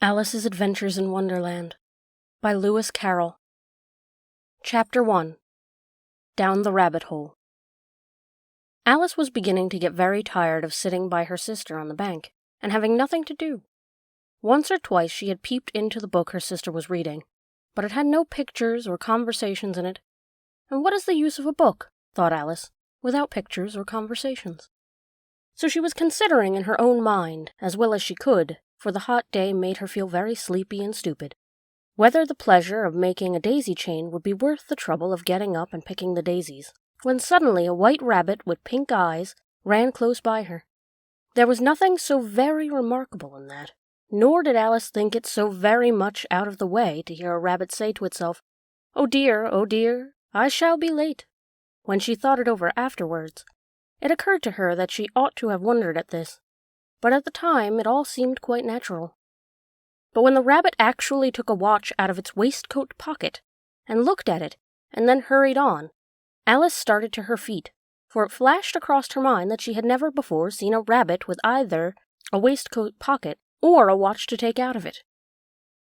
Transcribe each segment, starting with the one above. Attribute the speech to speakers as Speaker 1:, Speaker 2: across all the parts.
Speaker 1: Alice's Adventures in Wonderland by Lewis Carroll. Chapter 1. Down the Rabbit Hole. Alice was beginning to get very tired of sitting by her sister on the bank, and having nothing to do. Once or twice she had peeped into the book her sister was reading, but it had no pictures or conversations in it. And what is the use of a book, thought Alice, without pictures or conversations? So she was considering in her own mind, as well as she could, for the hot day made her feel very sleepy and stupid, whether the pleasure of making a daisy chain would be worth the trouble of getting up and picking the daisies, when suddenly a white rabbit with pink eyes ran close by her. There was nothing so very remarkable in that, nor did Alice think it so very much out of the way to hear a rabbit say to itself, oh dear, I shall be late." When she thought it over afterwards, it occurred to her that she ought to have wondered at this, but at the time it all seemed quite natural. But when the rabbit actually took a watch out of its waistcoat pocket, and looked at it, and then hurried on, Alice started to her feet, for it flashed across her mind that she had never before seen a rabbit with either a waistcoat pocket or a watch to take out of it.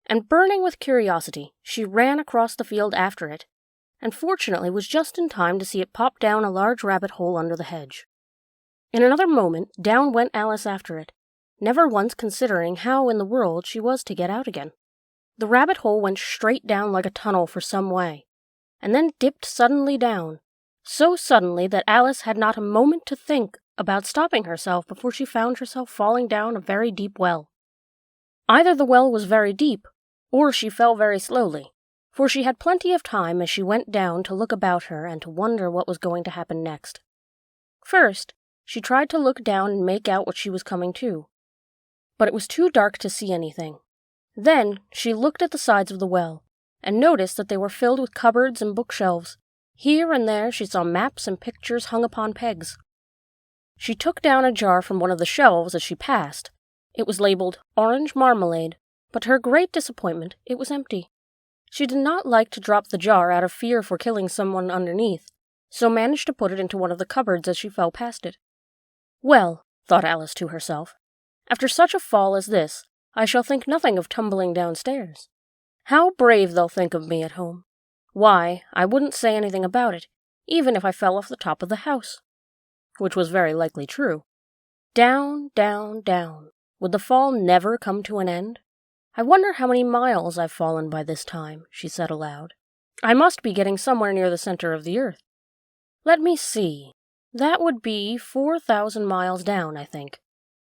Speaker 1: And burning with curiosity, she ran across the field after it, and fortunately was just in time to see it pop down a large rabbit hole under the hedge. In another moment, down went Alice after it, never once considering how in the world she was to get out again. The rabbit hole went straight down like a tunnel for some way, and then dipped suddenly down, so suddenly that Alice had not a moment to think about stopping herself before she found herself falling down a very deep well. Either the well was very deep, or she fell very slowly, for she had plenty of time as she went down to look about her and to wonder what was going to happen next. First, she tried to look down and make out what she was coming to, but it was too dark to see anything. Then she looked at the sides of the well, and noticed that they were filled with cupboards and bookshelves. Here and there she saw maps and pictures hung upon pegs. She took down a jar from one of the shelves as she passed. It was labeled Orange Marmalade, but to her great disappointment it was empty. She did not like to drop the jar out of fear for killing someone underneath, so managed to put it into one of the cupboards as she fell past it. Well, thought Alice to herself, after such a fall as this, I shall think nothing of tumbling downstairs. How brave they'll think of me at home. Why, I wouldn't say anything about it, even if I fell off the top of the house. Which was very likely true. Down, down, down. Would the fall never come to an end? I wonder how many miles I've fallen by this time, she said aloud. I must be getting somewhere near the center of the earth. Let me see. That would be 4,000 miles down, I think.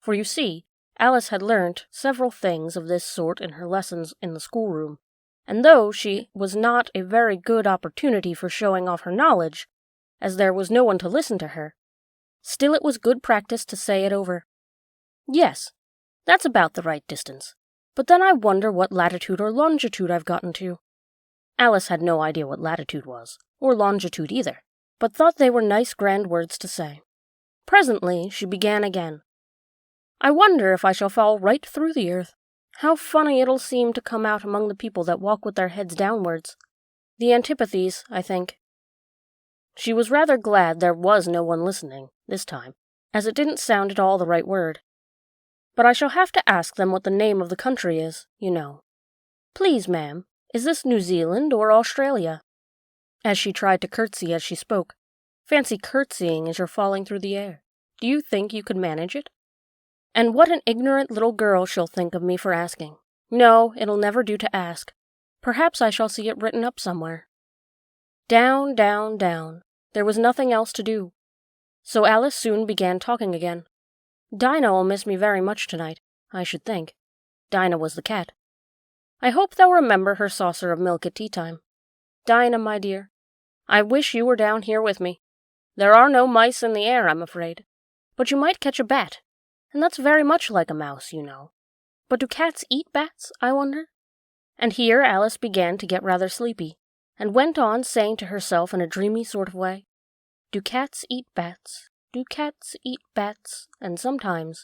Speaker 1: For you see, Alice had learnt several things of this sort in her lessons in the schoolroom, and though she was not a very good opportunity for showing off her knowledge, as there was no one to listen to her, still it was good practice to say it over. Yes, that's about the right distance, but then I wonder what latitude or longitude I've gotten to. Alice had no idea what latitude was, or longitude either, but thought they were nice grand words to say. Presently she began again. I wonder if I shall fall right through the earth. How funny it'll seem to come out among the people that walk with their heads downwards. The antipathies, I think. She was rather glad there was no one listening, this time, as it didn't sound at all the right word. But I shall have to ask them what the name of the country is, you know. Please, ma'am, is this New Zealand or Australia? As she tried to curtsy as she spoke. Fancy curtsying as you're falling through the air. Do you think you could manage it? And what an ignorant little girl she'll think of me for asking. No, it'll never do to ask. Perhaps I shall see it written up somewhere. Down, down, down. There was nothing else to do. So Alice soon began talking again. Dinah'll miss me very much tonight, I should think. Dinah was the cat. I hope they'll remember her saucer of milk at tea-time. Dinah, my dear, I wish you were down here with me. There are no mice in the air, I'm afraid. But you might catch a bat, and that's very much like a mouse, you know. But do cats eat bats, I wonder? And here Alice began to get rather sleepy, and went on saying to herself in a dreamy sort of way, do cats eat bats? Do cats eat bats? And sometimes,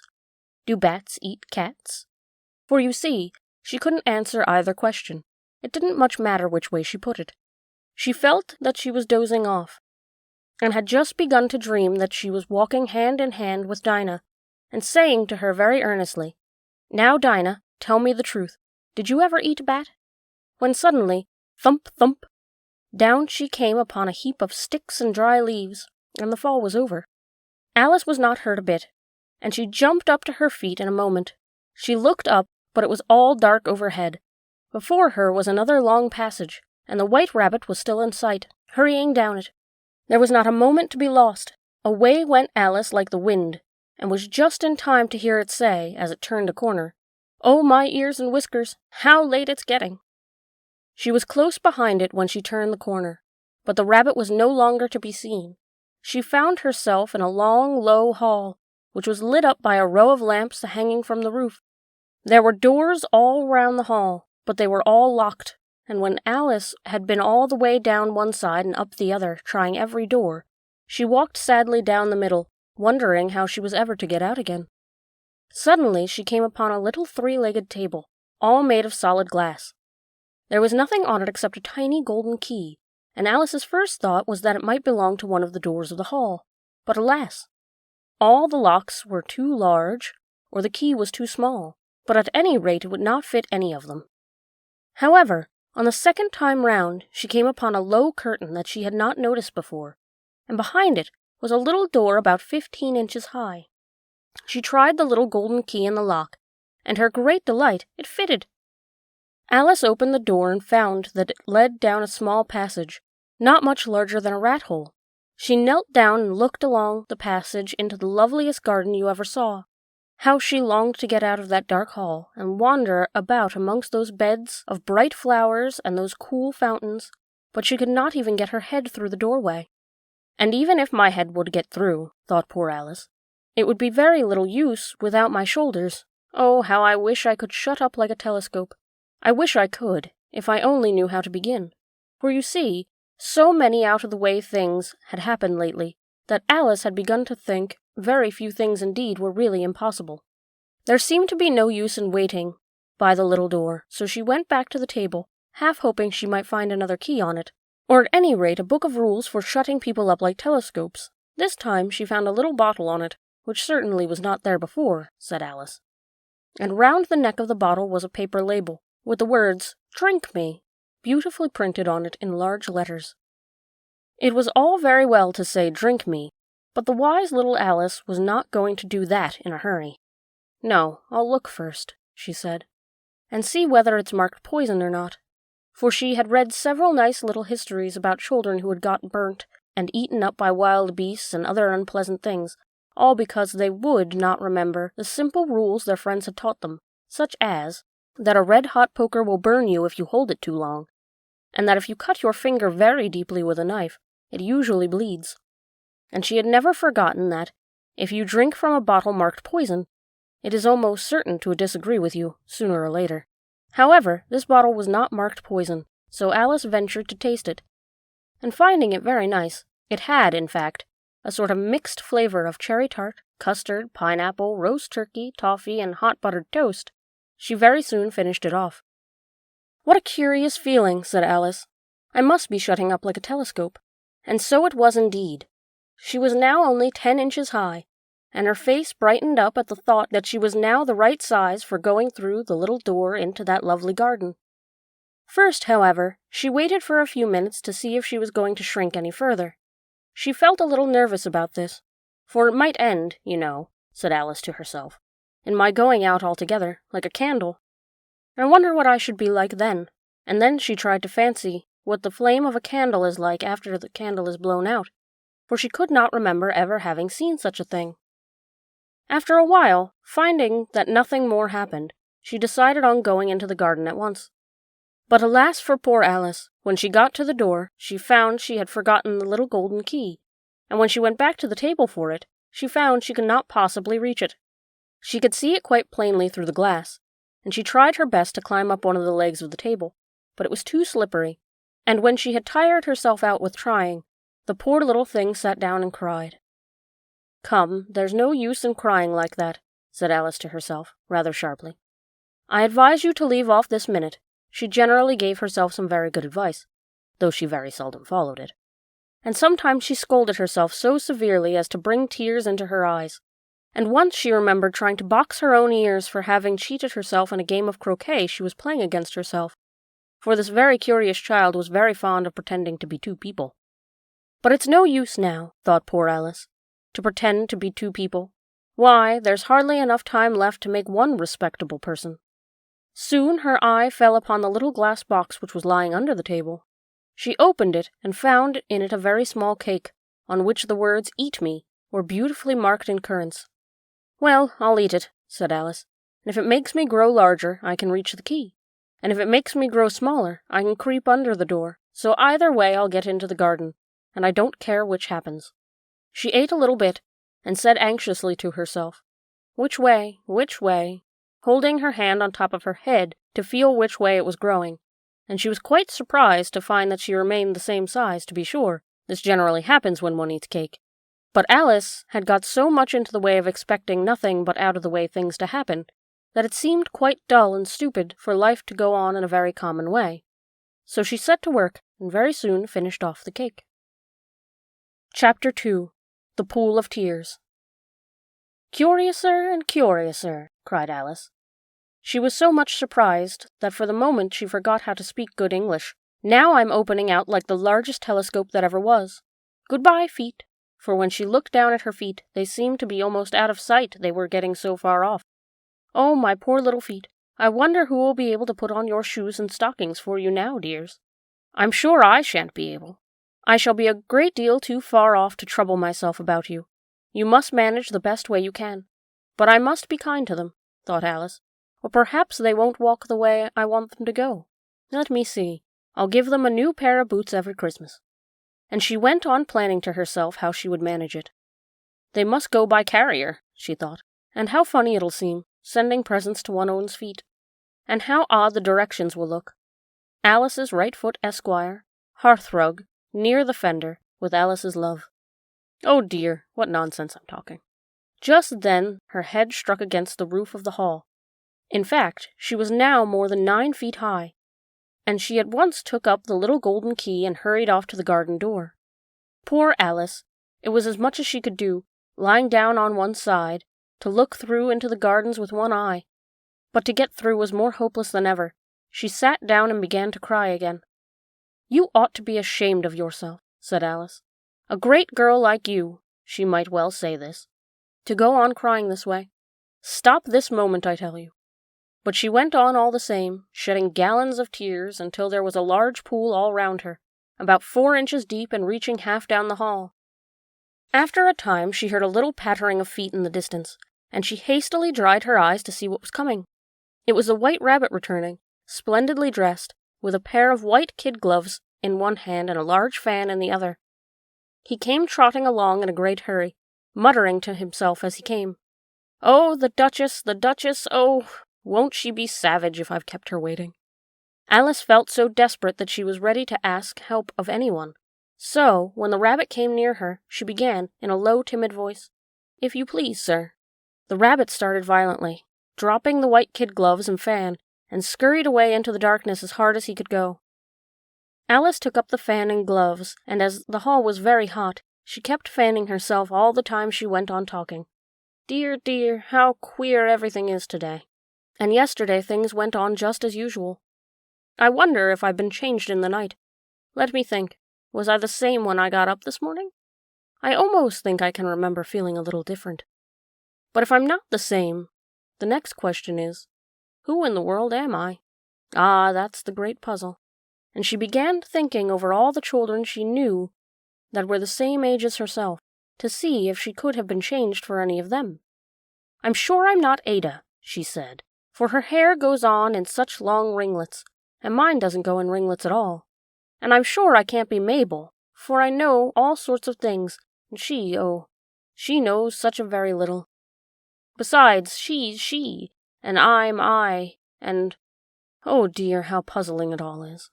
Speaker 1: do bats eat cats? For you see, she couldn't answer either question. It didn't much matter which way she put it. She felt that she was dozing off, and had just begun to dream that she was walking hand in hand with Dinah, and saying to her very earnestly, Now, Dinah, tell me the truth. Did you ever eat bat? When suddenly, thump, thump, down she came upon a heap of sticks and dry leaves, and the fall was over. Alice was not hurt a bit, and she jumped up to her feet in a moment. She looked up, but it was all dark overhead. Before her was another long passage, and the white rabbit was still in sight, hurrying down it. There was not a moment to be lost. Away went Alice like the wind, and was just in time to hear it say, as it turned a corner, "Oh, my ears and whiskers, how late it's getting!" She was close behind it when she turned the corner, but the rabbit was no longer to be seen. She found herself in a long, low hall, which was lit up by a row of lamps hanging from the roof. There were doors all round the hall, but they were all locked, and when Alice had been all the way down one side and up the other, trying every door, she walked sadly down the middle, wondering how she was ever to get out again. Suddenly she came upon a little three-legged table, all made of solid glass. There was nothing on it except a tiny golden key, and Alice's first thought was that it might belong to one of the doors of the hall. But alas! All the locks were too large, or the key was too small, but at any rate it would not fit any of them. However, on the second time round, she came upon a low curtain that she had not noticed before, and behind it was a little door about 15 inches high. She tried the little golden key in the lock, and to her great delight, it fitted. Alice opened the door and found that it led down a small passage, not much larger than a rat-hole. She knelt down and looked along the passage into the loveliest garden you ever saw. How she longed to get out of that dark hall and wander about amongst those beds of bright flowers and those cool fountains, but she could not even get her head through the doorway. And even if my head would get through, thought poor Alice, it would be very little use without my shoulders. Oh, how I wish I could shut up like a telescope. I wish I could, if I only knew how to begin. For you see, so many out-of-the-way things had happened lately, that Alice had begun to think very few things indeed were really impossible. There seemed to be no use in waiting by the little door, so she went back to the table, half hoping she might find another key on it, or at any rate a book of rules for shutting people up like telescopes. This time she found a little bottle on it, which certainly was not there before, said Alice. And round the neck of the bottle was a paper label, with the words, "Drink me," beautifully printed on it in large letters. It was all very well to say, "Drink me," but the wise little Alice was not going to do that in a hurry. "No, I'll look first," she said, "and see whether it's marked poison or not," for she had read several nice little histories about children who had got burnt and eaten up by wild beasts and other unpleasant things, all because they would not remember the simple rules their friends had taught them, such as that a red-hot poker will burn you if you hold it too long, and that if you cut your finger very deeply with a knife, it usually bleeds. And she had never forgotten that, if you drink from a bottle marked poison, it is almost certain to disagree with you, sooner or later. However, this bottle was not marked poison, so Alice ventured to taste it, and finding it very nice, it had, in fact, a sort of mixed flavor of cherry tart, custard, pineapple, roast turkey, toffee, and hot buttered toast. She very soon finished it off. "What a curious feeling," said Alice. "I must be shutting up like a telescope." And so it was indeed. She was now only 10 inches high, and her face brightened up at the thought that she was now the right size for going through the little door into that lovely garden. First, however, she waited for a few minutes to see if she was going to shrink any further. She felt a little nervous about this, for it might end, you know, said Alice to herself, in my going out altogether, like a candle. I wonder what I should be like then. And then she tried to fancy what the flame of a candle is like after the candle is blown out, for she could not remember ever having seen such a thing. After a while, finding that nothing more happened, she decided on going into the garden at once. But alas for poor Alice, when she got to the door, she found she had forgotten the little golden key, and when she went back to the table for it, she found she could not possibly reach it. She could see it quite plainly through the glass, and she tried her best to climb up one of the legs of the table, but it was too slippery, and when she had tired herself out with trying, the poor little thing sat down and cried. "Come, there's no use in crying like that," said Alice to herself, rather sharply. "I advise you to leave off this minute." She generally gave herself some very good advice, though she very seldom followed it, and sometimes she scolded herself so severely as to bring tears into her eyes. and once she remembered trying to box her own ears for having cheated herself in a game of croquet she was playing against herself, for this very curious child was very fond of pretending to be two people. But it's no use now, thought poor Alice, to pretend to be two people. Why, there's hardly enough time left to make one respectable person. Soon her eye fell upon the little glass box which was lying under the table. She opened it and found in it a very small cake, on which the words "Eat me" were beautifully marked in currants. "Well, I'll eat it," said Alice, "and if it makes me grow larger, I can reach the key. And if it makes me grow smaller, I can creep under the door, so either way I'll get into the garden, and I don't care which happens." She ate a little bit, and said anxiously to herself, which way, holding her hand on top of her head to feel which way it was growing, and she was quite surprised to find that she remained the same size, to be sure. This generally happens when one eats cake. But Alice had got so much into the way of expecting nothing but out-of-the-way things to happen, that it seemed quite dull and stupid for life to go on in a very common way. So she set to work, and very soon finished off the cake. Chapter 2. The Pool of Tears. "Curiouser and curiouser," cried Alice. She was so much surprised that for the moment she forgot how to speak good English. "Now I'm opening out like the largest telescope that ever was. Goodbye, feet," for when she looked down at her feet, they seemed to be almost out of sight, they were getting so far off. "Oh, my poor little feet, I wonder who will be able to put on your shoes and stockings for you now, dears. I'm sure I shan't be able. I shall be a great deal too far off to trouble myself about you. You must manage the best way you can. But I must be kind to them," thought Alice, "or perhaps they won't walk the way I want them to go. Let me see. I'll give them a new pair of boots every Christmas." And she went on planning to herself how she would manage it. "They must go by carrier," she thought, "and how funny it'll seem, sending presents to one's own feet. And how odd the directions will look. Alice's right foot, Esquire, hearthrug, near the fender, with Alice's love. Oh dear, what nonsense I'm talking." Just then her head struck against the roof of the hall. In fact, she was now more than 9 feet high, and she at once took up the little golden key and hurried off to the garden door. Poor Alice! It was as much as she could do, lying down on one side, to look through into the gardens with one eye. But to get through was more hopeless than ever. She sat down and began to cry again. "You ought to be ashamed of yourself," said Alice. "A great girl like you," she might well say this, "to go on crying this way. Stop this moment, I tell you." But she went on all the same, shedding gallons of tears until there was a large pool all round her, about 4 inches deep and reaching half down the hall. After a time she heard a little pattering of feet in the distance, and she hastily dried her eyes to see what was coming. It was the White Rabbit returning, splendidly dressed, with a pair of white kid gloves in one hand and a large fan in the other. He came trotting along in a great hurry, muttering to himself as he came, "Oh, the Duchess, oh, won't she be savage if I've kept her waiting?" Alice felt so desperate that she was ready to ask help of anyone. So, when the rabbit came near her, she began, in a low, timid voice, "If you please, sir." The rabbit started violently, dropping the white kid gloves and fan, and scurried away into the darkness as hard as he could go. Alice took up the fan and gloves, and as the hall was very hot, she kept fanning herself all the time she went on talking. "Dear, dear, how queer everything is today. And yesterday things went on just as usual. I wonder if I've been changed in the night. Let me think. Was I the same when I got up this morning? I almost think I can remember feeling a little different. But if I'm not the same, the next question is, who in the world am I? Ah, that's the great puzzle." And she began thinking over all the children she knew that were the same age as herself, to see if she could have been changed for any of them. "I'm sure I'm not Ada," she said, "for her hair goes on in such long ringlets, and mine doesn't go in ringlets at all. And I'm sure I can't be Mabel, for I know all sorts of things, and she knows such a very little. Besides, she's she, and I'm I, and oh dear, how puzzling it all is.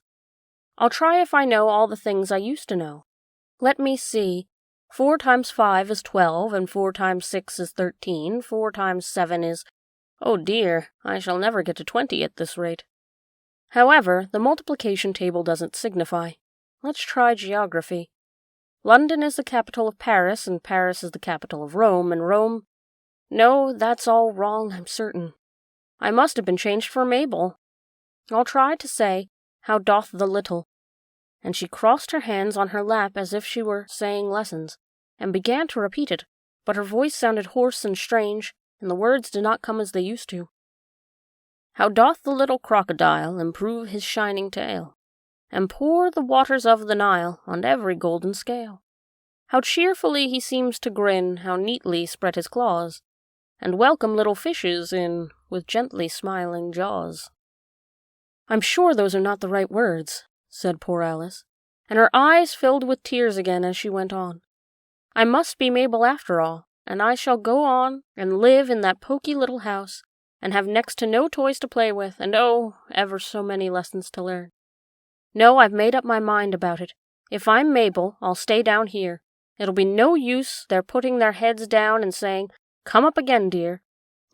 Speaker 1: I'll try if I know all the things I used to know. Let me see. 4 times 5 is 12, and 4 times 6 is 13, 4 times 7 is... Oh dear, I shall never get to 20 at this rate. However, the multiplication table doesn't signify. Let's try geography. London is the capital of Paris, and Paris is the capital of Rome, and Rome... No, that's all wrong, I'm certain. I must have been changed for Mabel. I'll try to say, how doth the little. And she crossed her hands on her lap as if she were saying lessons, and began to repeat it, but her voice sounded hoarse and strange, and the words did not come as they used to. How doth the little crocodile improve his shining tail, and pour the waters of the Nile on every golden scale? How cheerfully he seems to grin, how neatly spread his claws, and welcome little fishes in with gently smiling jaws. I'm sure those are not the right words, said poor Alice, and her eyes filled with tears again as she went on. I must be Mabel after all, and I shall go on and live in that poky little house, and have next to no toys to play with, and oh, ever so many lessons to learn. No, I've made up my mind about it. If I'm Mabel, I'll stay down here. It'll be no use their putting their heads down and saying, "Come up again, dear."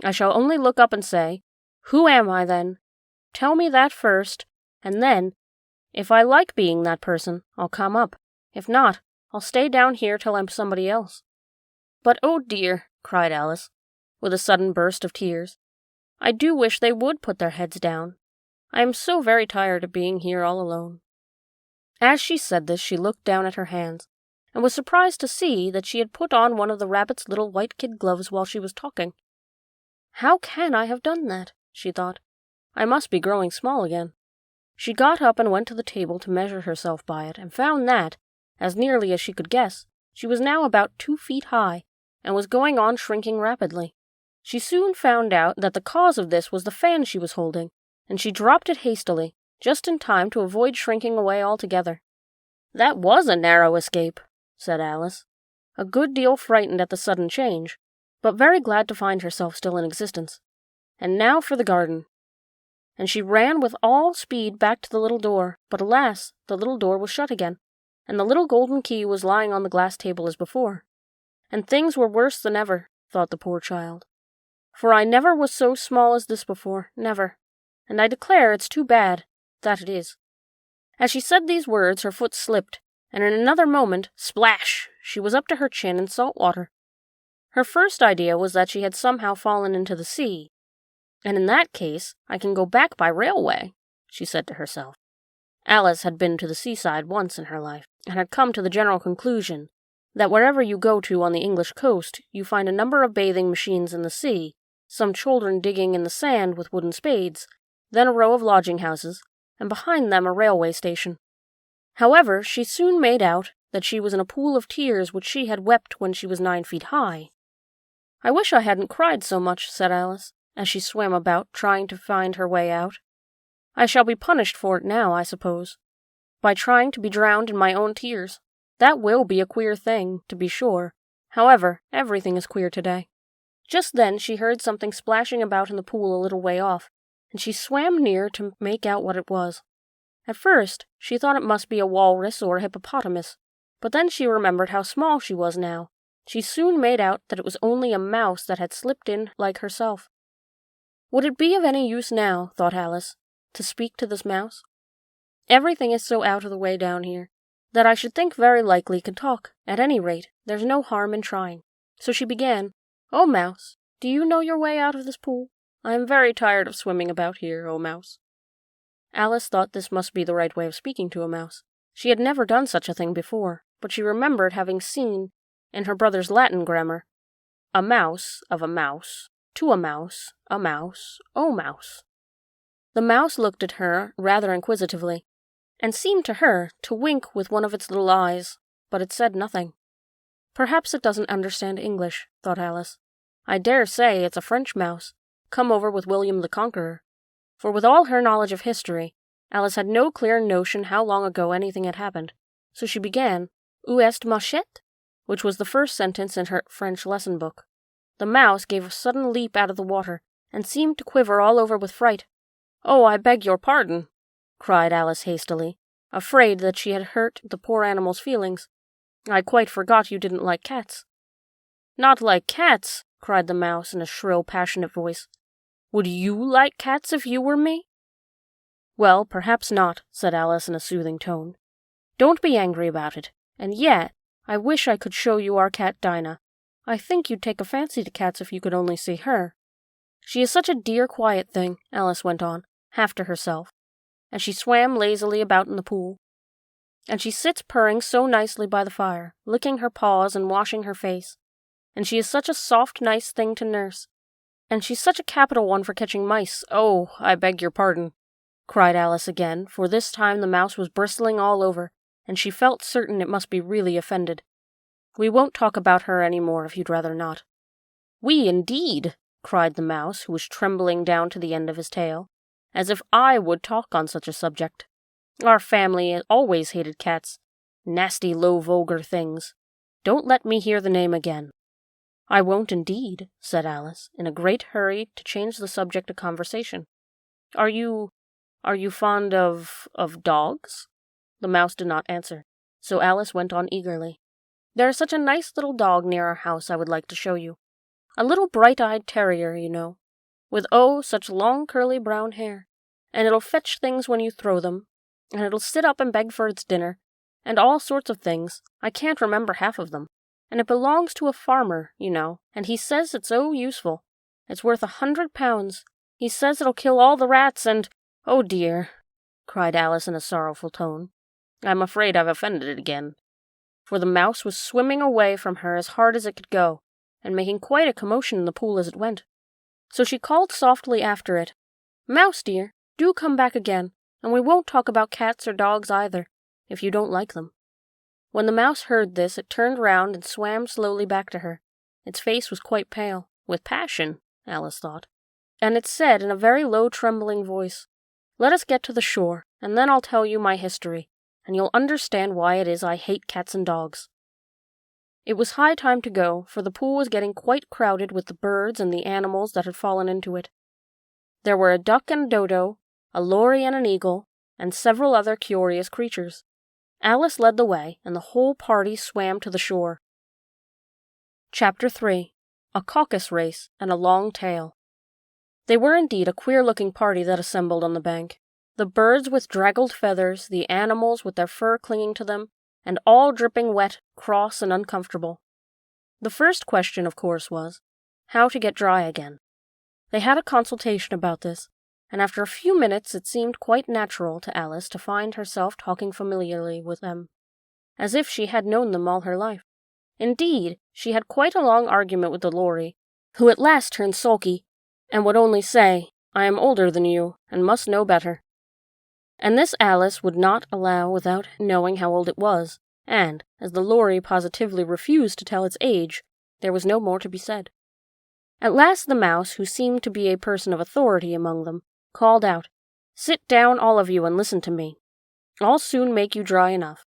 Speaker 1: I shall only look up and say, "Who am I, then? Tell me that first, and then, if I like being that person, I'll come up. If not, I'll stay down here till I'm somebody else." "But, oh dear," cried Alice, with a sudden burst of tears, "I do wish they would put their heads down. I am so very tired of being here all alone." As she said this, she looked down at her hands, and was surprised to see that she had put on one of the rabbit's little white kid gloves while she was talking. "How can I have done that?" she thought. "I must be growing small again." She got up and went to the table to measure herself by it, and found that, as nearly as she could guess, she was now about 2 feet high, and was going on shrinking rapidly. She soon found out that the cause of this was the fan she was holding, and she dropped it hastily, just in time to avoid shrinking away altogether. "That was a narrow escape," said Alice, a good deal frightened at the sudden change, but very glad to find herself still in existence. "And now for the garden." And she ran with all speed back to the little door, but alas, the little door was shut again, and the little golden key was lying on the glass table as before. And things were worse than ever, thought the poor child. For I never was so small as this before, never, and I declare it's too bad, that it is. As she said these words, her foot slipped, and in another moment, splash, she was up to her chin in salt water. Her first idea was that she had somehow fallen into the sea, and in that case, I can go back by railway, she said to herself. Alice had been to the seaside once in her life, and had come to the general conclusion that wherever you go to on the English coast, you find a number of bathing machines in the sea, some children digging in the sand with wooden spades, then a row of lodging-houses, and behind them a railway station. However, she soon made out that she was in a pool of tears which she had wept when she was 9 feet high. "I wish I hadn't cried so much," said Alice, as she swam about, trying to find her way out. "I shall be punished for it now, I suppose, by trying to be drowned in my own tears. That will be a queer thing, to be sure. However, everything is queer today." Just then she heard something splashing about in the pool a little way off, and she swam near to make out what it was. At first, she thought it must be a walrus or a hippopotamus, but then she remembered how small she was now. She soon made out that it was only a mouse that had slipped in like herself. Would it be of any use now, thought Alice, to speak to this mouse? Everything is so out of the way down here, that I should think very likely could talk. At any rate, there's no harm in trying. So she began, "Oh, Mouse, do you know your way out of this pool? I am very tired of swimming about here, oh Mouse." Alice thought this must be the right way of speaking to a mouse. She had never done such a thing before, but she remembered having seen, in her brother's Latin grammar, a mouse of a mouse, to a mouse, oh mouse. The mouse looked at her rather inquisitively, and seemed to her to wink with one of its little eyes, but it said nothing. "Perhaps it doesn't understand English," thought Alice. "I dare say it's a French mouse, come over with William the Conqueror." For with all her knowledge of history, Alice had no clear notion how long ago anything had happened, so she began, "Où est ma chette?" which was the first sentence in her French lesson book. The mouse gave a sudden leap out of the water, and seemed to quiver all over with fright. "Oh, I beg your pardon," cried Alice hastily, afraid that she had hurt the poor animal's feelings. "I quite forgot you didn't like cats." "Not like cats?" cried the mouse in a shrill, passionate voice. "Would you like cats if you were me?" "Well, perhaps not," said Alice in a soothing tone. "Don't be angry about it. And yet, I wish I could show you our cat Dinah. I think you'd take a fancy to cats if you could only see her. She is such a dear quiet thing," Alice went on, half to herself, as she swam lazily about in the pool. "And she sits purring so nicely by the fire, licking her paws and washing her face. And she is such a soft, nice thing to nurse. And she's such a capital one for catching mice. Oh, I beg your pardon," cried Alice again, for this time the mouse was bristling all over, and she felt certain it must be really offended. "We won't talk about her any more if you'd rather not." "We, indeed!" cried the mouse, who was trembling down to the end of his tail. "As if I would talk on such a subject. Our family always hated cats. Nasty, low, vulgar things. Don't let me hear the name again." "I won't indeed," said Alice, in a great hurry to change the subject of conversation. Are you fond of dogs?" The mouse did not answer, so Alice went on eagerly. "There is such a nice little dog near our house I would like to show you. A little bright-eyed terrier, you know, with such long curly brown hair, and it'll fetch things when you throw them, and it'll sit up and beg for its dinner, and all sorts of things. I can't remember half of them. And it belongs to a farmer, you know, and he says it's so useful. It's worth £100. He says it'll kill all the rats and— Oh dear," cried Alice in a sorrowful tone. "I'm afraid I've offended it again." For the mouse was swimming away from her as hard as it could go, and making quite a commotion in the pool as it went. So she called softly after it, "Mouse dear, do come back again, and we won't talk about cats or dogs either, if you don't like them." When the mouse heard this, it turned round and swam slowly back to her. Its face was quite pale, with passion, Alice thought, and it said in a very low, trembling voice, "Let us get to the shore, and then I'll tell you my history, and you'll understand why it is I hate cats and dogs." It was high time to go, for the pool was getting quite crowded with the birds and the animals that had fallen into it. There were a duck and a dodo, a lory and an eagle, and several other curious creatures. Alice led the way, and the whole party swam to the shore. Chapter 3. A Caucus Race and a Long Tail. They were indeed a queer-looking party that assembled on the bank. The birds with draggled feathers, the animals with their fur clinging to them, and all dripping wet, cross, and uncomfortable. The first question, of course, was, how to get dry again. They had a consultation about this, and after a few minutes it seemed quite natural to Alice to find herself talking familiarly with them, as if she had known them all her life. Indeed, she had quite a long argument with the lory, who at last turned sulky, and would only say, "I am older than you, and must know better." And this Alice would not allow without knowing how old it was, and, as the lory positively refused to tell its age, there was no more to be said. At last the mouse, who seemed to be a person of authority among them, called out, "Sit down, all of you, and listen to me. I'll soon make you dry enough."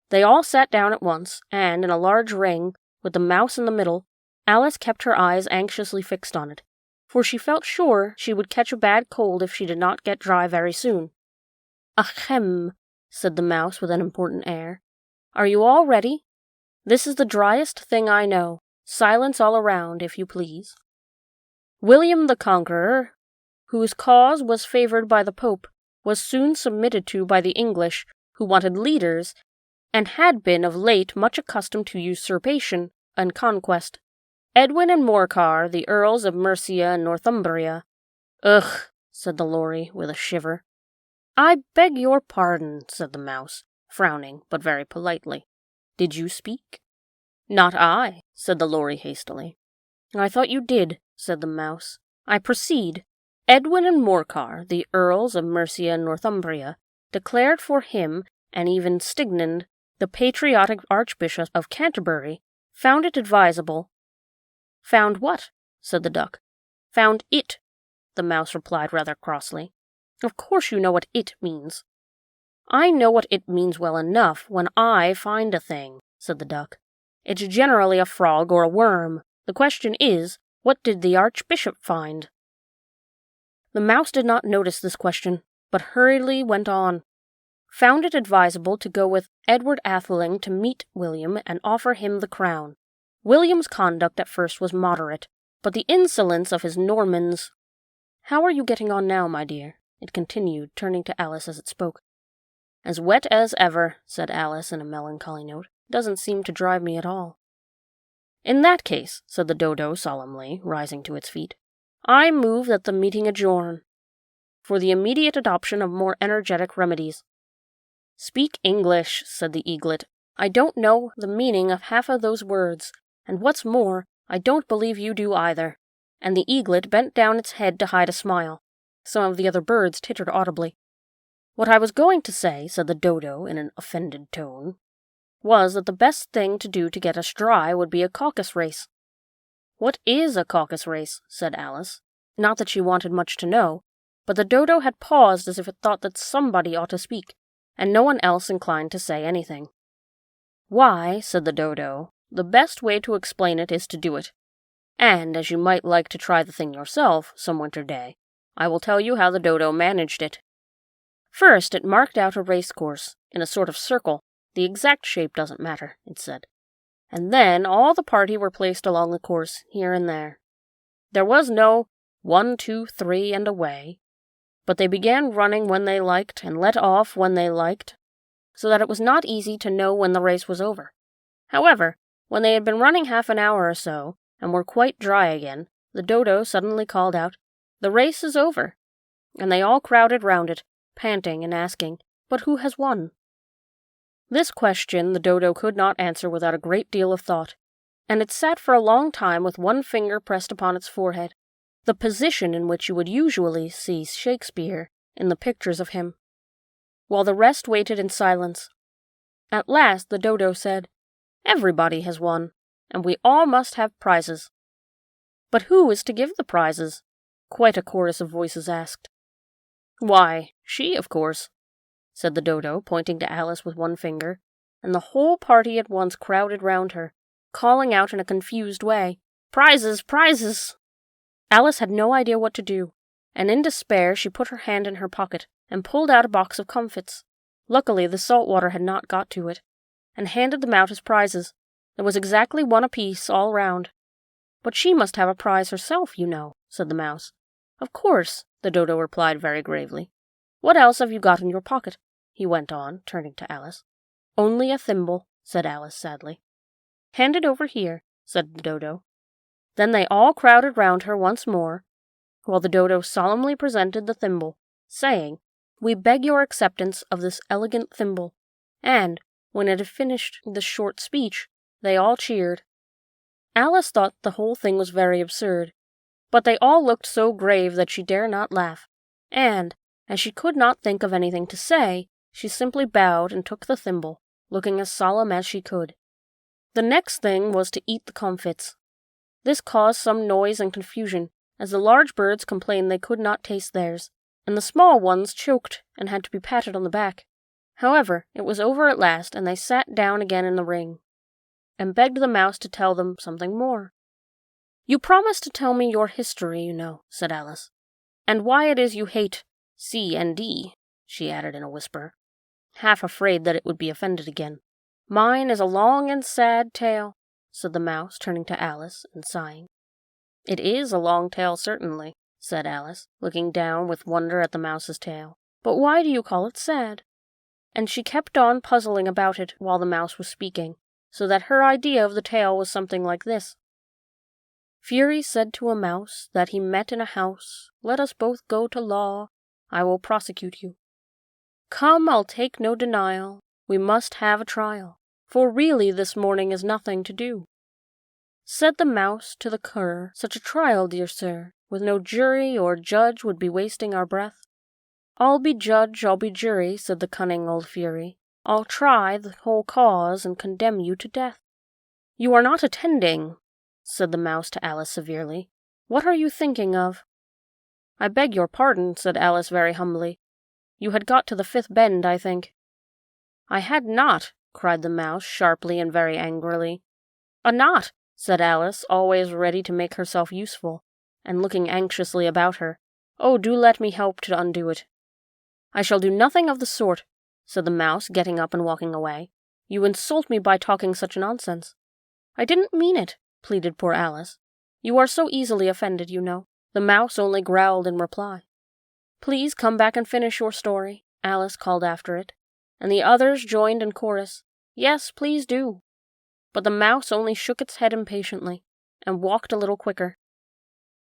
Speaker 1: They all sat down at once, and, in a large ring, with the mouse in the middle, Alice kept her eyes anxiously fixed on it, for she felt sure she would catch a bad cold if she did not get dry very soon. "Ahem," said the mouse with an important air. "Are you all ready? This is the driest thing I know. Silence all around, if you please. William the Conqueror, whose cause was favoured by the Pope, was soon submitted to by the English, who wanted leaders, and had been of late much accustomed to usurpation and conquest. Edwin and Morcar, the Earls of Mercia and Northumbria—" "Ugh," said the lory, with a shiver. "I beg your pardon," said the mouse, frowning, but very politely. "Did you speak?" "Not I," said the lory hastily. "I thought you did," said the mouse. "I proceed. Edwin and Morcar, the Earls of Mercia and Northumbria, declared for him, and even Stignand, the patriotic Archbishop of Canterbury, found it advisable—" "Found what?" said the duck. "Found it," the mouse replied rather crossly. "Of course you know what it means." "I know what it means well enough when I find a thing," said the duck. "It's generally a frog or a worm. The question is, what did the Archbishop find?" The mouse did not notice this question, but hurriedly went on. "Found it advisable to go with Edward Atheling to meet William and offer him the crown. William's conduct at first was moderate, but the insolence of his Normans— How are you getting on now, my dear?" it continued, turning to Alice as it spoke. "As wet as ever," said Alice in a melancholy note. "Doesn't seem to drive me at all." "In that case," said the dodo solemnly, rising to its feet, "I move that the meeting adjourn, for the immediate adoption of more energetic remedies." "Speak English," said the eaglet. "I don't know the meaning of half of those words, and what's more, I don't believe you do either." And the eaglet bent down its head to hide a smile. Some of the other birds tittered audibly. "What I was going to say," said the dodo in an offended tone, "was that the best thing to do to get us dry would be a caucus race." "What is a caucus race?" said Alice. Not that she wanted much to know, but the dodo had paused as if it thought that somebody ought to speak, and no one else inclined to say anything. "Why," said the dodo, "the best way to explain it is to do it. And, as you might like to try the thing yourself some winter day, I will tell you how the dodo managed it. First, it marked out a race course, in a sort of circle. The exact shape doesn't matter, it said. And then all the party were placed along the course, here and there. There was no 1, 2, 3, and away, but they began running when they liked and let off when they liked, so that it was not easy to know when the race was over. However, when they had been running half an hour or so, and were quite dry again, the dodo suddenly called out, "The race is over," and they all crowded round it, panting and asking, "But who has won?" This question the dodo could not answer without a great deal of thought, and it sat for a long time with one finger pressed upon its forehead, the position in which you would usually see Shakespeare in the pictures of him, while the rest waited in silence. At last the dodo said, "Everybody has won, and we all must have prizes." "But who is to give the prizes?" quite a chorus of voices asked. "Why, she, of course," said the dodo, pointing to Alice with one finger, and the whole party at once crowded round her, calling out in a confused way, "Prizes! Prizes!" Alice had no idea what to do, and in despair she put her hand in her pocket and pulled out a box of comfits. Luckily the salt water had not got to it, and handed them out as prizes. There was exactly one apiece all round. "But she must have a prize herself, you know," said the mouse. "Of course," the dodo replied very gravely. "What else have you got in your pocket?" he went on, turning to Alice. "Only a thimble," said Alice sadly. "Hand it over here," said the dodo. Then they all crowded round her once more, while the dodo solemnly presented the thimble, saying, "We beg your acceptance of this elegant thimble," and, when it had finished this short speech, they all cheered. Alice thought the whole thing was very absurd, but they all looked so grave that she dare not laugh, and, as she could not think of anything to say, she simply bowed and took the thimble, looking as solemn as she could. The next thing was to eat the comfits. This caused some noise and confusion, as the large birds complained they could not taste theirs, and the small ones choked and had to be patted on the back. However, it was over at last, and they sat down again in the ring, and begged the mouse to tell them something more. "You promised to tell me your history, you know," said Alice, "and why it is you hate C and D," she added in a whisper, half afraid that it would be offended again. "Mine is a long and sad tale," said the mouse, turning to Alice and sighing. "It is a long tale, certainly," said Alice, looking down with wonder at the mouse's tail. "But why do you call it sad?" And she kept on puzzling about it while the mouse was speaking, so that her idea of the tale was something like this. "Fury said to a mouse that he met in a house, 'Let us both go to law, I will prosecute you. Come, I'll take no denial, we must have a trial, for really this morning is nothing to do.' Said the mouse to the cur, 'Such a trial, dear sir, with no jury or judge would be wasting our breath.' 'I'll be judge, I'll be jury,' said the cunning old Fury. 'I'll try the whole cause and condemn you to death.' 'You are not attending,' said the mouse to Alice severely. 'What are you thinking of?' 'I beg your pardon,' said Alice very humbly. 'You had got to the fifth bend, I think.' 'I had not,' cried the mouse sharply and very angrily. 'A knot,' said Alice, always ready to make herself useful, and looking anxiously about her. 'Oh, do let me help to undo it.' 'I shall do nothing of the sort,' said the mouse, getting up and walking away. 'You insult me by talking such nonsense.' 'I didn't mean it,' pleaded poor Alice. 'You are so easily offended, you know.' The mouse only growled in reply. 'Please come back and finish your story,' Alice called after it, and the others joined in chorus. 'Yes, please do.' but the mouse only shook its head impatiently, and walked a little quicker.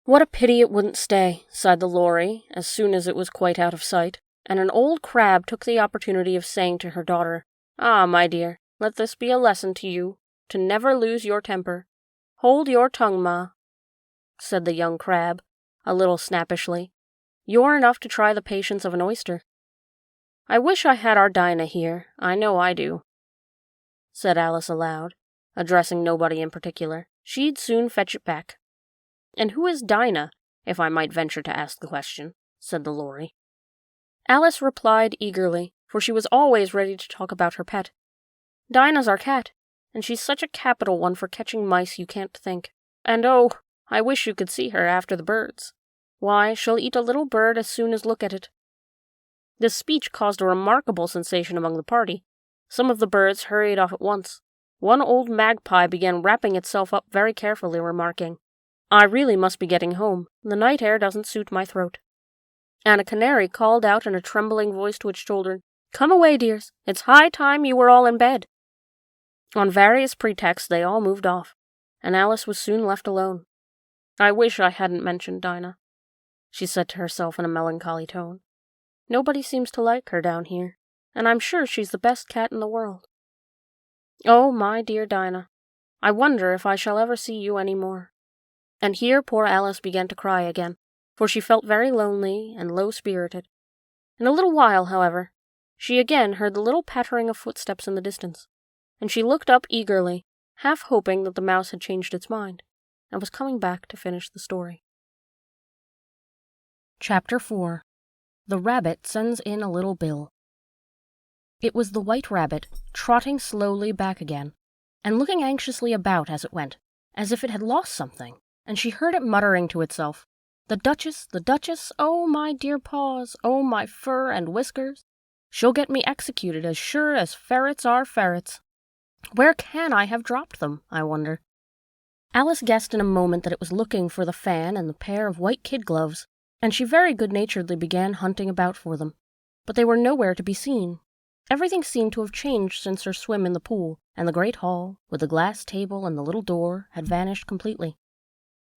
Speaker 1: "What a pity it wouldn't stay," sighed the Lory, as soon as it was quite out of sight, and an old crab took the opportunity of saying to her daughter, "Ah, my dear, let this be a lesson to you, to never lose your temper. Hold your tongue, Ma," said the young crab, a little snappishly. "You're enough to try the patience of an oyster." "I wish I had our Dinah here, I know I do," said Alice aloud, addressing nobody in particular. She'd soon fetch it back. "And who is Dinah, if I might venture to ask the question?" said the Lory. Alice replied eagerly, for she was always ready to talk about her pet. "Dinah's our cat, and she's such a capital one for catching mice you can't think. And oh, I wish you could see her after the birds. Why, she'll eat a little bird as soon as look at it." This speech caused a remarkable sensation among the party. Some of the birds hurried off at once. One old magpie began wrapping itself up very carefully, remarking, "I really must be getting home. The night air doesn't suit my throat." And a canary called out in a trembling voice to its children, "Come away, dears. It's high time you were all in bed." On various pretexts they all moved off, and Alice was soon left alone. "I wish I hadn't mentioned Dinah," she said to herself in a melancholy tone. "Nobody seems to like her down here, and I'm sure she's the best cat in the world. Oh, my dear Dinah, I wonder if I shall ever see you any more." And here poor Alice began to cry again, for she felt very lonely and low-spirited. In a little while, however, she again heard the little pattering of footsteps in the distance, and she looked up eagerly, half hoping that the mouse had changed its mind, and was coming back to finish the story. Chapter 4. The Rabbit Sends in a Little Bill. It was the White Rabbit, trotting slowly back again, and looking anxiously about as it went, as if it had lost something, and she heard it muttering to itself, the Duchess, oh, my dear paws, oh, my fur and whiskers. She'll get me executed as sure as ferrets are ferrets. Where can I have dropped them, I wonder?" Alice guessed in a moment that it was looking for the fan and the pair of white kid gloves, and she very good-naturedly began hunting about for them. But they were nowhere to be seen. Everything seemed to have changed since her swim in the pool, and the great hall, with the glass table and the little door, had vanished completely.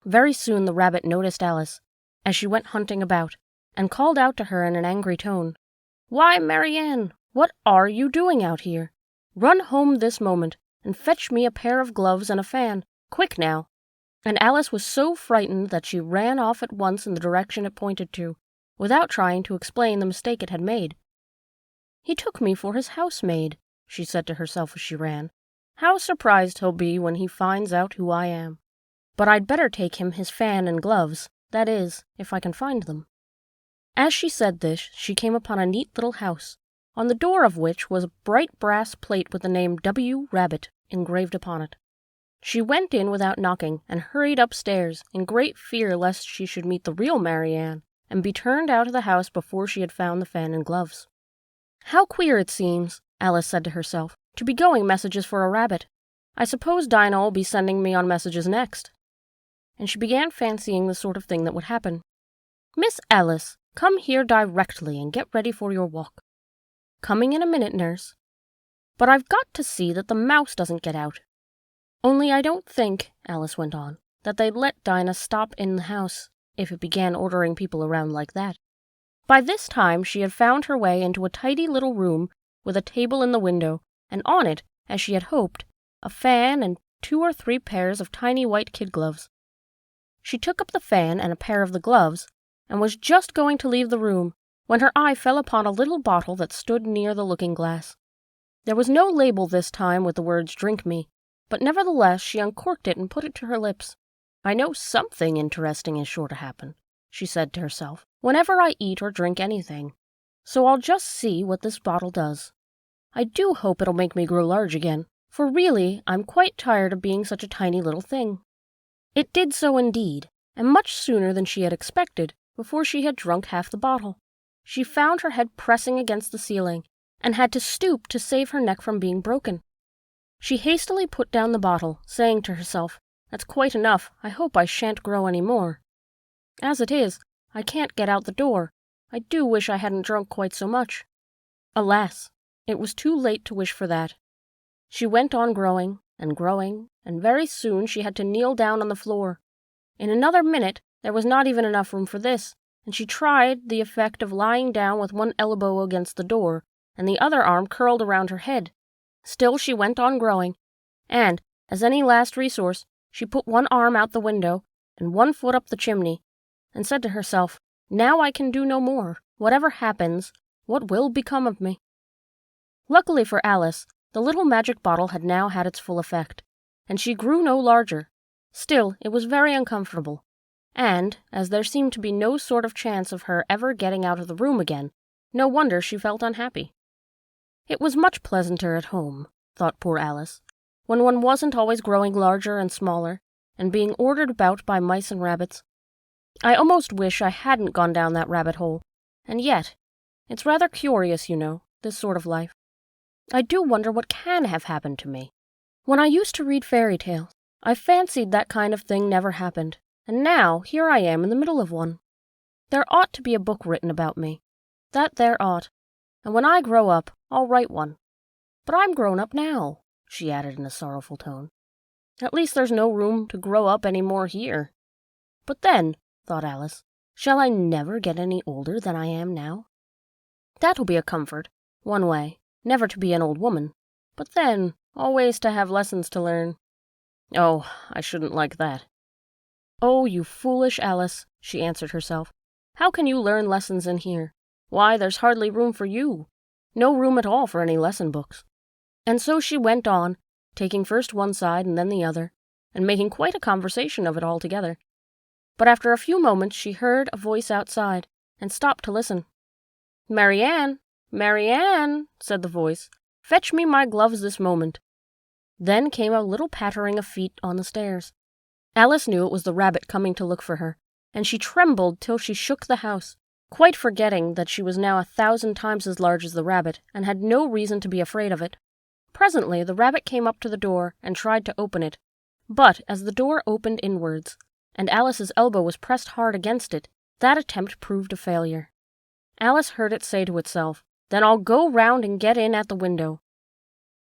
Speaker 1: Very soon the rabbit noticed Alice, as she went hunting about, and called out to her in an angry tone, "Why, Marianne, what are you doing out here? Run home this moment, and fetch me a pair of gloves and a fan. Quick now." And Alice was so frightened that she ran off at once in the direction it pointed to, without trying to explain the mistake it had made. "He took me for his housemaid," she said to herself as she ran. "How surprised he'll be when he finds out who I am. But I'd better take him his fan and gloves, that is, if I can find them." As she said this, she came upon a neat little house, on the door of which was a bright brass plate with the name W. Rabbit engraved upon it. She went in without knocking, and hurried upstairs, in great fear lest she should meet the real Marianne, and be turned out of the house before she had found the fan and gloves. "How queer it seems," Alice said to herself, "to be going messages for a rabbit. I suppose Dinah'll be sending me on messages next." And she began fancying the sort of thing that would happen. "Miss Alice, come here directly and get ready for your walk." "Coming in a minute, nurse." "But I've got to see that the mouse doesn't get out." "Only I don't think," Alice went on, "that they'd let Dinah stop in the house, if it began ordering people around like that." By this time she had found her way into a tidy little room with a table in the window, and on it, as she had hoped, a fan and 2 or 3 pairs of tiny white kid gloves. She took up the fan and a pair of the gloves, and was just going to leave the room, when her eye fell upon a little bottle that stood near the looking-glass. There was no label this time with the words "Drink me," but nevertheless she uncorked it and put it to her lips. "I know something interesting is sure to happen," she said to herself, "whenever I eat or drink anything. So I'll just see what this bottle does. I do hope it'll make me grow large again, for really I'm quite tired of being such a tiny little thing." It did so indeed, and much sooner than she had expected, before she had drunk half the bottle. She found her head pressing against the ceiling, and had to stoop to save her neck from being broken. She hastily put down the bottle, saying to herself, "That's quite enough. I hope I shan't grow any more. As it is, I can't get out the door. I do wish I hadn't drunk quite so much." Alas, it was too late to wish for that. She went on growing, and growing, and very soon she had to kneel down on the floor. In another minute, there was not even enough room for this, and she tried the effect of lying down with one elbow against the door, and the other arm curled around her head. Still she went on growing, and, as any last resource, she put one arm out the window and one foot up the chimney, and said to herself, "Now I can do no more. Whatever happens, what will become of me?" Luckily for Alice, the little magic bottle had now had its full effect, and she grew no larger. Still, it was very uncomfortable, and, as there seemed to be no sort of chance of her ever getting out of the room again, no wonder she felt unhappy. It was much pleasanter at home, thought poor Alice, when one wasn't always growing larger and smaller, and being ordered about by mice and rabbits. I almost wish I hadn't gone down that rabbit hole, and yet, it's rather curious, you know, this sort of life. I do wonder what can have happened to me. When I used to read fairy tales, I fancied that kind of thing never happened, and now here I am in the middle of one. There ought to be a book written about me. That there ought, and when I grow up, I'll write one. But I'm grown up now, she added in a sorrowful tone. At least there's no room to grow up any more here. But then, thought Alice, shall I never get any older than I am now? That'll be a comfort, one way, never to be an old woman, but then, always to have lessons to learn. Oh, I shouldn't like that. Oh, you foolish Alice, she answered herself. How can you learn lessons in here? Why, there's hardly room for you. No room at all for any lesson books. And so she went on, taking first one side and then the other, and making quite a conversation of it altogether. But after a few moments she heard a voice outside, and stopped to listen. "Marianne, Marianne," said the voice, "fetch me my gloves this moment." Then came a little pattering of feet on the stairs. Alice knew it was the rabbit coming to look for her, and she trembled till she shook the house, quite forgetting that she was now 1,000 times as large as the rabbit, and had no reason to be afraid of it. Presently the rabbit came up to the door and tried to open it, but as the door opened inwards, and Alice's elbow was pressed hard against it, that attempt proved a failure. Alice heard it say to itself, "Then I'll go round and get in at the window."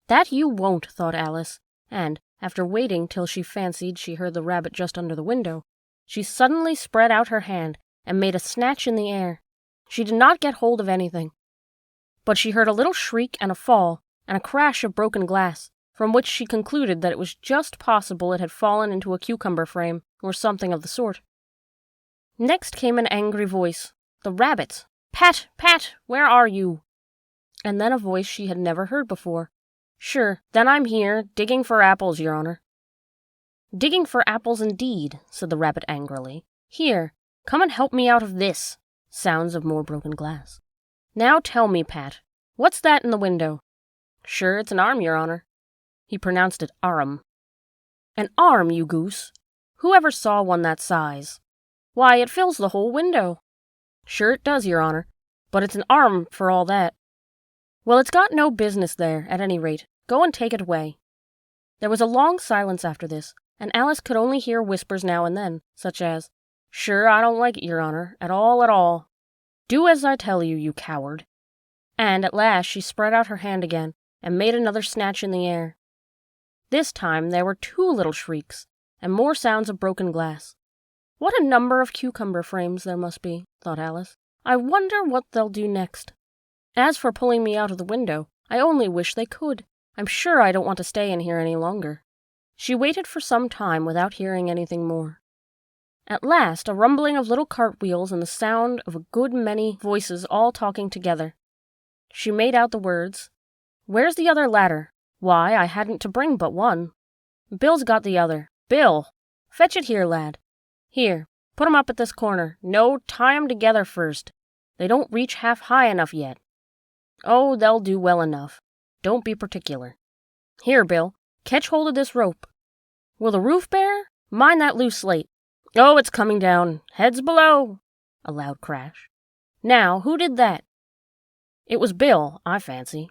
Speaker 1: That you won't, thought Alice, and, after waiting till she fancied she heard the rabbit just under the window, she suddenly spread out her hand and made a snatch in the air. She did not get hold of anything, but she heard a little shriek and a fall, and a crash of broken glass, from which she concluded that it was just possible it had fallen into a cucumber frame, or something of the sort. Next came an angry voice, the rabbit's. "Pat, Pat, where are you?" And then a voice she had never heard before. "Sure, then I'm here, digging for apples, your honor." "Digging for apples indeed," said the rabbit angrily. "Here, come and help me out of this." Sounds of more broken glass. "Now tell me, Pat, what's that in the window?" "Sure, it's an arm, your honor." He pronounced it arm. "An arm, you goose? Who ever saw one that size? Why, it fills the whole window." "Sure it does, your honor, but it's an arm for all that." "Well, it's got no business there, at any rate. Go and take it away." There was a long silence after this, and Alice could only hear whispers now and then, such as, "Sure, I don't like it, your honor, at all, at all. Do as I tell you, you coward." And at last she spread out her hand again, and made another snatch in the air. This time there were 2 little shrieks, and more sounds of broken glass. What a number of cucumber frames there must be, thought Alice. I wonder what they'll do next. As for pulling me out of the window, I only wish they could. I'm sure I don't want to stay in here any longer. She waited for some time without hearing anything more. At last, a rumbling of little cartwheels and the sound of a good many voices all talking together. She made out the words, "Where's the other ladder? Why, I hadn't to bring but one. Bill's got the other. Bill! Fetch it here, lad. Here, put 'em up at this corner. No, tie 'em together first. They don't reach half high enough yet. Oh, they'll do well enough. Don't be particular. Here, Bill, catch hold of this rope. Will the roof bear? Mind that loose slate. Oh, it's coming down. Heads below." A loud crash. "Now, who did that?" "It was Bill, I fancy."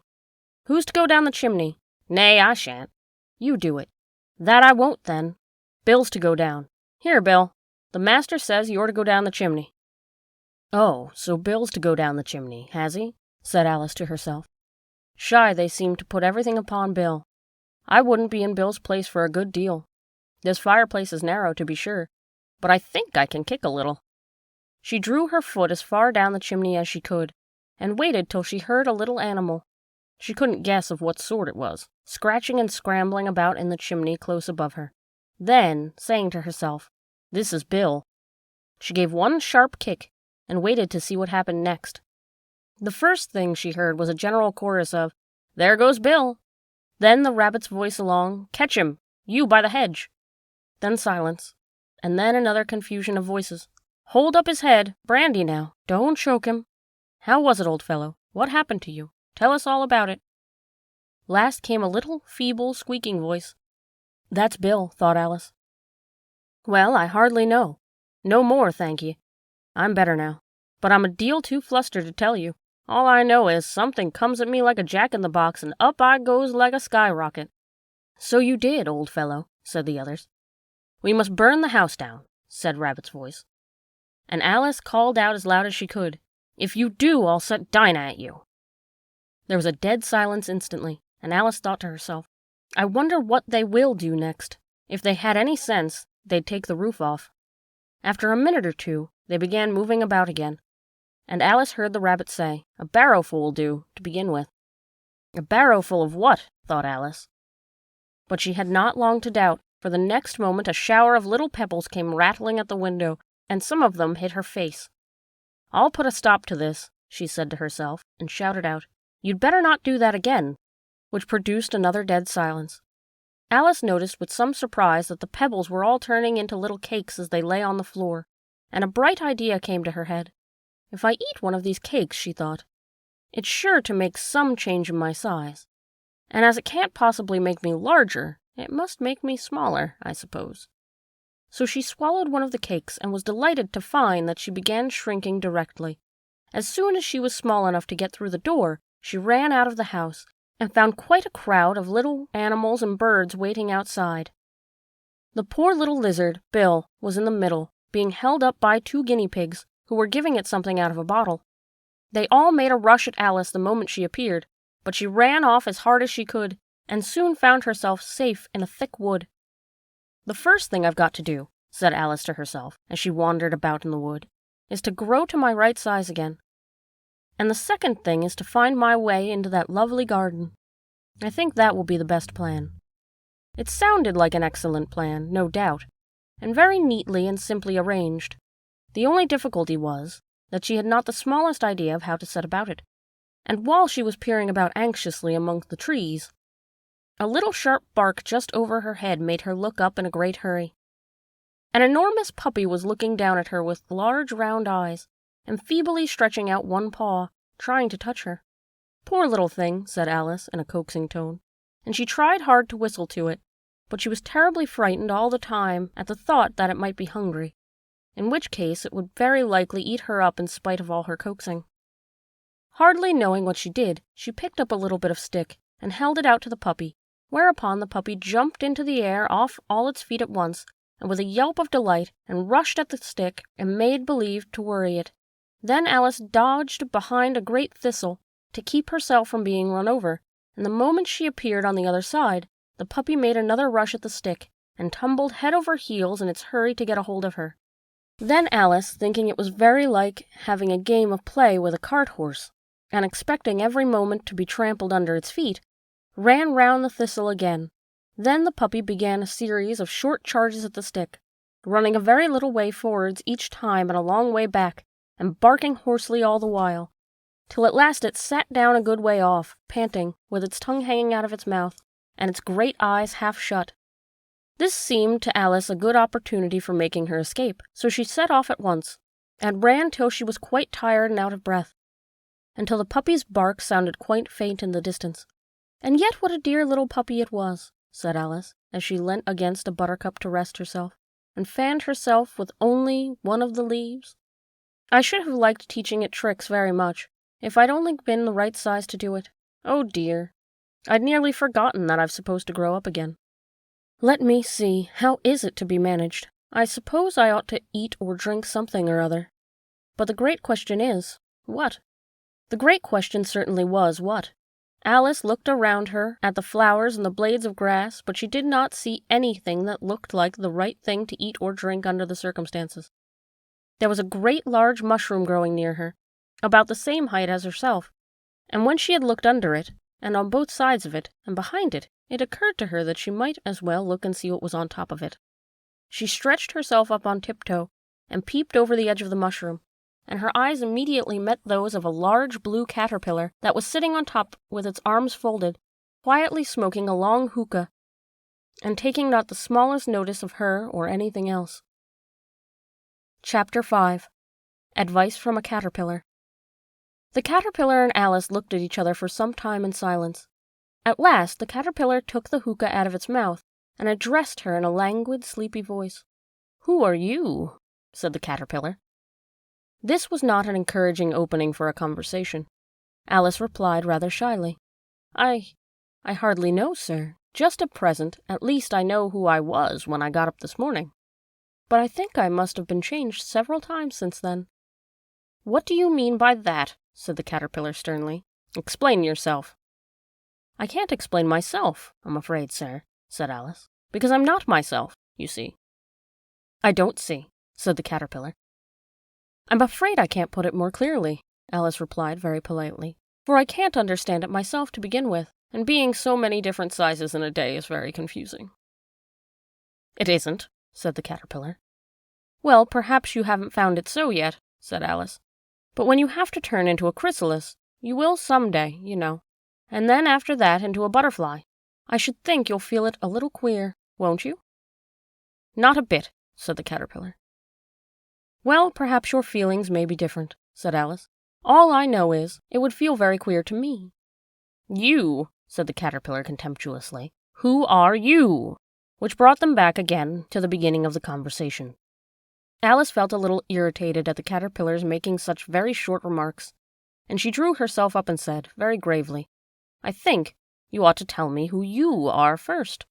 Speaker 1: "Who's to go down the chimney?" "Nay, I shan't." "You do it." "That I won't, then. Bill's to go down. Here, Bill. The master says you're to go down the chimney." "Oh, so Bill's to go down the chimney, has he?" said Alice to herself. Shy they seemed to put everything upon Bill. I wouldn't be in Bill's place for a good deal. This fireplace is narrow, to be sure, but I think I can kick a little." She drew her foot as far down the chimney as she could, and waited till she heard a little animal, she couldn't guess of what sort it was, scratching and scrambling about in the chimney close above her. Then, saying to herself, "This is Bill," she gave one sharp kick, and waited to see what happened next. The first thing she heard was a general chorus of, "There goes Bill!" Then the rabbit's voice along, "Catch him! You by the hedge!" Then silence, and then another confusion of voices. "Hold up his head! Brandy now! Don't choke him! How was it, old fellow? What happened to you? Tell us all about it." Last came a little, feeble, squeaking voice. "That's Bill," thought Alice. "Well, I hardly know. No more, thank ye. I'm better now. But I'm a deal too flustered to tell you. All I know is something comes at me like a jack-in-the-box, and up I goes like a skyrocket." "So you did, old fellow," said the others. "We must burn the house down," said Rabbit's voice. And Alice called out as loud as she could, "If you do, I'll set Dinah at you." There was a dead silence instantly, and Alice thought to herself, "I wonder what they will do next. If they had any sense, they'd take the roof off." After a minute or two, they began moving about again, and Alice heard the rabbit say, "A barrowful will do, to begin with." "A barrowful of what?" thought Alice. But she had not long to doubt, for the next moment a shower of little pebbles came rattling at the window, and some of them hit her face. "I'll put a stop to this," she said to herself, and shouted out, "You'd better not do that again," which produced another dead silence. Alice noticed with some surprise that the pebbles were all turning into little cakes as they lay on the floor, and a bright idea came to her head. "If I eat one of these cakes," she thought, "it's sure to make some change in my size. And as it can't possibly make me larger, it must make me smaller, I suppose." So she swallowed one of the cakes and was delighted to find that she began shrinking directly. As soon as she was small enough to get through the door, she ran out of the house and found quite a crowd of little animals and birds waiting outside. The poor little lizard, Bill, was in the middle, being held up by 2 guinea pigs, who were giving it something out of a bottle. They all made a rush at Alice the moment she appeared, but she ran off as hard as she could, and soon found herself safe in a thick wood. "The first thing I've got to do," said Alice to herself, as she wandered about in the wood, "is to grow to my right size again. And the second thing is to find my way into that lovely garden. I think that will be the best plan." It sounded like an excellent plan, no doubt, and very neatly and simply arranged. The only difficulty was that she had not the smallest idea of how to set about it. And while she was peering about anxiously among the trees, a little sharp bark just over her head made her look up in a great hurry. An enormous puppy was looking down at her with large round eyes, and feebly stretching out one paw, trying to touch her. "Poor little thing," said Alice in a coaxing tone, and she tried hard to whistle to it, but she was terribly frightened all the time at the thought that it might be hungry, in which case it would very likely eat her up in spite of all her coaxing. Hardly knowing what she did, she picked up a little bit of stick and held it out to the puppy, whereupon the puppy jumped into the air off all its feet at once, and with a yelp of delight, and rushed at the stick and made believe to worry it. Then Alice dodged behind a great thistle to keep herself from being run over, and the moment she appeared on the other side, the puppy made another rush at the stick, and tumbled head over heels in its hurry to get a hold of her. Then Alice, thinking it was very like having a game of play with a cart horse, and expecting every moment to be trampled under its feet, ran round the thistle again. Then the puppy began a series of short charges at the stick, running a very little way forwards each time and a long way back, and barking hoarsely all the while, till at last it sat down a good way off, panting, with its tongue hanging out of its mouth, and its great eyes half shut. This seemed to Alice a good opportunity for making her escape, so she set off at once, and ran till she was quite tired and out of breath, until the puppy's bark sounded quite faint in the distance. "And yet what a dear little puppy it was," said Alice, as she leant against a buttercup to rest herself, and fanned herself with only one of the leaves. "I should have liked teaching it tricks very much, if I'd only been the right size to do it. Oh dear, I'd nearly forgotten that I've supposed to grow up again. Let me see, how is it to be managed? I suppose I ought to eat or drink something or other. But the great question is, what?" The great question certainly was, what? Alice looked around her at the flowers and the blades of grass, but she did not see anything that looked like the right thing to eat or drink under the circumstances. There was a great large mushroom growing near her, about the same height as herself, and when she had looked under it, and on both sides of it, and behind it, it occurred to her that she might as well look and see what was on top of it. She stretched herself up on tiptoe, and peeped over the edge of the mushroom, and her eyes immediately met those of a large blue caterpillar that was sitting on top with its arms folded, quietly smoking a long hookah, and taking not the smallest notice of her or anything else. Chapter 5. Advice from a Caterpillar. The caterpillar and Alice looked at each other for some time in silence. At last the caterpillar took the hookah out of its mouth, and addressed her in a languid, sleepy voice. "Who are you?" said the caterpillar. This was not an encouraging opening for a conversation. Alice replied rather shyly, I hardly know, sir. Just at present, at least I know who I was when I got up this morning. But I think I must have been changed several times since then." "What do you mean by that?" said the caterpillar sternly. "Explain yourself." "I can't explain myself, I'm afraid, sir," said Alice, "because I'm not myself, you see." "I don't see," said the caterpillar. "I'm afraid I can't put it more clearly," Alice replied very politely, "for I can't understand it myself to begin with, and being so many different sizes in a day is very confusing." "It isn't," said the caterpillar. "Well, perhaps you haven't found it so yet," said Alice. "But when you have to turn into a chrysalis, you will some day, you know, and then after that into a butterfly. I should think you'll feel it a little queer, won't you?" "Not a bit," said the caterpillar. "Well, perhaps your feelings may be different," said Alice. "All I know is, it would feel very queer to me." "You," said the caterpillar contemptuously. "Who are you?" Which brought them back again to the beginning of the conversation. Alice felt a little irritated at the caterpillar's making such very short remarks, and she drew herself up and said, very gravely, "I think you ought to tell me who you are first."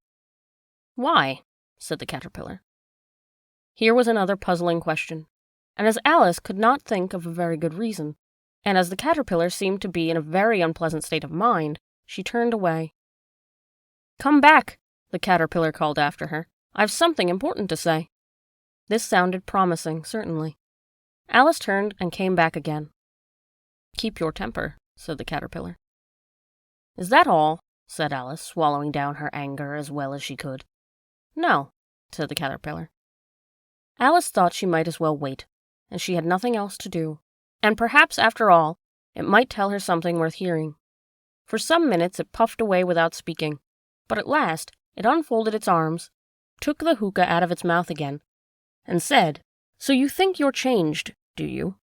Speaker 1: "Why?" said the caterpillar. Here was another puzzling question, and as Alice could not think of a very good reason, and as the caterpillar seemed to be in a very unpleasant state of mind, she turned away. "Come back," the caterpillar called after her. "I've something important to say." This sounded promising, certainly. Alice turned and came back again. "Keep your temper," said the caterpillar. "Is that all?" said Alice, swallowing down her anger as well as she could. "No," said the caterpillar. Alice thought she might as well wait, as she had nothing else to do, and perhaps, after all, it might tell her something worth hearing. For some minutes it puffed away without speaking, but at last it unfolded its arms, took the hookah out of its mouth again, and said, "So you think you're changed, do you?"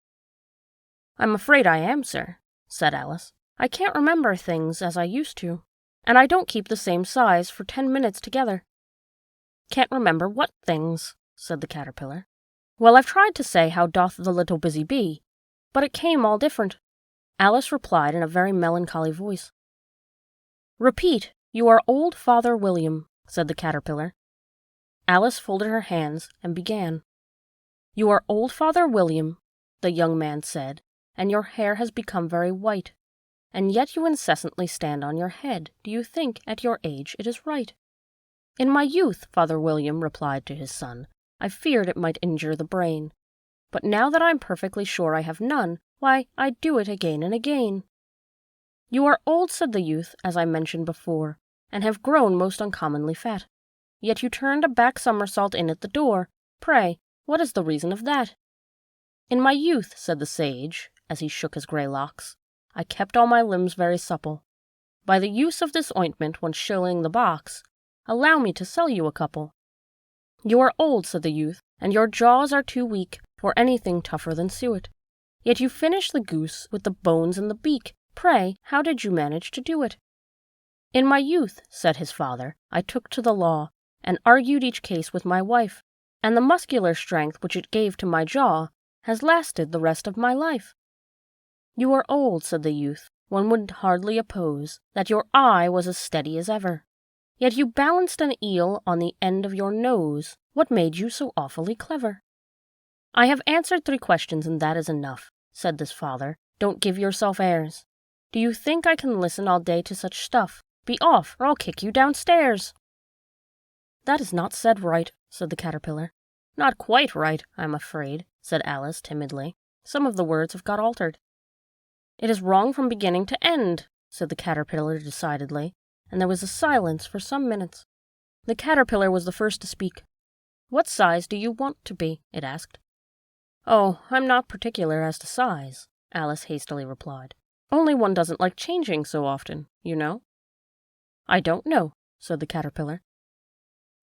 Speaker 1: "I'm afraid I am, sir," said Alice. "I can't remember things as I used to, and I don't keep the same size for 10 minutes together." "Can't remember what things?" said the caterpillar. "Well, I've tried to say how doth the little busy bee, but it came all different." Alice replied in a very melancholy voice. "Repeat, you are old Father William," said the caterpillar. Alice folded her hands and began. "You are old Father William," the young man said, "and your hair has become very white, and yet you incessantly stand on your head. Do you think, at your age, it is right?" "In my youth," Father William replied to his son, "I feared it might injure the brain. But now that I'm perfectly sure I have none, why, I do it again and again." "You are old," said the youth, "as I mentioned before, and have grown most uncommonly fat. Yet you turned a back somersault in at the door. Pray, what is the reason of that?" "In my youth," said the sage, as he shook his grey locks, "I kept all my limbs very supple. By the use of this ointment, 1 shilling the box, allow me to sell you a couple." "You are old," said the youth, "and your jaws are too weak for anything tougher than suet. Yet you finish the goose with the bones and the beak. Pray, how did you manage to do it?" "In my youth," said his father, "I took to the law, and argued each case with my wife, and the muscular strength which it gave to my jaw has lasted the rest of my life." "You are old," said the youth. "One would hardly oppose that your eye was as steady as ever. Yet you balanced an eel on the end of your nose. What made you so awfully clever?" "I have answered 3 questions, and that is enough," said this father. "Don't give yourself airs." Do you think I can listen all day to such stuff? Be off, or I'll kick you downstairs." "That is not said right," said the caterpillar. "Not quite right, I'm afraid," said Alice timidly. "Some of the words have got altered." "It is wrong from beginning to end," said the caterpillar decidedly, and there was a silence for some minutes. The caterpillar was the first to speak. "What size do you want to be?" it asked. "Oh, I'm not particular as to size," Alice hastily replied. "Only one doesn't like changing so often, you know." "I don't know," said the caterpillar.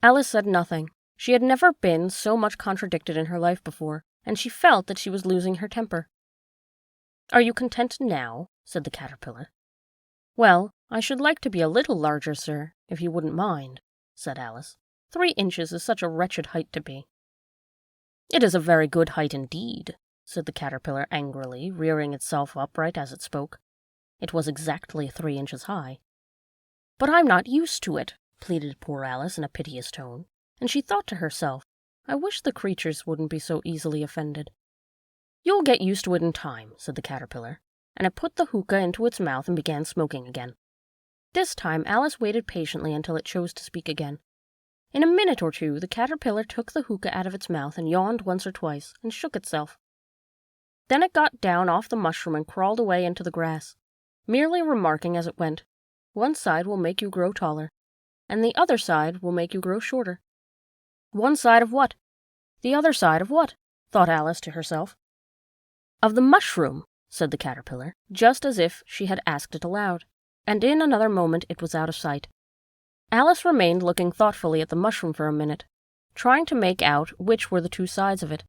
Speaker 1: Alice said nothing. She had never been so much contradicted in her life before, and she felt that she was losing her temper. "Are you content now?" said the caterpillar. "Well, I should like to be a little larger, sir, if you wouldn't mind," said Alice. 3 inches is such a wretched height to be." "It is a very good height indeed," said the caterpillar angrily, rearing itself upright as it spoke. It was exactly 3 inches high. "But I'm not used to it," pleaded poor Alice in a piteous tone, and she thought to herself, "I wish the creatures wouldn't be so easily offended." "You'll get used to it in time," said the caterpillar, and it put the hookah into its mouth and began smoking again. This time Alice waited patiently until it chose to speak again. In a minute or two the caterpillar took the hookah out of its mouth and yawned once or twice and shook itself. Then it got down off the mushroom and crawled away into the grass, merely remarking as it went, "One side will make you grow taller, and the other side will make you grow shorter." "One side of what? The other side of what?" thought Alice to herself. "Of the mushroom," said the caterpillar, just as if she had asked it aloud, and in another moment it was out of sight. Alice remained looking thoughtfully at the mushroom for a minute, trying to make out which were the 2 sides of it.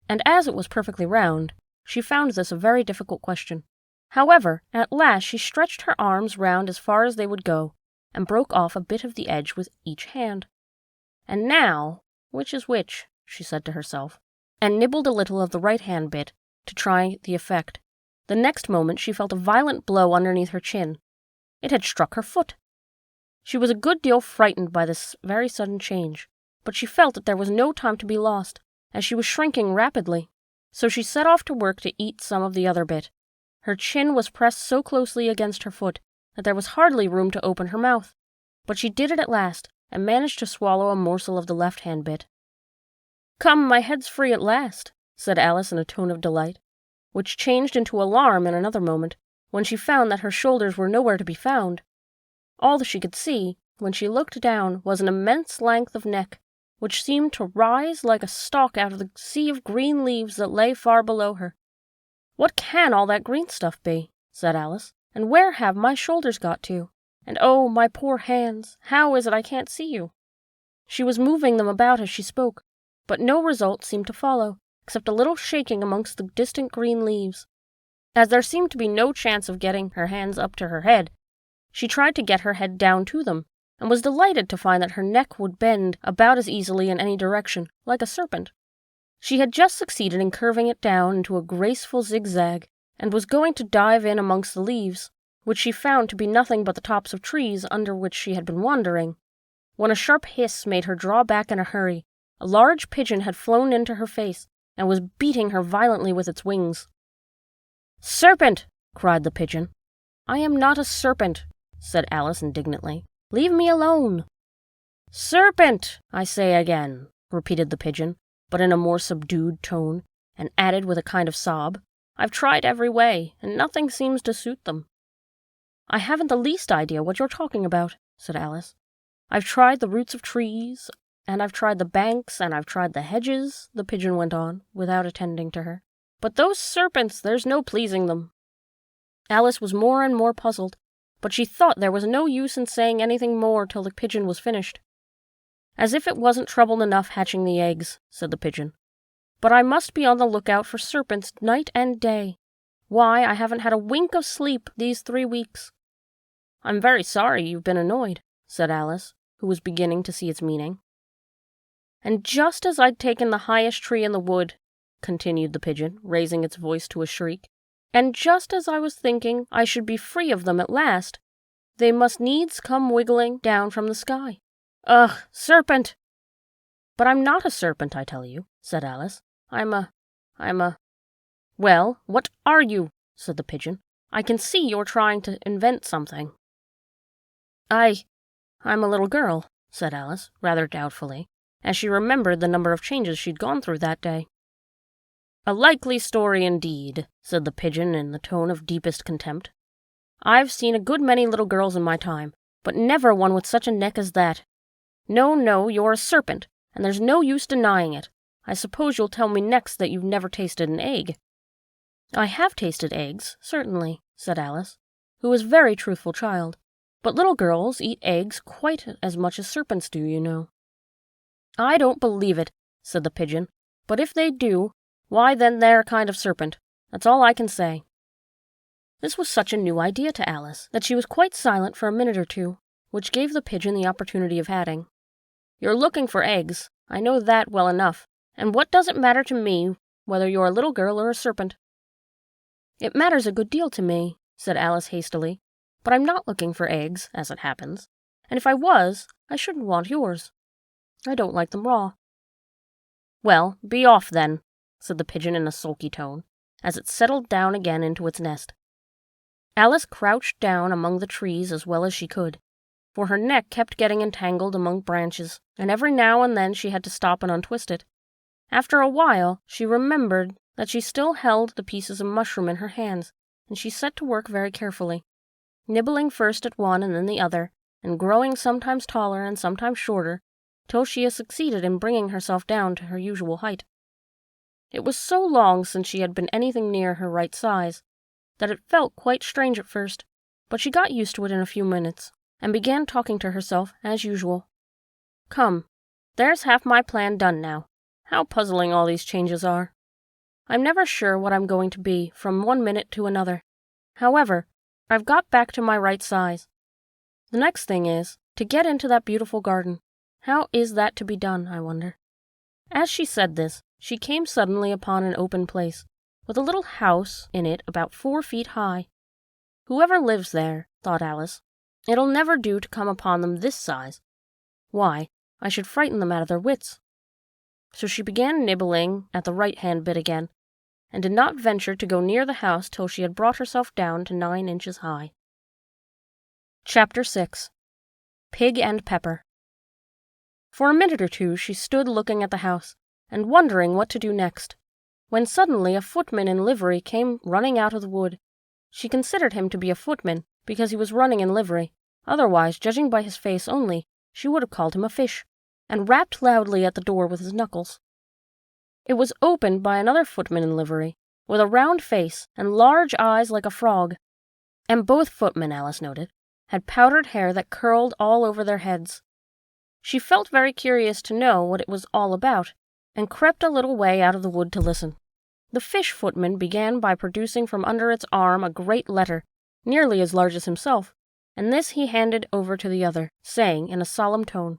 Speaker 1: And as it was perfectly round, she found this a very difficult question. However, at last she stretched her arms round as far as they would go, and broke off a bit of the edge with each hand. "And now, which is which?" she said to herself, and nibbled a little of the right-hand bit to try the effect. The next moment she felt a violent blow underneath her chin. It had struck her foot. She was a good deal frightened by this very sudden change, but she felt that there was no time to be lost, as she was shrinking rapidly. So she set off to work to eat some of the other bit. Her chin was pressed so closely against her foot that there was hardly room to open her mouth, but she did it at last, and managed to swallow a morsel of the left-hand bit. "Come, my head's free at last," said Alice in a tone of delight, which changed into alarm in another moment, when she found that her shoulders were nowhere to be found. All that she could see, when she looked down, was an immense length of neck, which seemed to rise like a stalk out of the sea of green leaves that lay far below her. "What can all that green stuff be?" said Alice, "and where have my shoulders got to? And oh, my poor hands, how is it I can't see you?" She was moving them about as she spoke, but no result seemed to follow, except a little shaking amongst the distant green leaves. As there seemed to be no chance of getting her hands up to her head, she tried to get her head down to them, and was delighted to find that her neck would bend about as easily in any direction, like a serpent. She had just succeeded in curving it down into a graceful zigzag, and was going to dive in amongst the leaves, which she found to be nothing but the tops of trees under which she had been wandering, when a sharp hiss made her draw back in a hurry. A large pigeon had flown into her face, and was beating her violently with its wings. "Serpent!" cried the pigeon. "I am not a serpent," said Alice indignantly. "Leave me alone." "Serpent, I say again," repeated the pigeon, but in a more subdued tone, and added with a kind of sob, "I've tried every way, and nothing seems to suit them." "I haven't the least idea what you're talking about," said Alice. "I've tried the roots of trees, and I've tried the banks, and I've tried the hedges," the pigeon went on, without attending to her. "But those serpents, there's no pleasing them." Alice was more and more puzzled, but she thought there was no use in saying anything more till the pigeon was finished. "As if it wasn't trouble enough hatching the eggs," said the pigeon. "But I must be on the lookout for serpents night and day. Why, I haven't had a wink of sleep these 3 weeks." "I'm very sorry you've been annoyed," said Alice, who was beginning to see its meaning. "And just as I'd taken the highest tree in the wood," continued the pigeon, raising its voice to a shriek, "and just as I was thinking I should be free of them at last, they must needs come wiggling down from the sky. Ugh, serpent!" "But I'm not a serpent, I tell you," said Alice. I'm a... "Well, what are you?" said the pigeon. I can see you're trying to invent something." I'm a little girl," said Alice, rather doubtfully, as she remembered the number of changes she'd gone through that day. "A likely story indeed," said the pigeon in the tone of deepest contempt. "I've seen a good many little girls in my time, but never one with such a neck as that. No, you're a serpent, and there's no use denying it. I suppose you'll tell me next that you've never tasted an egg." "I have tasted eggs, certainly," said Alice, who was a very truthful child. "But little girls eat eggs quite as much as serpents do, you know." "I don't believe it," said the pigeon. "But if they do, why then they're a kind of serpent. That's all I can say." This was such a new idea to Alice that she was quite silent for a minute or two, which gave the pigeon the opportunity of adding, "You're looking for eggs. I know that well enough. And what does it matter to me whether you're a little girl or a serpent?" "It matters a good deal to me," said Alice hastily, "but I'm not looking for eggs, as it happens. And if I was, I shouldn't want yours. I don't like them raw." "Well, be off then," said the pigeon in a sulky tone, as it settled down again into its nest. Alice crouched down among the trees as well as she could, for her neck kept getting entangled among branches, and every now and then she had to stop and untwist it. After a while, she remembered that she still held the pieces of mushroom in her hands, and she set to work very carefully, nibbling first at one and then the other, and growing sometimes taller and sometimes shorter, till she had succeeded in bringing herself down to her usual height. It was so long since she had been anything near her right size, that it felt quite strange at first, but she got used to it in a few minutes, and began talking to herself as usual. "Come, there's half my plan done now. How puzzling all these changes are. I'm never sure what I'm going to be from one minute to another. However, I've got back to my right size. The next thing is to get into that beautiful garden. How is that to be done, I wonder?" As she said this, she came suddenly upon an open place, with a little house in it about 4 feet high. "Whoever lives there," thought Alice, "it'll never do to come upon them this size. Why, I should frighten them out of their wits." So she began nibbling at the right-hand bit again, and did not venture to go near the house till she had brought herself down to 9 inches high. Chapter 6. Pig and Pepper. For a minute or two she stood looking at the house, and wondering what to do next, when suddenly a footman in livery came running out of the wood. She considered him to be a footman, because he was running in livery. Otherwise, judging by his face only, she would have called him a fish, and rapped loudly at the door with his knuckles. It was opened by another footman in livery, with a round face and large eyes like a frog, and both footmen, Alice noted, had powdered hair that curled all over their heads. She felt very curious to know what it was all about, and crept a little way out of the wood to listen. The fish footman began by producing from under its arm a great letter, nearly as large as himself, and this he handed over to the other, saying in a solemn tone,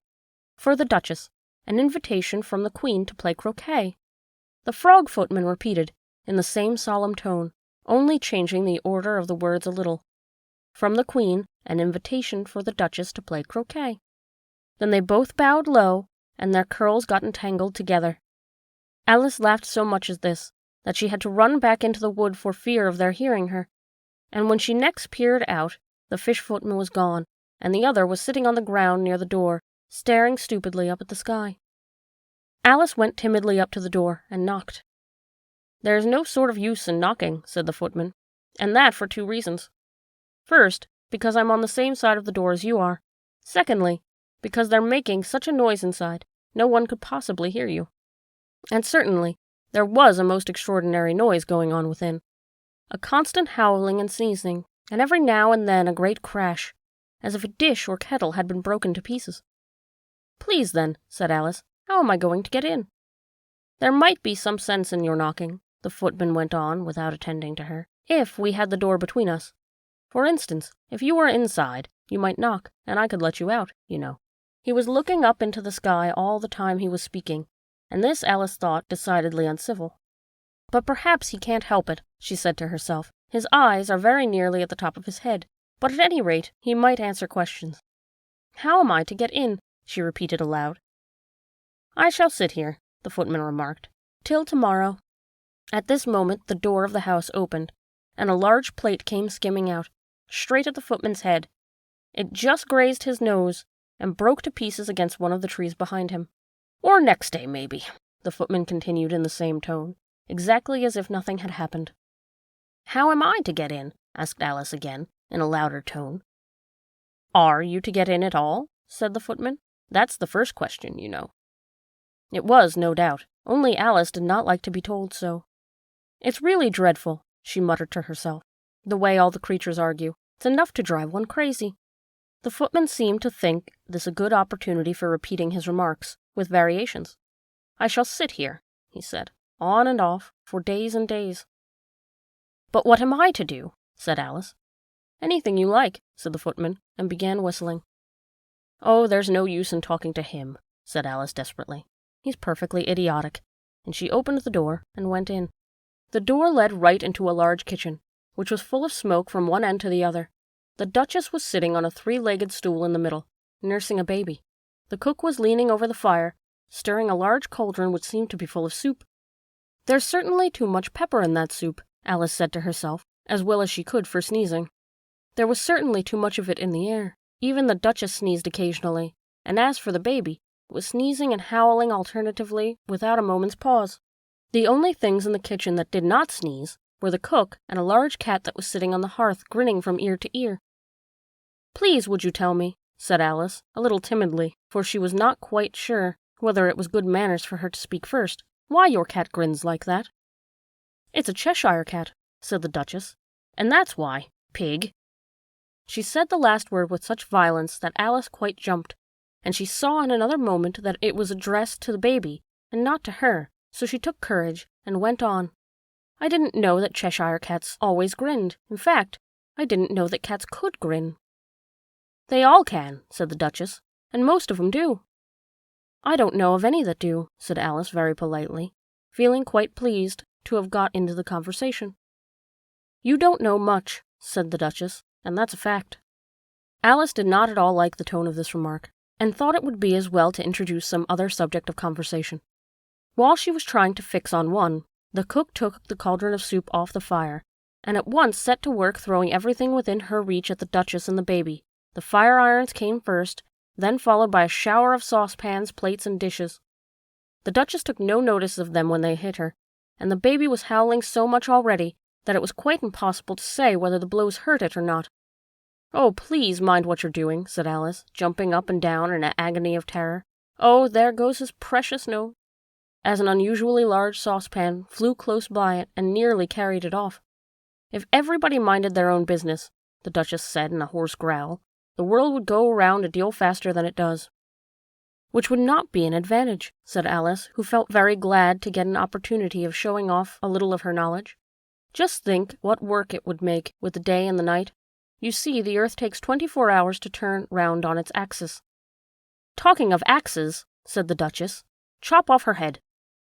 Speaker 1: "For the Duchess, an invitation from the Queen to play croquet." The frog footman repeated, in the same solemn tone, only changing the order of the words a little, "From the Queen, an invitation for the Duchess to play croquet." Then they both bowed low, and their curls got entangled together. Alice laughed so much at this, that she had to run back into the wood for fear of their hearing her, and when she next peered out, the fish footman was gone, and the other was sitting on the ground near the door, staring stupidly up at the sky. Alice went timidly up to the door, and knocked. "There's no sort of use in knocking," said the footman, "and that for 2 reasons. First, because I'm on the same side of the door as you are. Secondly, because they're making such a noise inside, no one could possibly hear you." And certainly, there was a most extraordinary noise going on within. A constant howling and sneezing, and every now and then a great crash, as if a dish or kettle had been broken to pieces. "Please then," said Alice, "how am I going to get in?" "There might be some sense in your knocking," the footman went on without attending to her, "if we had the door between us. For instance, if you were inside, you might knock, and I could let you out, you know." He was looking up into the sky all the time he was speaking, and this Alice thought decidedly uncivil. "But perhaps he can't help it," she said to herself. "His eyes are very nearly at the top of his head, but at any rate he might answer questions. How am I to get in?" she repeated aloud. "I shall sit here," the footman remarked, "till tomorrow." At this moment the door of the house opened, and a large plate came skimming out, straight at the footman's head. It just grazed his nose, and broke to pieces against one of the trees behind him. "Or next day, maybe," the footman continued in the same tone, exactly as if nothing had happened. "How am I to get in?" asked Alice again, in a louder tone. "Are you to get in at all?" said the footman. "That's the first question, you know." It was, no doubt, only Alice did not like to be told so. "It's really dreadful," she muttered to herself, "the way all the creatures argue. It's enough to drive one crazy." The footman seemed to think this a good opportunity for repeating his remarks, with variations. "I shall sit here," he said, "on and off, for days and days." "But what am I to do?" said Alice. "Anything you like," said the footman, and began whistling. "Oh, there's no use in talking to him," said Alice desperately. "He's perfectly idiotic," and she opened the door and went in. The door led right into a large kitchen, which was full of smoke from one end to the other. The Duchess was sitting on a 3-legged stool in the middle, nursing a baby. The cook was leaning over the fire, stirring a large cauldron which seemed to be full of soup. "There's certainly too much pepper in that soup," Alice said to herself, as well as she could for sneezing. There was certainly too much of it in the air. Even the Duchess sneezed occasionally, and as for the baby, it was sneezing and howling alternatively without a moment's pause. The only things in the kitchen that did not sneeze were the cook and a large cat that was sitting on the hearth grinning from ear to ear. "Please, would you tell me," said Alice, a little timidly, for she was not quite sure whether it was good manners for her to speak first, "why your cat grins like that?" "It's a Cheshire cat," said the Duchess, "and that's why, pig." She said the last word with such violence that Alice quite jumped, and she saw in another moment that it was addressed to the baby, and not to her, so she took courage and went on. "I didn't know that Cheshire cats always grinned. In fact, I didn't know that cats could grin." "They all can," said the Duchess, "and most of 'em do." "I don't know of any that do," said Alice very politely, feeling quite pleased to have got into the conversation. "You don't know much," said the Duchess, "and that's a fact." Alice did not at all like the tone of this remark, and thought it would be as well to introduce some other subject of conversation. While she was trying to fix on one, the cook took the cauldron of soup off the fire, and at once set to work throwing everything within her reach at the Duchess and the baby. The fire irons came first, then followed by a shower of saucepans, plates, and dishes. The Duchess took no notice of them when they hit her, and the baby was howling so much already that it was quite impossible to say whether the blows hurt it or not. "Oh, please mind what you're doing," said Alice, jumping up and down in an agony of terror. "Oh, there goes his precious nose," as an unusually large saucepan flew close by it and nearly carried it off. "If everybody minded their own business," the Duchess said in a hoarse growl, "the world would go around a deal faster than it does." "Which would not be an advantage," said Alice, who felt very glad to get an opportunity of showing off a little of her knowledge. "Just think what work it would make with the day and the night. You see, the earth takes 24 hours to turn round on its axis." "Talking of axes," said the Duchess, "chop off her head."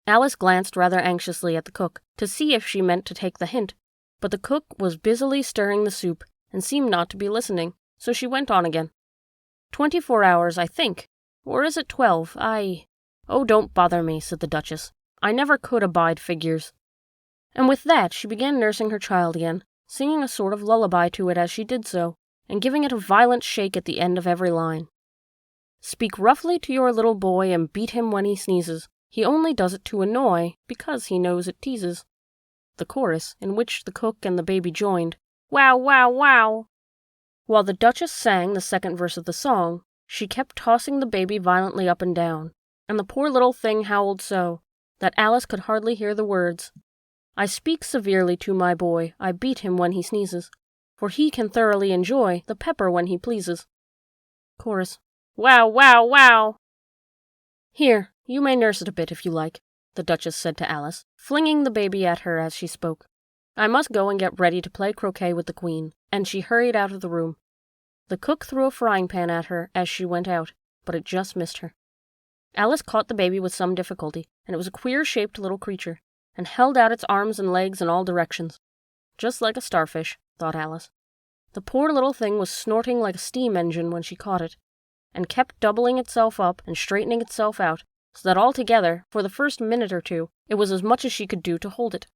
Speaker 1: Alice glanced rather anxiously at the cook, to see if she meant to take the hint, but the cook was busily stirring the soup, and seemed not to be listening, so she went on again. 24 hours, I think. Or is it 12? Oh, don't bother me," said the Duchess. "I never could abide figures." And with that she began nursing her child again, singing a sort of lullaby to it as she did so, and giving it a violent shake at the end of every line. "Speak roughly to your little boy and beat him when he sneezes. He only does it to annoy, because he knows it teases." The chorus, in which the cook and the baby joined, "Wow, wow, wow." While the Duchess sang the second verse of the song, she kept tossing the baby violently up and down, and the poor little thing howled so that Alice could hardly hear the words. "I speak severely to my boy, I beat him when he sneezes, for he can thoroughly enjoy the pepper when he pleases." Chorus. "Wow, wow, wow." "Here, you may nurse it a bit if you like," the Duchess said to Alice, flinging the baby at her as she spoke. "I must go and get ready to play croquet with the Queen," and she hurried out of the room. The cook threw a frying pan at her as she went out, but it just missed her. Alice caught the baby with some difficulty, and it was a queer-shaped little creature, and held out its arms and legs in all directions. Just like a starfish, thought Alice. The poor little thing was snorting like a steam engine when she caught it, and kept doubling itself up and straightening itself out, so that altogether, for the first minute or two, it was as much as she could do to hold it.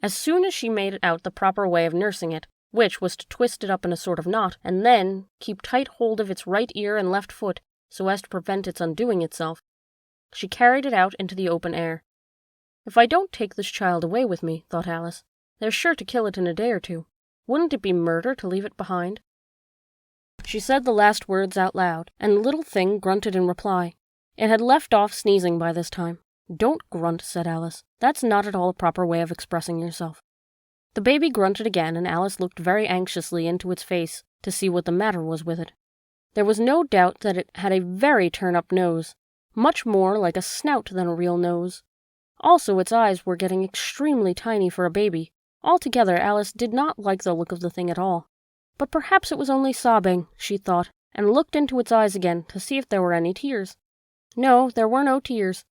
Speaker 1: As soon as she made out the proper way of nursing it, which was to twist it up in a sort of knot, and then keep tight hold of its right ear and left foot so as to prevent its undoing itself, she carried it out into the open air. "If I don't take this child away with me," thought Alice, "they're sure to kill it in a day or two. Wouldn't it be murder to leave it behind?" She said the last words out loud, and the little thing grunted in reply. It had left off sneezing by this time. "Don't grunt," said Alice. "That's not at all a proper way of expressing yourself." The baby grunted again, and Alice looked very anxiously into its face to see what the matter was with it. There was no doubt that it had a very turn-up nose, much more like a snout than a real nose. Also, its eyes were getting extremely tiny for a baby. Altogether, Alice did not like the look of the thing at all. But perhaps it was only sobbing, she thought, and looked into its eyes again to see if there were any tears. No, there were no tears.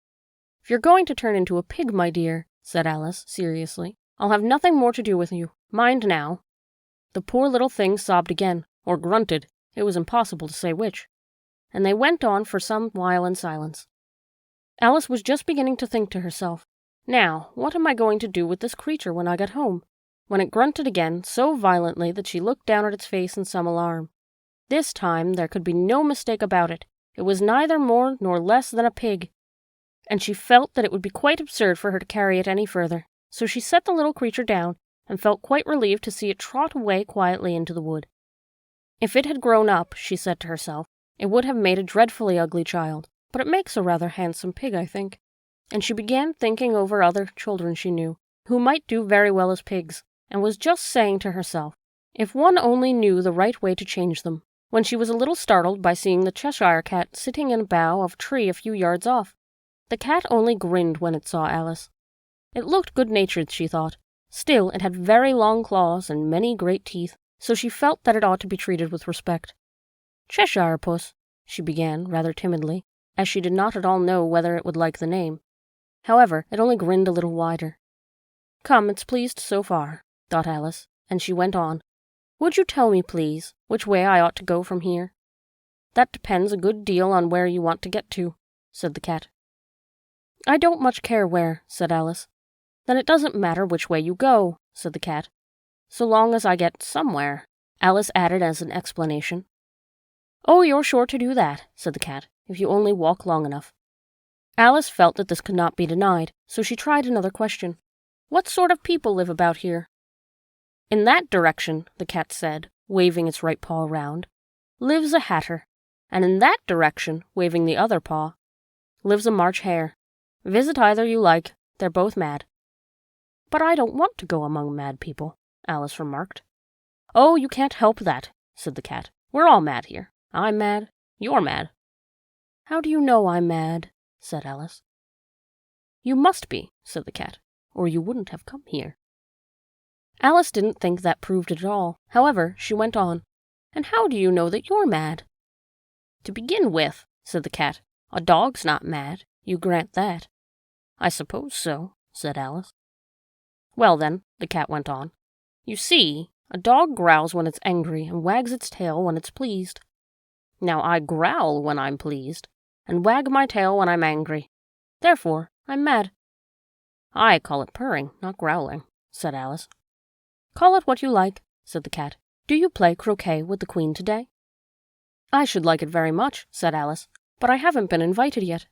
Speaker 1: "If you're going to turn into a pig, my dear," said Alice, seriously, "I'll have nothing more to do with you. Mind now." The poor little thing sobbed again, or grunted, it was impossible to say which, and they went on for some while in silence. Alice was just beginning to think to herself, "Now, what am I going to do with this creature when I get home?" when it grunted again so violently that she looked down at its face in some alarm. This time there could be no mistake about it. It was neither more nor less than a pig, and she felt that it would be quite absurd for her to carry it any further. So she set the little creature down, and felt quite relieved to see it trot away quietly into the wood. If it had grown up, she said to herself, it would have made a dreadfully ugly child, but it makes a rather handsome pig, I think. And she began thinking over other children she knew, who might do very well as pigs, and was just saying to herself, if one only knew the right way to change them, when she was a little startled by seeing the Cheshire Cat sitting in a bough of a tree a few yards off. The cat only grinned when it saw Alice. It looked good-natured, she thought. Still, it had very long claws and many great teeth, so she felt that it ought to be treated with respect. "Cheshire Puss," she began, rather timidly, as she did not at all know whether it would like the name. However, it only grinned a little wider. "Come, it's pleased so far," thought Alice, and she went on. "Would you tell me, please, which way I ought to go from here?" "That depends a good deal on where you want to get to," said the cat. "I don't much care where," said Alice. "Then it doesn't matter which way you go," said the cat. "So long as I get somewhere," Alice added as an explanation. "Oh, you're sure to do that," said the cat, "if you only walk long enough." Alice felt that this could not be denied, so she tried another question. "What sort of people live about here?" "In that direction," the cat said, waving its right paw round, "lives a hatter, and in that direction," waving the other paw, "lives a March hare. Visit either you like, they're both mad." "But I don't want to go among mad people," Alice remarked. "Oh, you can't help that," said the cat. "We're all mad here. I'm mad, you're mad." "How do you know I'm mad?" said Alice. "You must be," said the cat, "or you wouldn't have come here." Alice didn't think that proved it at all. However, she went on. "And how do you know that you're mad?" "To begin with," said the cat, "a dog's not mad. You grant that." "I suppose so," said Alice. "Well then," the cat went on, "you see, a dog growls when it's angry and wags its tail when it's pleased. Now I growl when I'm pleased, and wag my tail when I'm angry. Therefore, I'm mad." "I call it purring, not growling," said Alice. "Call it what you like," said the cat. "Do you play croquet with the Queen today?" "I should like it very much," said Alice, "but I haven't been invited yet."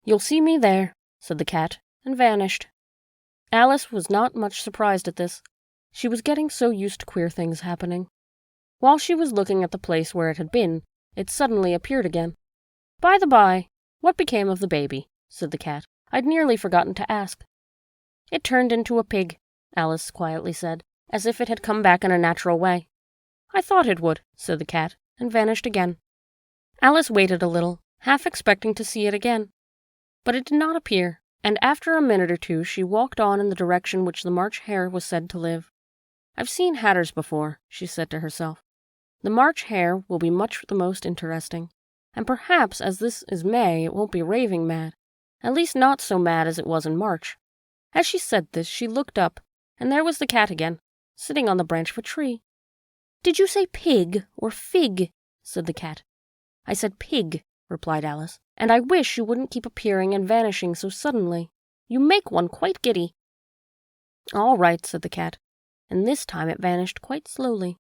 Speaker 1: "You'll see me there," said the cat, and vanished. Alice was not much surprised at this. She was getting so used to queer things happening. While she was looking at the place where it had been, it suddenly appeared again. "By the by, what became of the baby?" said the cat. "I'd nearly forgotten to ask." "It turned into a pig," Alice quietly said, as if it had come back in a natural way. "I thought it would," said the cat, and vanished again. Alice waited a little, half expecting to see it again. But it did not appear, and after a minute or two she walked on in the direction which the March hare was said to live. "I've seen hatters before," she said to herself. "The March hare will be much the most interesting, and perhaps as this is May it won't be raving mad, at least not so mad as it was in March." As she said this she looked up, and there was the cat again, sitting on the branch of a tree. "Did you say pig or fig?" said the cat. "I said pig," replied Alice, "and I wish you wouldn't keep appearing and vanishing so suddenly. You make one quite giddy." "All right," said the cat, and this time it vanished quite slowly,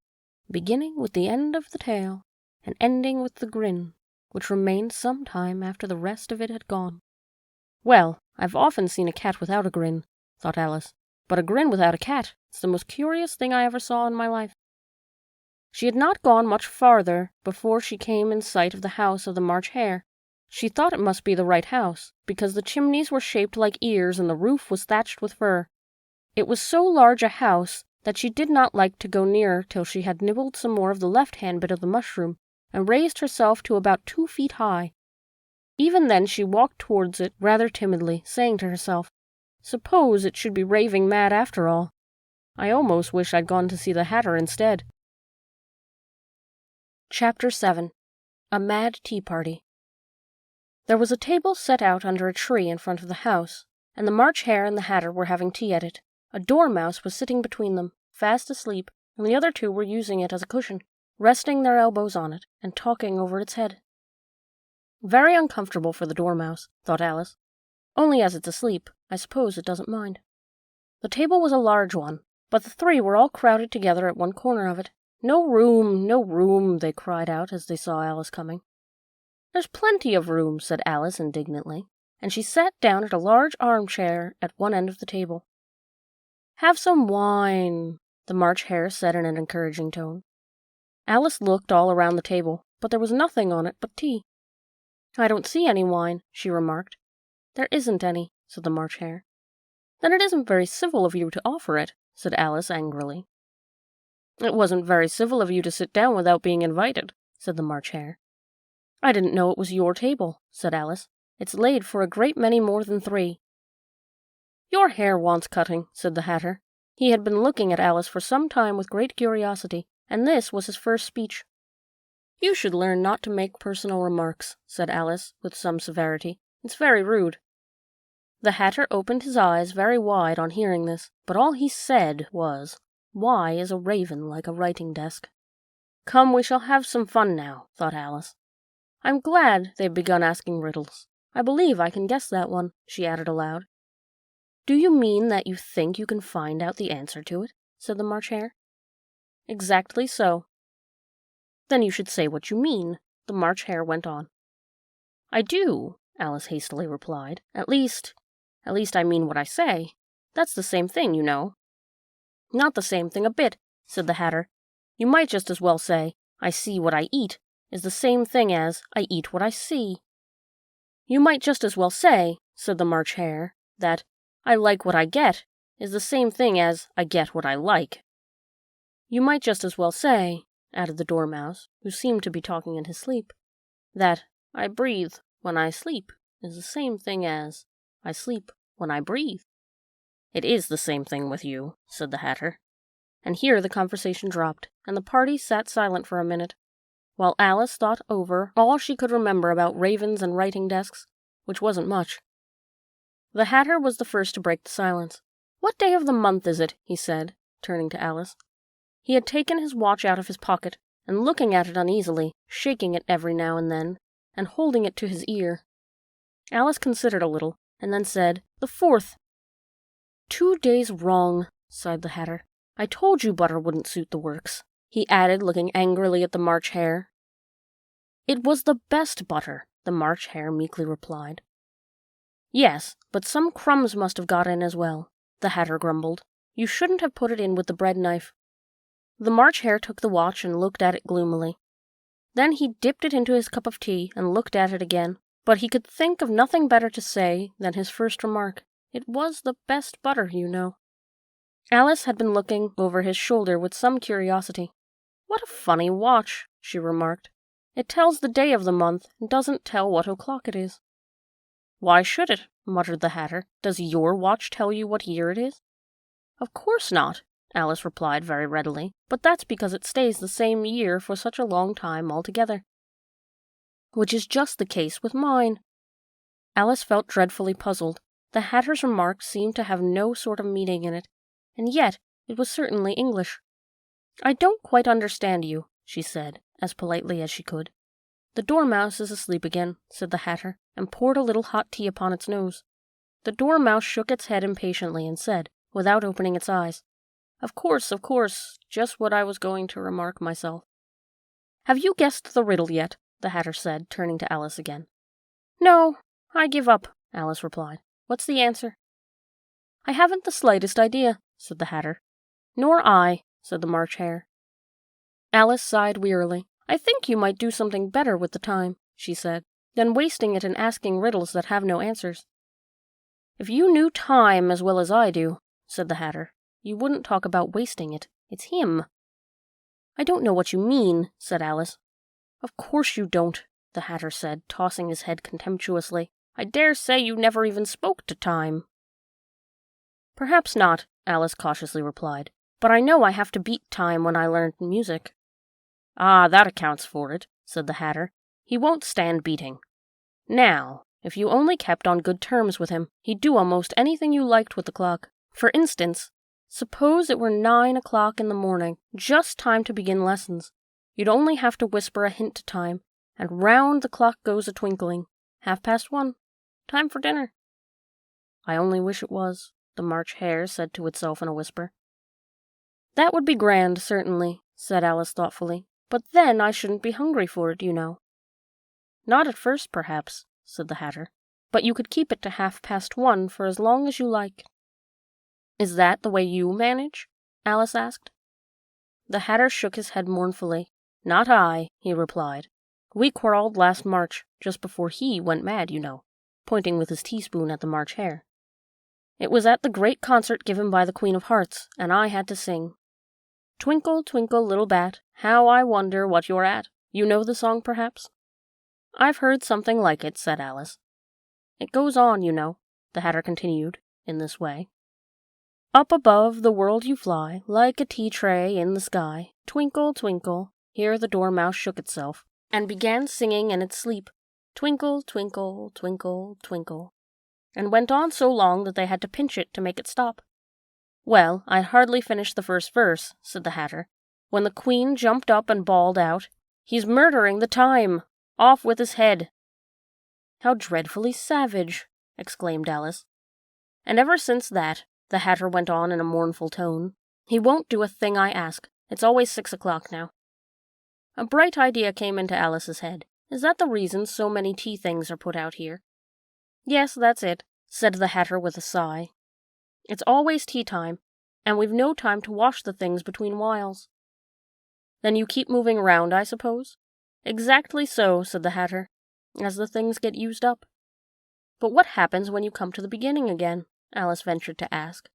Speaker 1: beginning with the end of the tail and ending with the grin, which remained some time after the rest of it had gone. "Well, I've often seen a cat without a grin," thought Alice, "but a grin without a cat is the most curious thing I ever saw in my life." She had not gone much farther before she came in sight of the house of the March Hare. She thought it must be the right house, because the chimneys were shaped like ears and the roof was thatched with fur. It was so large a house that she did not like to go nearer till she had nibbled some more of the left-hand bit of the mushroom and raised herself to about 2 feet high. Even then she walked towards it rather timidly, saying to herself, "Suppose it should be raving mad after all. I almost wish I'd gone to see the Hatter instead." Chapter 7. A Mad Tea Party. There was a table set out under a tree in front of the house, and the March Hare and the Hatter were having tea at it. A dormouse was sitting between them, fast asleep, and the other two were using it as a cushion, resting their elbows on it and talking over its head. Very uncomfortable for the dormouse, thought Alice. Only as it's asleep, I suppose it doesn't mind. The table was a large one, but the three were all crowded together at one corner of it. "No room, no room," they cried out as they saw Alice coming. "There's plenty of room," said Alice indignantly, and she sat down at a large armchair at one end of the table. "Have some wine," the March Hare said in an encouraging tone. Alice looked all around the table, but there was nothing on it but tea. "I don't see any wine," she remarked. "There isn't any," said the March Hare. "Then it isn't very civil of you to offer it," said Alice angrily. "It wasn't very civil of you to sit down without being invited," said the March Hare. "I didn't know it was your table," said Alice. "It's laid for a great many more than 3. "Your hair wants cutting," said the Hatter. He had been looking at Alice for some time with great curiosity, and this was his first speech. "You should learn not to make personal remarks," said Alice, with some severity. "It's very rude." The Hatter opened his eyes very wide on hearing this, but all he said was, "Why is a raven like a writing desk?" "Come, we shall have some fun now," thought Alice. "I'm glad they've begun asking riddles. I believe I can guess that one," she added aloud. "Do you mean that you think you can find out the answer to it?" said the March Hare. "Exactly so." "Then you should say what you mean," the March Hare went on. "I do," Alice hastily replied. At least I mean what I say. That's the same thing, you know." "Not the same thing a bit," said the Hatter. "You might just as well say, 'I see what I eat' is the same thing as 'I eat what I see.'" "You might just as well say," said the March Hare, "that 'I like what I get' is the same thing as 'I get what I like.'" "You might just as well say," added the Dormouse, who seemed to be talking in his sleep, "that 'I breathe when I sleep' is the same thing as 'I sleep when I breathe.'" "It is the same thing with you," said the Hatter. And here the conversation dropped, and the party sat silent for a minute, while Alice thought over all she could remember about ravens and writing desks, which wasn't much. The Hatter was the first to break the silence. "What day of the month is it?" he said, turning to Alice. He had taken his watch out of his pocket, and looking at it uneasily, shaking it every now and then, and holding it to his ear. Alice considered a little, and then said, "The 4th. "2 days wrong," sighed the Hatter. "I told you butter wouldn't suit the works," he added, looking angrily at the March Hare. "It was the best butter," the March Hare meekly replied. "Yes, but some crumbs must have got in as well," the Hatter grumbled. "You shouldn't have put it in with the bread knife." The March Hare took the watch and looked at it gloomily. Then he dipped it into his cup of tea and looked at it again, but he could think of nothing better to say than his first remark. It was the best butter, you know. Alice had been looking over his shoulder with some curiosity. "What a funny watch," she remarked. "It tells the day of the month and doesn't tell what o'clock it is." "Why should it?" muttered the Hatter. "Does your watch tell you what year it is?" "Of course not," Alice replied very readily, "but that's because it stays the same year for such a long time altogether." "Which is just the case with mine." Alice felt dreadfully puzzled. The Hatter's remark seemed to have no sort of meaning in it, and yet it was certainly English. "I don't quite understand you," she said, as politely as she could. "The Dormouse is asleep again," said the Hatter, and poured a little hot tea upon its nose. The Dormouse shook its head impatiently and said, without opening its eyes. Of course, just what I was going to remark myself. Have you guessed the riddle yet? The Hatter said, turning to Alice again. No, I give up, Alice replied. What's the answer? I haven't the slightest idea, said the Hatter. Nor I, said the March Hare. Alice sighed wearily. I think you might do something better with the time, she said, than wasting it in asking riddles that have no answers. If you knew time as well as I do, said the Hatter, you wouldn't talk about wasting it. It's him. I don't know what you mean, said Alice. Of course you don't, the Hatter said, tossing his head contemptuously. I dare say you never even spoke to time. Perhaps not, Alice cautiously replied, but I know I have to beat time when I learn music. Ah, that accounts for it, said the Hatter. He won't stand beating. Now, if you only kept on good terms with him, he'd do almost anything you liked with the clock. For instance, suppose it were 9 o'clock in the morning, just time to begin lessons. You'd only have to whisper a hint to time, and round the clock goes a-twinkling. 1:30. Time for dinner. I only wish it was, the March Hare said to itself in a whisper. That would be grand, certainly, said Alice thoughtfully, but then I shouldn't be hungry for it, you know. Not at first, perhaps, said the Hatter, but you could keep it to 1:30 for as long as you like. Is that the way you manage? Alice asked. The Hatter shook his head mournfully. Not I, he replied. We quarrelled last March, just before he went mad, you know, pointing with his teaspoon at the March Hare. It was at the great concert given by the Queen of Hearts, and I had to sing. Twinkle, twinkle, little bat, how I wonder what you're at. You know the song, perhaps? I've heard something like it, said Alice. It goes on, you know, the Hatter continued, in this way. Up above the world you fly, like a tea-tray in the sky. Twinkle, twinkle. Here the dormouse shook itself, and began singing in its sleep. Twinkle, twinkle, twinkle, twinkle. And went on so long that they had to pinch it to make it stop. Well, I'd hardly finished the first verse, said the Hatter, when the Queen jumped up and bawled out, He's murdering the time! Off with his head! How dreadfully savage! Exclaimed Alice. And ever since that, the Hatter went on in a mournful tone, he won't do a thing I ask. It's always 6 o'clock now. A bright idea came into Alice's head. Is that the reason so many tea things are put out here? Yes, that's it, said the Hatter with a sigh. It's always tea time, and we've no time to wash the things between whiles. Then you keep moving around, I suppose? Exactly so, said the Hatter, as the things get used up. But what happens when you come to the beginning again? Alice ventured to ask.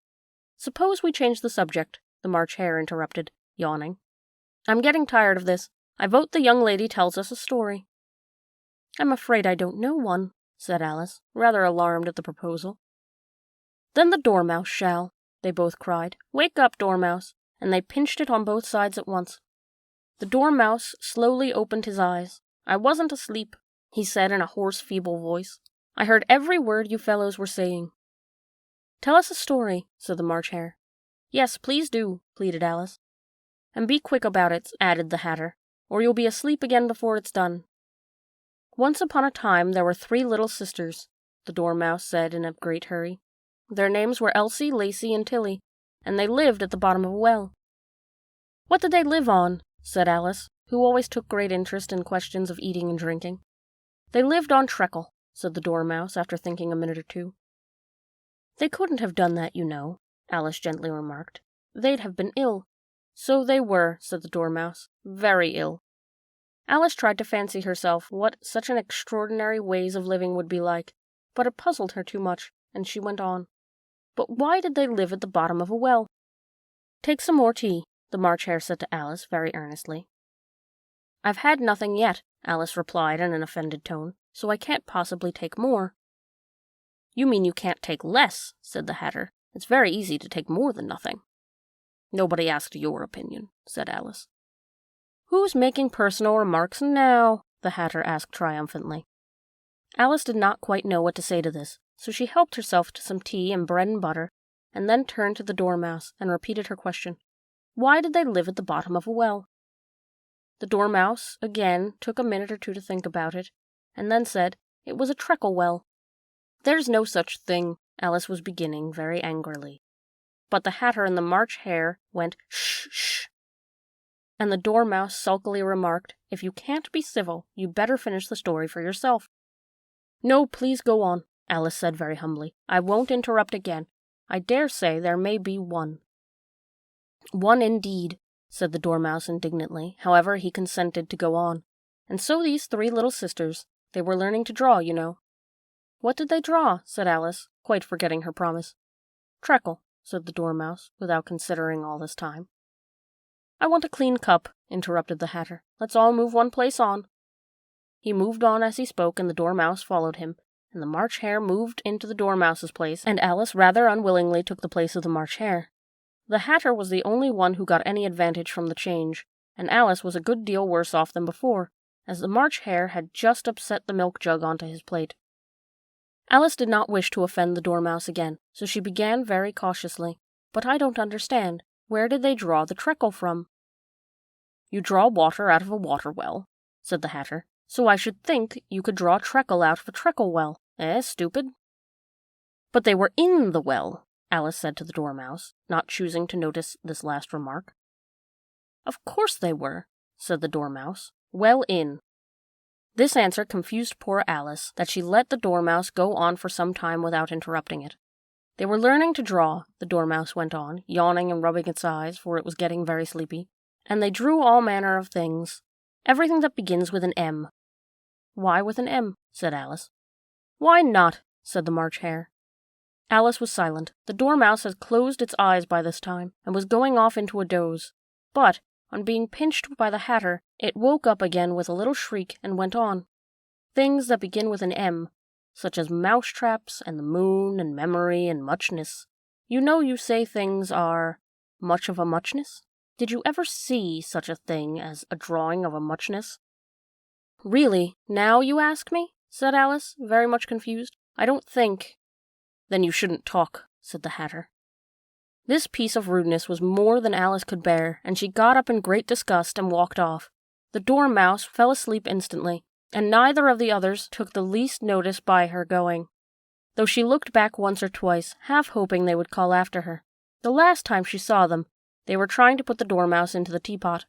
Speaker 1: Suppose we change the subject, the March Hare interrupted, yawning. I'm getting tired of this. I vote the young lady tells us a story. I'm afraid I don't know one, said Alice, rather alarmed at the proposal. Then the Dormouse shall, they both cried. Wake up, Dormouse, and they pinched it on both sides at once. The Dormouse slowly opened his eyes. I wasn't asleep, he said in a hoarse, feeble voice. I heard every word you fellows were saying. Tell us a story, said the March Hare. Yes, please do, pleaded Alice. And be quick about it, added the Hatter, or you'll be asleep again before it's done. Once upon a time there were 3 little sisters, the Dormouse said in a great hurry. Their names were Elsie, Lacie, and Tilly, and they lived at the bottom of a well. What did they live on? Said Alice, who always took great interest in questions of eating and drinking. They lived on treacle, said the Dormouse after thinking a minute or two. They couldn't have done that, you know, Alice gently remarked. They'd have been ill. So they were, said the Dormouse, very ill. Alice tried to fancy herself what such an extraordinary ways of living would be like, but it puzzled her too much, and she went on. But why did they live at the bottom of a well? Take some more tea, the March Hare said to Alice very earnestly. I've had nothing yet, Alice replied in an offended tone, so I can't possibly take more. You mean you can't take less, said the Hatter. It's very easy to take more than nothing. Nobody asked your opinion, said Alice. Who's making personal remarks now? The Hatter asked triumphantly. Alice did not quite know what to say to this, so she helped herself to some tea and bread and butter, and then turned to the Dormouse and repeated her question. Why did they live at the bottom of a well? The Dormouse, again, took a minute or two to think about it, and then said, it was a treacle well. There's no such thing, Alice was beginning very angrily. but the Hatter and the March Hare went shh, shh. And the Dormouse sulkily remarked, "If you can't be civil, you'd better finish the story for yourself." "No, please go on," Alice said very humbly. "I won't interrupt again. I dare say there may be one." "One indeed," said the Dormouse indignantly. However, he consented to go on. "And so these three little sisters, they were learning to draw, you know." "What did they draw?" said Alice, quite forgetting her promise. "Treacle," said the Dormouse, without considering all this time. "I want a clean cup," interrupted the Hatter. "Let's all move one place on." He moved on as he spoke, and the Dormouse followed him, and the March Hare moved into the Dormouse's place, and Alice rather unwillingly took the place of the March Hare. The Hatter was the only one who got any advantage from the change, and Alice was a good deal worse off than before, as the March Hare had just upset the milk jug onto his plate. Alice did not wish to offend the Dormouse again, so she began very cautiously. "But I don't understand. Where did they draw the treacle from?" "You draw water out of a water well," said the Hatter, "so I should think you could draw treacle out of a treacle well. Stupid?" "But they were in the well," Alice said to the Dormouse, not choosing to notice this last remark. "Of course they were," said the Dormouse. "Well in." This answer confused poor Alice, that she let the Dormouse go on for some time without interrupting it. "They were learning to draw," the Dormouse went on, yawning and rubbing its eyes, for it was getting very sleepy, "and they drew all manner of things. Everything that begins with an M." "Why with an M?" said Alice. "Why not?" said the March Hare. Alice was silent. The Dormouse had closed its eyes by this time, and was going off into a doze. But, on being pinched by the Hatter, it woke up again with a little shriek and went on. "Things that begin with an M, such as mousetraps and the moon and memory and muchness. You know you say things are much of a muchness? Did you ever see such a thing as a drawing of a muchness?" "Really, now you ask me?" said Alice, very much confused. "I don't think—" "Then you shouldn't talk," said the Hatter. This piece of rudeness was more than Alice could bear, and she got up in great disgust and walked off. The Dormouse fell asleep instantly, and neither of the others took the least notice by her going, though she looked back once or twice, half hoping they would call after her. The last time she saw them, they were trying to put the Dormouse into the teapot.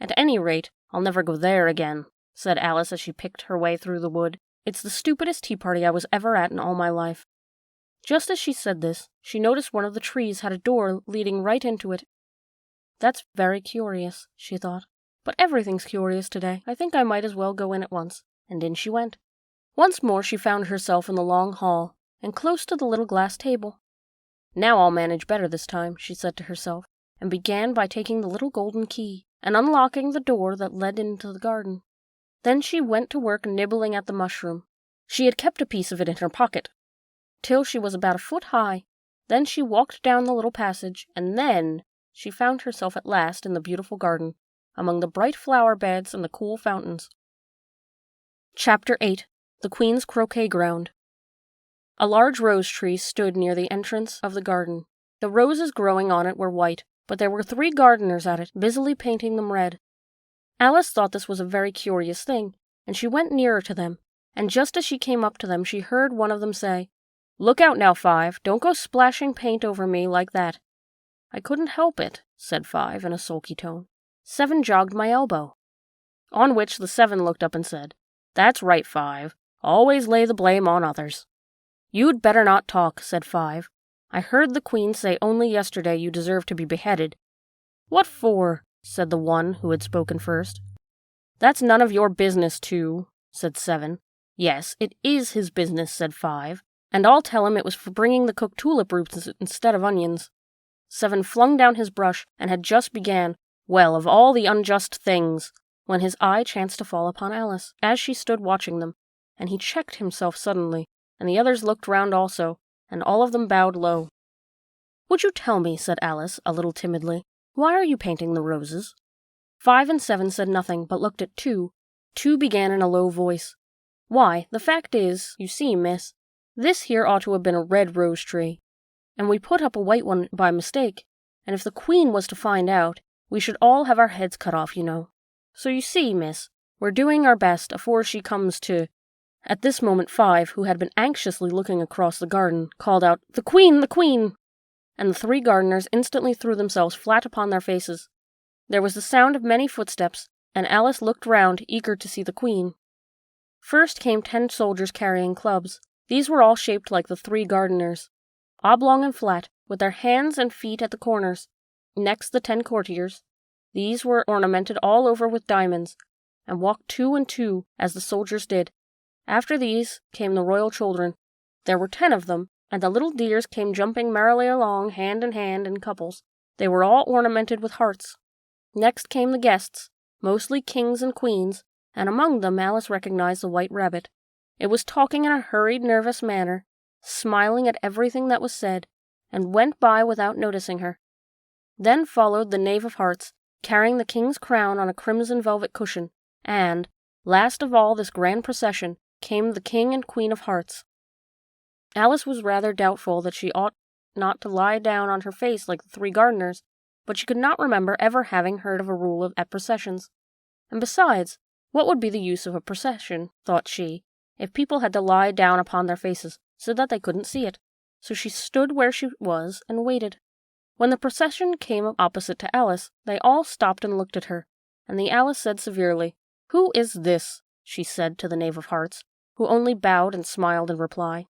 Speaker 1: "At any rate, I'll never go there again," said Alice as she picked her way through the wood. "It's the stupidest tea party I was ever at in all my life." Just as she said this, she noticed one of the trees had a door leading right into it. "That's very curious," she thought. "But everything's curious today. I think I might as well go in at once." And in she went. Once more she found herself in the long hall, and close to the little glass table. "Now I'll manage better this time," she said to herself, and began by taking the little golden key, and unlocking the door that led into the garden. Then she went to work nibbling at the mushroom. She had kept a piece of it in her pocket, till she was about a foot high. Then she walked down the little passage, and then she found herself at last in the beautiful garden, among the bright flower beds and the cool fountains. Chapter 8. The Queen's Croquet Ground. A large rose tree stood near the entrance of the garden. The roses growing on it were white, but there were 3 gardeners at it, busily painting them red. Alice thought this was a very curious thing, and she went nearer to them, and just as she came up to them she heard one of them say, "Look out now, Five, don't go splashing paint over me like that." "I couldn't help it," said Five in a sulky tone. "Seven jogged my elbow." On which the 7 looked up and said, "That's right, Five, always lay the blame on others." "You'd better not talk," said Five. "I heard the Queen say only yesterday you deserve to be beheaded." "What for?" said the one who had spoken first. "That's none of your business, too," said 7. "Yes, it is his business," said 5. "And I'll tell him it was for bringing the cooked tulip roots instead of onions." 7 flung down his brush, and had just began, "Well, of all the unjust things," when his eye chanced to fall upon Alice, as she stood watching them, and he checked himself suddenly, and the others looked round also, and all of them bowed low. "Would you tell me," said Alice, a little timidly, "why are you painting the roses?" 5 and 7 said nothing, but looked at 2. 2 began in a low voice. "Why, the fact is, you see, miss, this here ought to have been a red rose tree, and we put up a white one by mistake, and if the Queen was to find out, we should all have our heads cut off, you know. So you see, miss, we're doing our best afore she comes to—" At this moment 5, who had been anxiously looking across the garden, called out, "The Queen! The Queen!" and the 3 gardeners instantly threw themselves flat upon their faces. There was the sound of many footsteps, and Alice looked round, eager to see the Queen. First came 10 soldiers carrying clubs. These were all shaped like the 3 gardeners, oblong and flat, with their hands and feet at the corners. Next the 10 courtiers. These were ornamented all over with diamonds, and walked 2 and 2, as the soldiers did. After these came the royal children. There were 10 of them, and the little dears came jumping merrily along, hand in hand, in couples. They were all ornamented with hearts. Next came the guests, mostly kings and queens, and among them Alice recognized the White Rabbit. It was talking in a hurried, nervous manner, smiling at everything that was said, and went by without noticing her. Then followed the Knave of Hearts, carrying the king's crown on a crimson velvet cushion, and, last of all this grand procession, came the King and Queen of Hearts. Alice was rather doubtful that she ought not to lie down on her face like the 3 gardeners, but she could not remember ever having heard of a rule at processions. And besides, what would be the use of a procession, thought she, if people had to lie down upon their faces so that they couldn't see it? So she stood where she was and waited. When the procession came opposite to Alice, they all stopped and looked at her, and the Alice said severely, "Who is this?" she said to the Knave of Hearts, who only bowed and smiled in reply.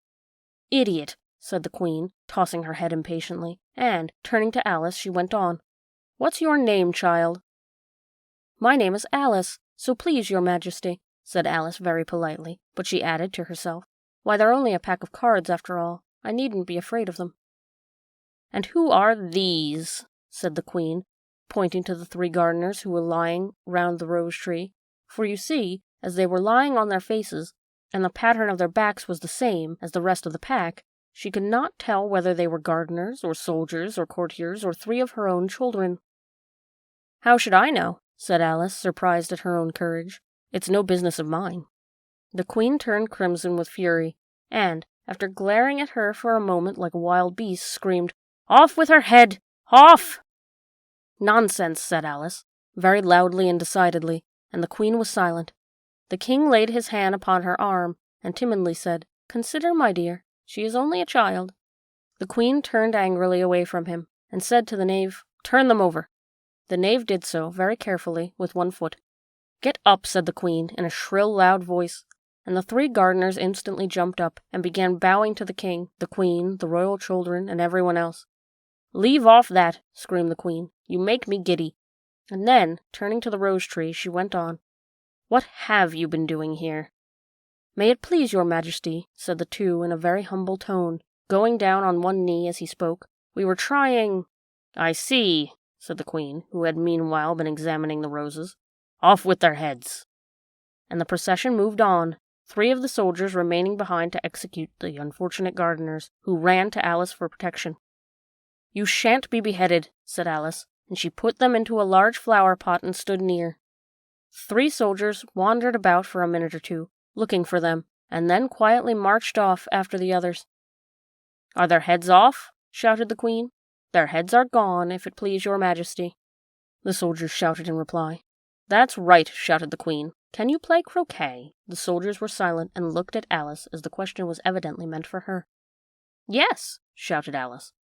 Speaker 1: "Idiot," said the Queen, tossing her head impatiently, and, turning to Alice, she went on, "What's your name, child?" "My name is Alice, so please your Majesty," said Alice very politely, but she added to herself, "Why, they're only a pack of cards, after all. I needn't be afraid of them." "And who are these?" said the Queen, pointing to the 3 gardeners who were lying round the rose tree, for you see, as they were lying on their faces, and the pattern of their backs was the same as the rest of the pack, she could not tell whether they were gardeners, or soldiers, or courtiers, or 3 of her own children. "How should I know?" said Alice, surprised at her own courage. "It's no business of mine." The Queen turned crimson with fury, and, after glaring at her for a moment like a wild beast, screamed, "Off with her head! Off!" "Nonsense," said Alice, very loudly and decidedly, and the Queen was silent. The King laid his hand upon her arm, and timidly said, "Consider, my dear, she is only a child." The Queen turned angrily away from him, and said to the Knave, "Turn them over." The Knave did so, very carefully, with 1 foot. "Get up," said the Queen, in a shrill, loud voice, and the 3 gardeners instantly jumped up, and began bowing to the King, the Queen, the royal children, and everyone else. "Leave off that," screamed the Queen. "You make me giddy." And then, turning to the rose tree, she went on, "What have you been doing here?" "May it please your Majesty," said the 2 in a very humble tone, going down on 1 knee as he spoke, "we were trying—" "I see," said the Queen, who had meanwhile been examining the roses. "Off with their heads." And the procession moved on, 3 of the soldiers remaining behind to execute the unfortunate gardeners, who ran to Alice for protection. "You shan't be beheaded," said Alice, and she put them into a large flower pot and stood near. 3 soldiers wandered about for a minute or 2, looking for them, and then quietly marched off after the others. "Are their heads off?" shouted the Queen. "Their heads are gone, if it please your Majesty," the soldiers shouted in reply. "That's right," shouted the Queen. "Can you play croquet?" The soldiers were silent and looked at Alice, as the question was evidently meant for her. "Yes," shouted Alice.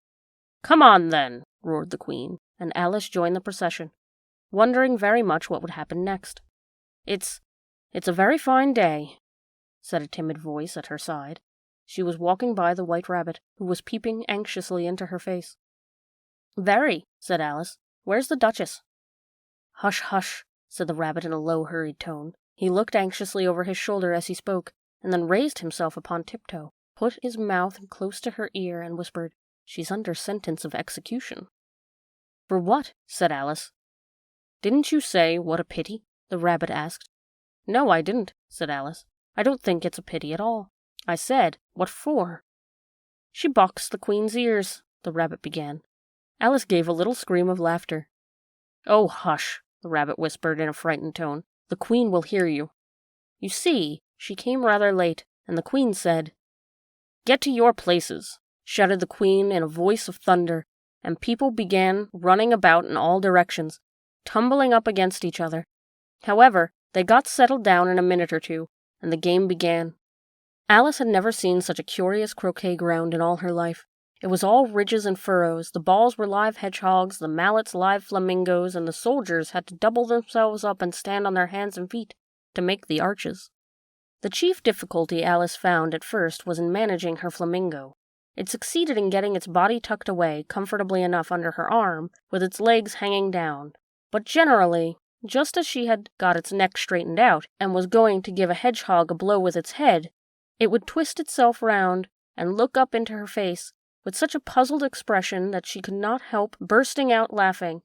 Speaker 1: "Come on, then," roared the Queen, and Alice joined the procession, wondering very much what would happen next. It's a very fine day," said a timid voice at her side. She was walking by the White Rabbit, who was peeping anxiously into her face. "Very," said Alice. "Where's the Duchess?" "Hush, hush," said the Rabbit in a low, hurried tone. He looked anxiously over his shoulder as he spoke, and then raised himself upon tiptoe, put his mouth close to her ear, and whispered, "She's under sentence of execution." "For what?" said Alice. "Didn't you say, 'what a pity'?" the Rabbit asked. "No, I didn't," said Alice. "I don't think it's a pity at all. I said, 'what for?'" "She boxed the Queen's ears," the Rabbit began. Alice gave a little scream of laughter. "Oh, hush," the Rabbit whispered in a frightened tone. "The Queen will hear you." You see, she came rather late, and the Queen said, "Get to your places," shouted the Queen in a voice of thunder, and people began running about in all directions, tumbling up against each other. However, they got settled down in a minute or 2, and the game began. Alice had never seen such a curious croquet ground in all her life. It was all ridges and furrows. The balls were live hedgehogs, the mallets live flamingos, and the soldiers had to double themselves up and stand on their hands and feet to make the arches. The chief difficulty Alice found at first was in managing her flamingo. It succeeded in getting its body tucked away comfortably enough under her arm, with its legs hanging down. But generally, just as she had got its neck straightened out and was going to give a hedgehog a blow with its head, it would twist itself round and look up into her face with such a puzzled expression that she could not help bursting out laughing.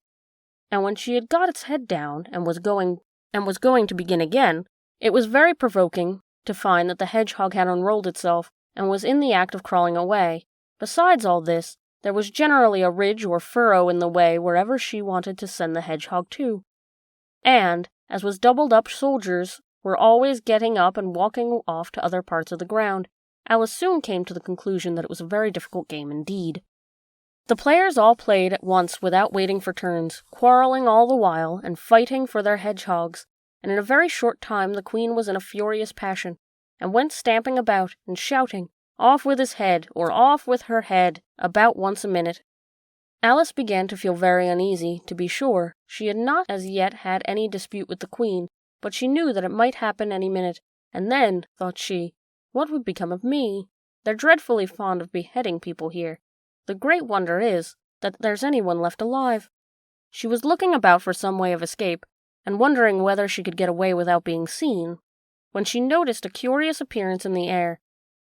Speaker 1: And when she had got its head down and was going to begin again, it was very provoking to find that the hedgehog had unrolled itself and was in the act of crawling away. Besides all this, there was generally a ridge or furrow in the way wherever she wanted to send the hedgehog to. And, as was doubled-up soldiers were always getting up and walking off to other parts of the ground, Alice soon came to the conclusion that it was a very difficult game indeed. The players all played at once without waiting for turns, quarreling all the while and fighting for their hedgehogs, and in a very short time the queen was in a furious passion, and went stamping about and shouting, "Off with his head," or "Off with her head," about once a minute. Alice began to feel very uneasy. To be sure, she had not as yet had any dispute with the queen, but she knew that it might happen any minute, and then, thought she, what would become of me? They're dreadfully fond of beheading people here. The great wonder is that there's anyone left alive. She was looking about for some way of escape, and wondering whether she could get away without being seen, when she noticed a curious appearance in the air.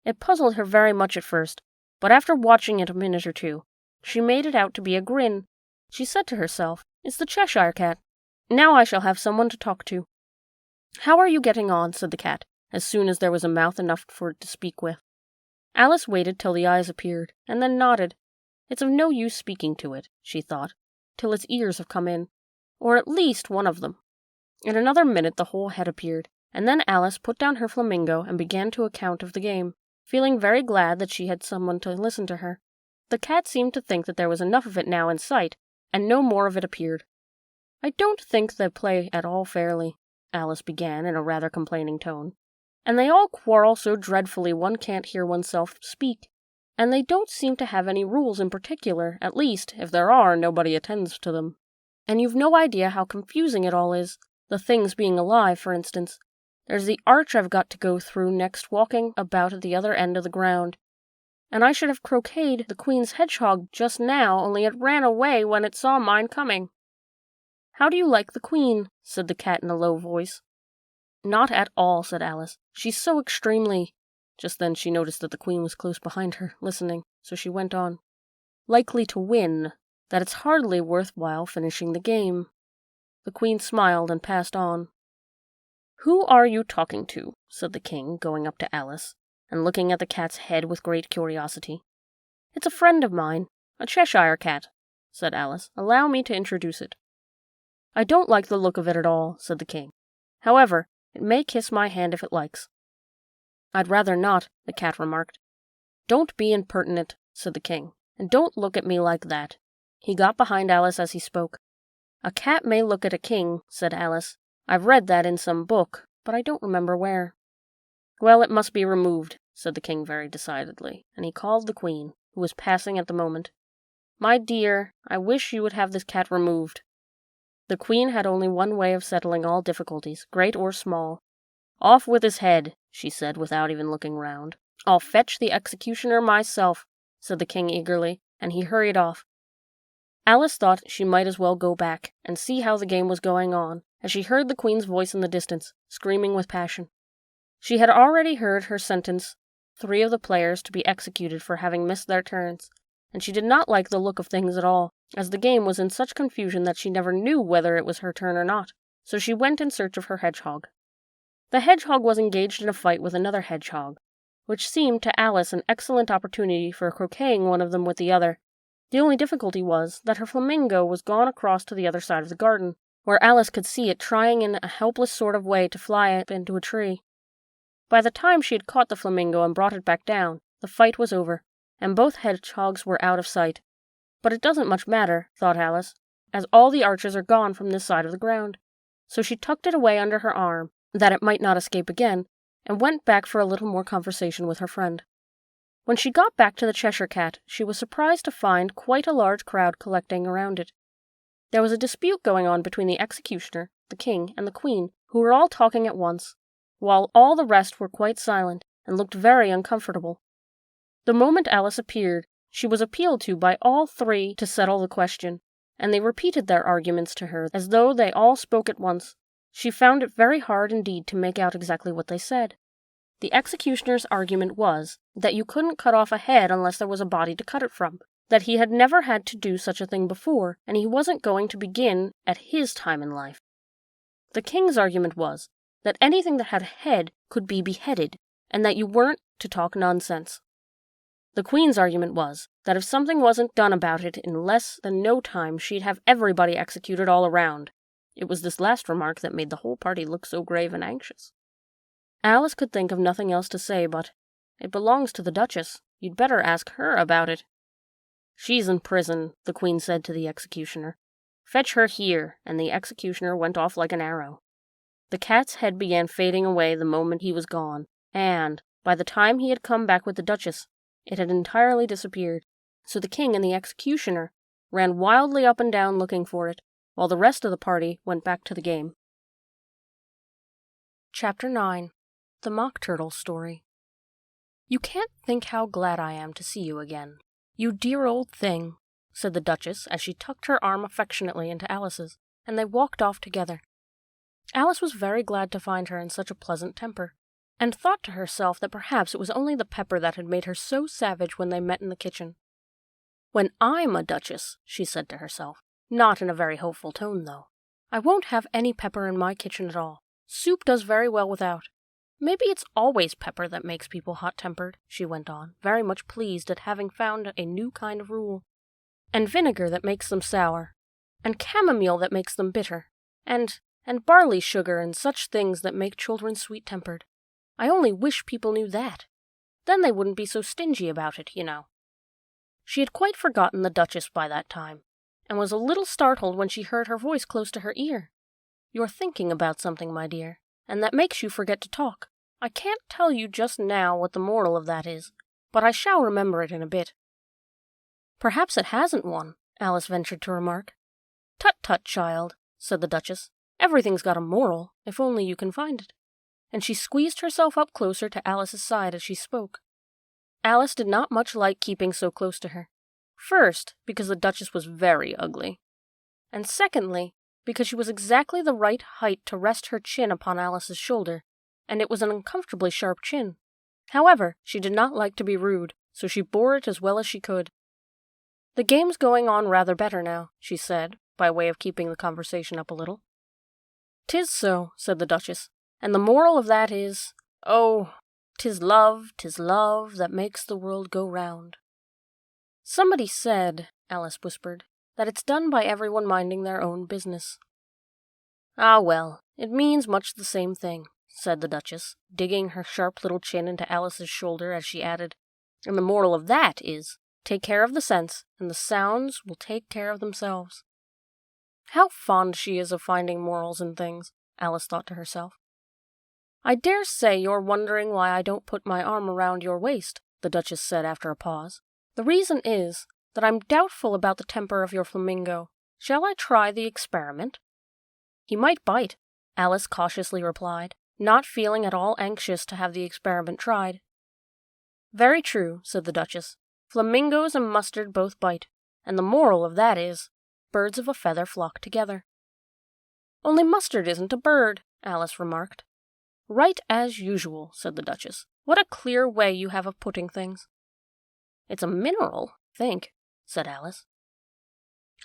Speaker 1: It puzzled her very much at first, but after watching it a minute or two, she made it out to be a grin. She said to herself, "It's the Cheshire Cat. Now I shall have someone to talk to." "How are you getting on?" said the cat, as soon as there was a mouth enough for it to speak with. Alice waited till the eyes appeared, and then nodded. It's of no use speaking to it, she thought, till its ears have come in, or at least one of them. In another minute the whole head appeared, and then Alice put down her flamingo and began to account of the game, feeling very glad that she had someone to listen to her. The cat seemed to think that there was enough of it now in sight, and no more of it appeared. "I don't think they play at all fairly," Alice began in a rather complaining tone. "And they all quarrel so dreadfully one can't hear oneself speak. And they don't seem to have any rules in particular, at least, if there are, nobody attends to them. And you've no idea how confusing it all is, the things being alive, for instance. There's the arch I've got to go through next walking about at the other end of the ground. And I should have croqueted the queen's hedgehog just now, only it ran away when it saw mine coming." "How do you like the queen?" said the cat in a low voice. "Not at all," said Alice. "She's so extremely—" Just then she noticed that the queen was close behind her, listening, so she went on. "Likely to win, that it's hardly worth while finishing the game." The queen smiled and passed on. "Who are you talking to?" said the king, going up to Alice, and looking at the cat's head with great curiosity. "It's a friend of mine, a Cheshire cat," said Alice. "Allow me to introduce it." "I don't like the look of it at all," said the king. "However, it may kiss my hand if it likes." "I'd rather not," the cat remarked. "Don't be impertinent," said the king, "and don't look at me like that." He got behind Alice as he spoke. "A cat may look at a king," said Alice. "I've read that in some book, but I don't remember where." "Well, it must be removed," said the king very decidedly, and he called the queen, who was passing at the moment. "My dear, I wish you would have this cat removed." The queen had only one way of settling all difficulties, great or small. "Off with his head," she said, without even looking round. "I'll fetch the executioner myself," said the king eagerly, and he hurried off. Alice thought she might as well go back and see how the game was going on, as she heard the queen's voice in the distance, screaming with passion. She had already heard her sentence 3 of the players to be executed for having missed their turns, and she did not like the look of things at all, as the game was in such confusion that she never knew whether it was her turn or not, so she went in search of her hedgehog. The hedgehog was engaged in a fight with another hedgehog, which seemed to Alice an excellent opportunity for croqueting one of them with the other. The only difficulty was that her flamingo was gone across to the other side of the garden, where Alice could see it trying in a helpless sort of way to fly up into a tree. By the time she had caught the flamingo and brought it back down, the fight was over, and both hedgehogs were out of sight. But it doesn't much matter, thought Alice, as all the archers are gone from this side of the ground. So she tucked it away under her arm, that it might not escape again, and went back for a little more conversation with her friend. When she got back to the Cheshire Cat, she was surprised to find quite a large crowd collecting around it. There was a dispute going on between the executioner, the king, and the queen, who were all talking at once, while all the rest were quite silent and looked very uncomfortable. The moment Alice appeared, she was appealed to by all three to settle the question, and they repeated their arguments to her as though they all spoke at once. She found it very hard indeed to make out exactly what they said. The executioner's argument was that you couldn't cut off a head unless there was a body to cut it from, that he had never had to do such a thing before, and he wasn't going to begin at his time in life. The king's argument was that anything that had a head could be beheaded, and that you weren't to talk nonsense. The queen's argument was that if something wasn't done about it in less than no time, she'd have everybody executed all around. It was this last remark that made the whole party look so grave and anxious. Alice could think of nothing else to say but, "It belongs to the Duchess. You'd better ask her about it." "She's in prison," the queen said to the executioner. "Fetch her here," and the executioner went off like an arrow. The cat's head began fading away the moment he was gone, and, by the time he had come back with the Duchess, it had entirely disappeared, so the king and the executioner ran wildly up and down looking for it, while the rest of the party went back to the game. Chapter 9. The Mock Turtle Story. "You can't think how glad I am to see you again, you dear old thing," said the Duchess as she tucked her arm affectionately into Alice's, and they walked off together. Alice was very glad to find her in such a pleasant temper, and thought to herself that perhaps it was only the pepper that had made her so savage when they met in the kitchen. "When I'm a duchess," she said to herself, not in a very hopeful tone, though, "I won't have any pepper in my kitchen at all. Soup does very well without. Maybe it's always pepper that makes people hot-tempered," she went on, very much pleased at having found a new kind of rule. "And vinegar that makes them sour, and chamomile that makes them bitter, and barley sugar and such things that make children sweet-tempered. I only wish people knew that. Then they wouldn't be so stingy about it, you know." She had quite forgotten the Duchess by that time, and was a little startled when she heard her voice close to her ear. "You're thinking about something, my dear, and that makes you forget to talk. I can't tell you just now what the moral of that is, but I shall remember it in a bit." "Perhaps it hasn't one," Alice ventured to remark. "Tut-tut, child," said the Duchess. "Everything's got a moral, if only you can find it." And she squeezed herself up closer to Alice's side as she spoke. Alice did not much like keeping so close to her. First, because the Duchess was very ugly, and secondly, because she was exactly the right height to rest her chin upon Alice's shoulder, and it was an uncomfortably sharp chin. However, she did not like to be rude, so she bore it as well as she could. "The game's going on rather better now," she said, by way of keeping the conversation up a little. "'Tis so," said the Duchess, "and the moral of that is, oh, 'tis love, that makes the world go round." "Somebody said," Alice whispered, "that it's done by everyone minding their own business." "Ah, well, it means much the same thing," said the Duchess, digging her sharp little chin into Alice's shoulder as she added, "and the moral of that is, take care of the sense, and the sounds will take care of themselves." How fond she is of finding morals in things, Alice thought to herself. "I dare say you're wondering why I don't put my arm around your waist," the Duchess said after a pause. "The reason is that I'm doubtful about the temper of your flamingo. Shall I try the experiment?" "He might bite," Alice cautiously replied, not feeling at all anxious to have the experiment tried. "Very true," said the Duchess. "Flamingos and mustard both bite, and the moral of that is, birds of a feather flock together." "Only mustard isn't a bird," Alice remarked. "Right as usual," said the Duchess. "What a clear way you have of putting things." "It's a mineral, I think," said Alice.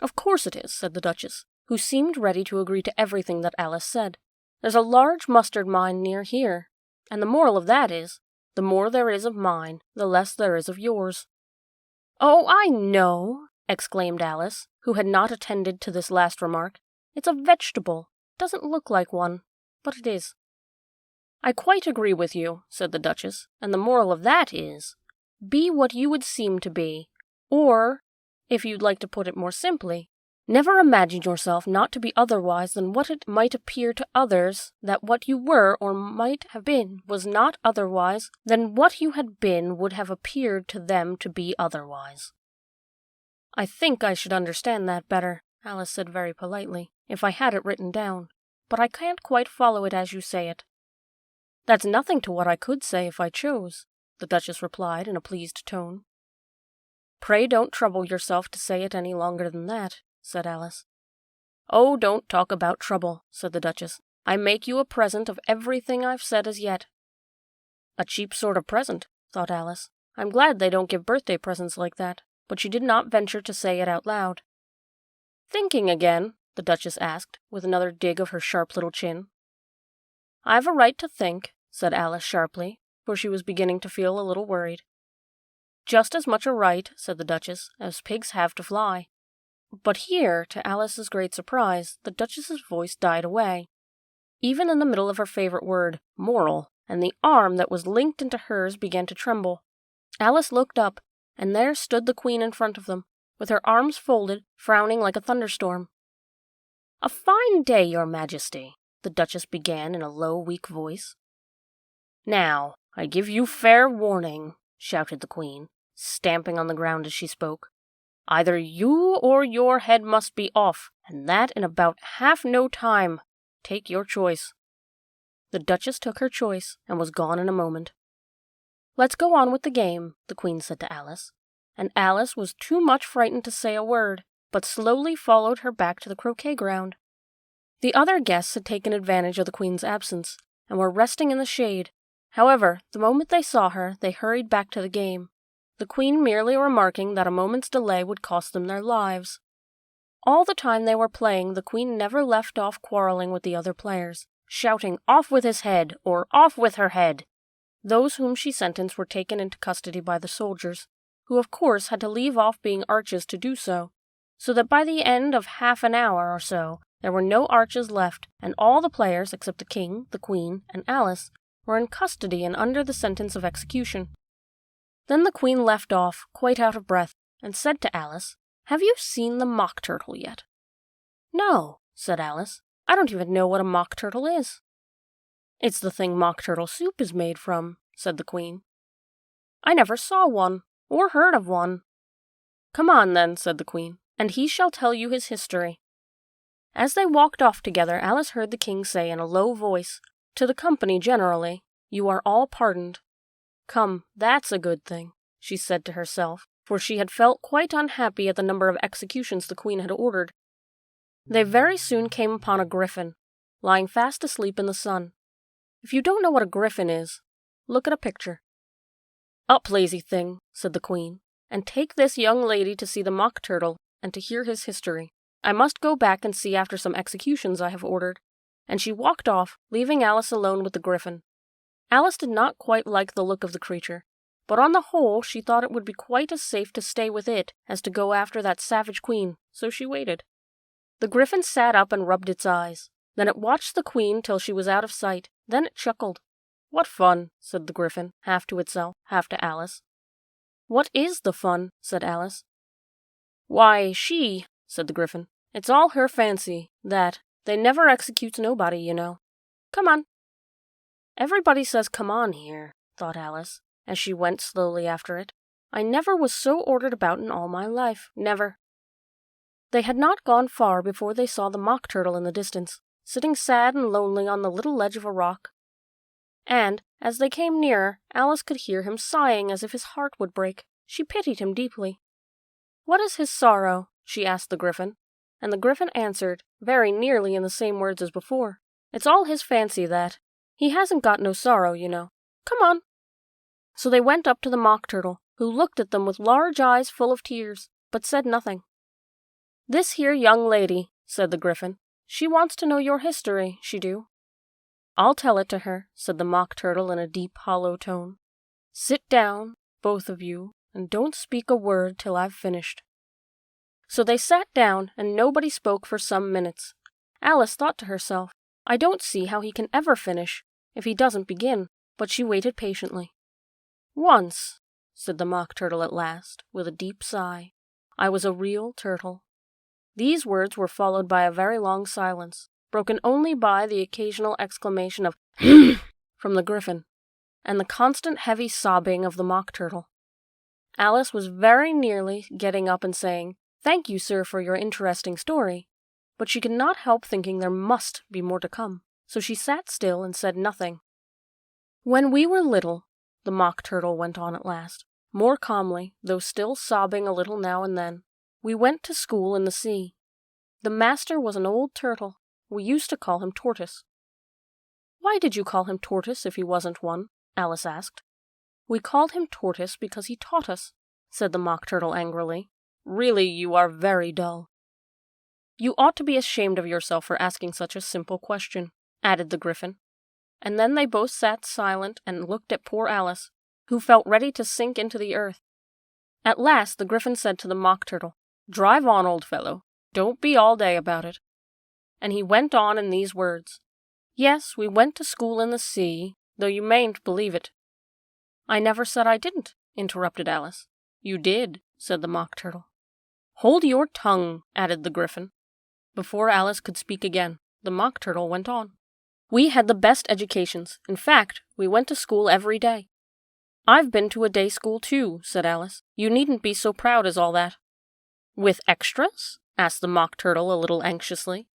Speaker 1: "Of course it is," said the Duchess, who seemed ready to agree to everything that Alice said. "There's a large mustard mine near here, and the moral of that is, the more there is of mine, the less there is of yours." "Oh, I know!" exclaimed Alice, who had not attended to this last remark. "It's a vegetable. Doesn't look like one, but it is." "I quite agree with you," said the Duchess, "and the moral of that is, be what you would seem to be, or, if you'd like to put it more simply, Never imagine yourself not to be otherwise than what it might appear to others, that what you were or might have been was not otherwise than what you had been would have appeared to them to be otherwise. I think I should understand that better, Alice said very politely, if I had it written down, but I can't quite follow it as you say it. That's nothing to what I could say if I chose, the Duchess replied in a pleased tone. Pray don't trouble yourself to say it any longer than that, said Alice. Oh, don't talk about trouble, said the Duchess. I make you a present of everything I've said as yet. A cheap sort of present, thought Alice. I'm glad they don't give birthday presents like that, but she did not venture to say it out loud. Thinking again? The Duchess asked, with another dig of her sharp little chin. I've a right to think, said Alice sharply, for she was beginning to feel a little worried. Just as much a right, said the Duchess, as pigs have to fly. But here, to Alice's great surprise, the Duchess's voice died away, even in the middle of her favorite word, moral, and the arm that was linked into hers began to tremble. Alice looked up, and there stood the Queen in front of them, with her arms folded, frowning like a thunderstorm. A fine day, Your Majesty, the Duchess began in a low, weak voice. Now, I give you fair warning, shouted the Queen, stamping on the ground as she spoke. Either you or your head must be off, and that in about half no time. Take your choice. The Duchess took her choice, and was gone in a moment. Let's go on with the game, the Queen said to Alice, and Alice was too much frightened to say a word, but slowly followed her back to the croquet ground. The other guests had taken advantage of the Queen's absence, and were resting in the shade. However, the moment they saw her, they hurried back to the game, the Queen merely remarking that a moment's delay would cost them their lives. All the time they were playing, the Queen never left off quarreling with the other players, shouting, "Off with his head!" or "Off with her head!" Those whom she sentenced were taken into custody by the soldiers, who of course had to leave off being arches to do so that by the end of half an hour or so there were no arches left, and all the players, except the King, the Queen, and Alice, were in custody and under the sentence of execution. Then the Queen left off, quite out of breath, and said to Alice, "Have you seen the Mock Turtle yet?" "No," said Alice. "I don't even know what a Mock Turtle is." "It's the thing Mock Turtle soup is made from," said the Queen. "I never saw one, or heard of one." "Come on, then," said the Queen, "and he shall tell you his history." As they walked off together, Alice heard the King say in a low voice, to the company generally, "You are all pardoned." "Come, that's a good thing," she said to herself, for she had felt quite unhappy at the number of executions the Queen had ordered. They very soon came upon a griffin, lying fast asleep in the sun. If you don't know what a griffin is, look at a picture. "Up, lazy thing," said the Queen, "and take this young lady to see the Mock Turtle and to hear his history. I must go back and see after some executions I have ordered." And she walked off, leaving Alice alone with the griffin. Alice did not quite like the look of the creature, but on the whole she thought it would be quite as safe to stay with it as to go after that savage Queen, so she waited. The griffin sat up and rubbed its eyes. Then it watched the Queen till she was out of sight. Then it chuckled. "What fun," said the griffin, half to itself, half to Alice. "What is the fun?" said Alice. "Why, she," said the griffin. "It's all her fancy, that. They never executes nobody, you know. Come on." Everybody says "come on" here, thought Alice, as she went slowly after it. I never was so ordered about in all my life, never. They had not gone far before they saw the Mock Turtle in the distance, sitting sad and lonely on the little ledge of a rock. And, as they came nearer, Alice could hear him sighing as if his heart would break. She pitied him deeply. "What is his sorrow?" she asked the griffin, and the griffin answered, very nearly in the same words as before. "It's all his fancy, that. He hasn't got no sorrow, you know. Come on." So they went up to the Mock Turtle, who looked at them with large eyes full of tears, but said nothing. "This here young lady," said the griffin, "she wants to know your history, she do." "I'll tell it to her," said the Mock Turtle in a deep, hollow tone. "Sit down, both of you, and don't speak a word till I've finished." So they sat down, and nobody spoke for some minutes. Alice thought to herself, "I don't see how he can ever finish, if he doesn't begin," but she waited patiently. "Once," said the Mock Turtle at last, with a deep sigh, "I was a real turtle. These words were followed by a very long silence, broken only by the occasional exclamation of from the Griffin, and the constant heavy sobbing of the Mock Turtle. Alice was very nearly getting up and saying, "Thank you, sir, for your interesting story," but she could not help thinking there must be more to come, so she sat still and said nothing. "When we were little," the Mock Turtle went on at last, more calmly, though still sobbing a little now and then, "we went to school in the sea. The master was an old turtle. We used to call him Tortoise." "Why did you call him Tortoise if he wasn't one?" Alice asked. "We called him Tortoise because he taught us," said the Mock Turtle angrily. "Really, you are very dull." "You ought to be ashamed of yourself for asking such a simple question," added the Griffin. And then they both sat silent and looked at poor Alice, who felt ready to sink into the earth. At last the Griffin said to the Mock Turtle, "Drive on, old fellow. Don't be all day about it." And he went on in these words, "Yes, we went to school in the sea, though you mayn't believe it." "I never said I didn't," interrupted Alice. "You did," said the Mock Turtle. "Hold your tongue," added the Griffin. Before Alice could speak again, the Mock Turtle went on. "We had the best educations. In fact, we went to school every day." "I've been to a day school too," said Alice. "You needn't be so proud as all that." "With extras?" asked the Mock Turtle a little anxiously.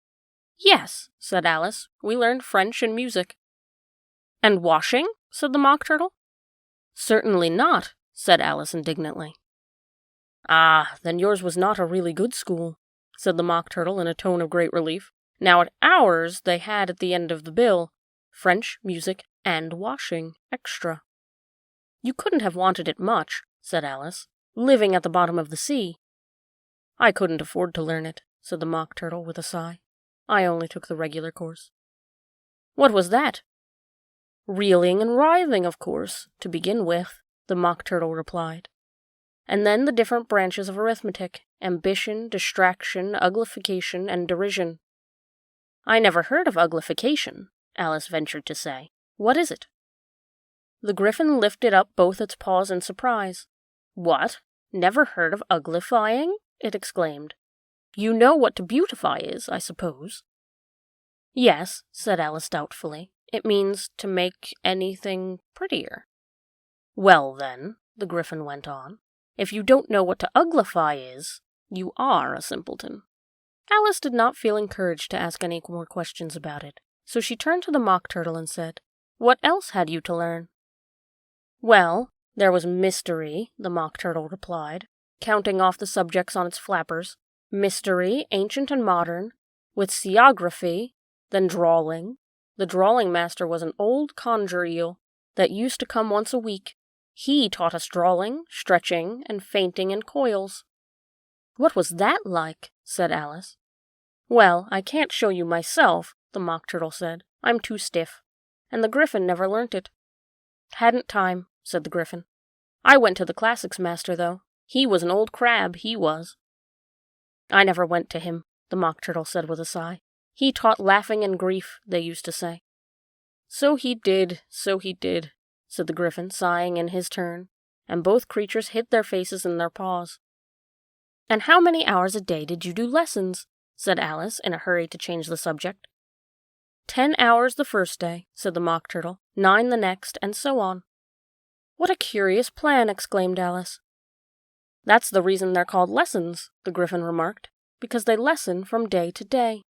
Speaker 1: "Yes," said Alice. "We learned French and music." "And washing?" said the Mock Turtle. "Certainly not," said Alice indignantly. "Ah, then yours was not a really good school," said the Mock Turtle in a tone of great relief. "Now at ours they had at the end of the bill, French, music, and washing, extra." "You couldn't have wanted it much," said Alice, "living at the bottom of the sea." "I couldn't afford to learn it," said the Mock Turtle with a sigh. "I only took the regular course." "What was that?" "Reeling and writhing, of course, to begin with," the Mock Turtle replied. "And then the different branches of arithmetic, ambition, distraction, uglification, and derision." "I never heard of uglification," Alice ventured to say. "What is it?" The Griffin lifted up both its paws in surprise. "What? Never heard of uglifying?" it exclaimed. "You know what to beautify is, I suppose." "Yes," said Alice doubtfully. "It means to make anything prettier." "Well, then," the Griffin went on, "if you don't know what to uglify is, you are a simpleton." Alice did not feel encouraged to ask any more questions about it, so she turned to the Mock Turtle and said, "What else had you to learn?" "Well, there was mystery," the Mock Turtle replied, counting off the subjects on its flappers. "Mystery, ancient and modern, with seaography, then drawling. The drawling master was an old conger eel that used to come once a week. He taught us drawling, stretching, and fainting in coils." "What was that like?" said Alice. "Well, I can't show you myself," the Mock Turtle said. "I'm too stiff. And the Griffin never learnt it." "Hadn't time," said the Griffin. "I went to the classics master, though. He was an old crab, he was." "I never went to him," the Mock Turtle said with a sigh. "He taught laughing and grief, they used to say." So he did," said the Griffin, sighing in his turn, and both creatures hid their faces in their paws. "And how many hours a day did you do lessons?" said Alice, in a hurry to change the subject. 10 hours the first day," said the Mock Turtle, 9 the next, and so on. "What a curious plan!" exclaimed Alice. "That's the reason they're called lessons," the Griffin remarked, "because they lessen from day to day."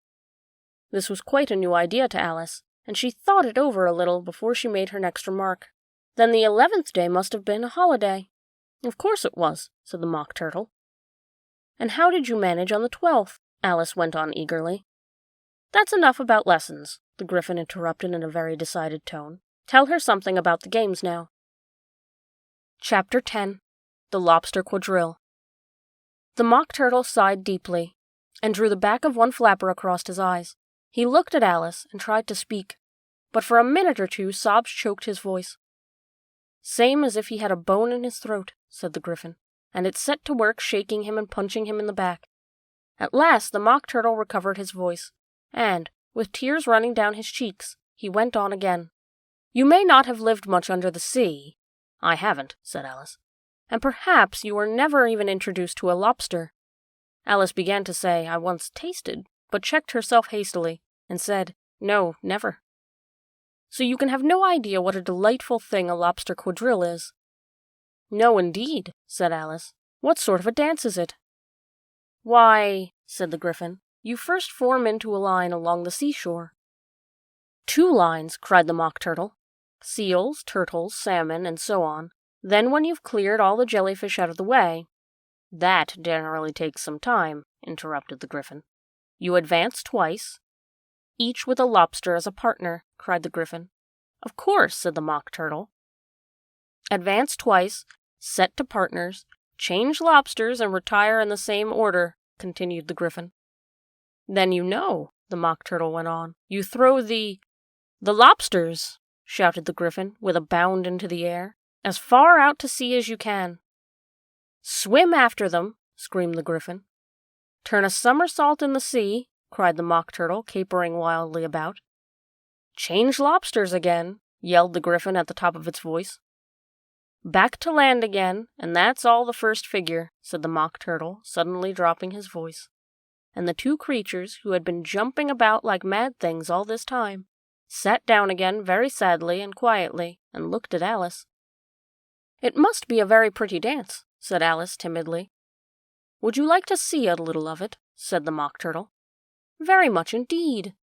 Speaker 1: This was quite a new idea to Alice, and she thought it over a little before she made her next remark. "Then the 11th day must have been a holiday." "Of course it was," said the Mock Turtle. "And how did you manage on the 12th?" Alice went on eagerly. "That's enough about lessons," the Griffin interrupted in a very decided tone. "Tell her something about the games now." Chapter 10. The Lobster Quadrille. The Mock Turtle sighed deeply, and drew the back of one flapper across his eyes. He looked at Alice and tried to speak, but for a minute or two sobs choked his voice. "Same as if he had a bone in his throat," said the Griffin, and it set to work shaking him and punching him in the back. At last the Mock Turtle recovered his voice, and, with tears running down his cheeks, he went on again. "You may not have lived much under the sea." "I haven't," said Alice. "And perhaps you were never even introduced to a lobster." Alice began to say, "I once tasted," but checked herself hastily, and said, "No, never." "So you can have no idea what a delightful thing a lobster quadrille is." "No, indeed," said Alice. "What sort of a dance is it?" "Why," said the Gryphon, "you first form into a line along the seashore." "2 lines," cried the Mock Turtle. "Seals, turtles, salmon, and so on. Then when you've cleared all the jellyfish out of the way—" "That generally takes some time," interrupted the Gryphon. "You advance twice—" "Each with a lobster as a partner," cried the Gryphon. "Of course," said the Mock Turtle. "Advance twice, set to partners, change lobsters, and retire in the same order," continued the Gryphon. "Then you know," the Mock Turtle went on. "You throw the—" "The lobsters," shouted the Gryphon, with a bound into the air, "as far out to sea as you can." "Swim after them!" screamed the Gryphon. "Turn a somersault in the sea!" cried the Mock Turtle, capering wildly about. "Change lobsters again!" yelled the Gryphon at the top of its voice. "Back to land again, and that's all the first figure," said the Mock Turtle, suddenly dropping his voice. And the 2 creatures, who had been jumping about like mad things all this time, sat down again very sadly and quietly, and looked at Alice. "It must be a very pretty dance," said Alice timidly. "Would you like to see a little of it?" said the Mock Turtle. "Very much indeed."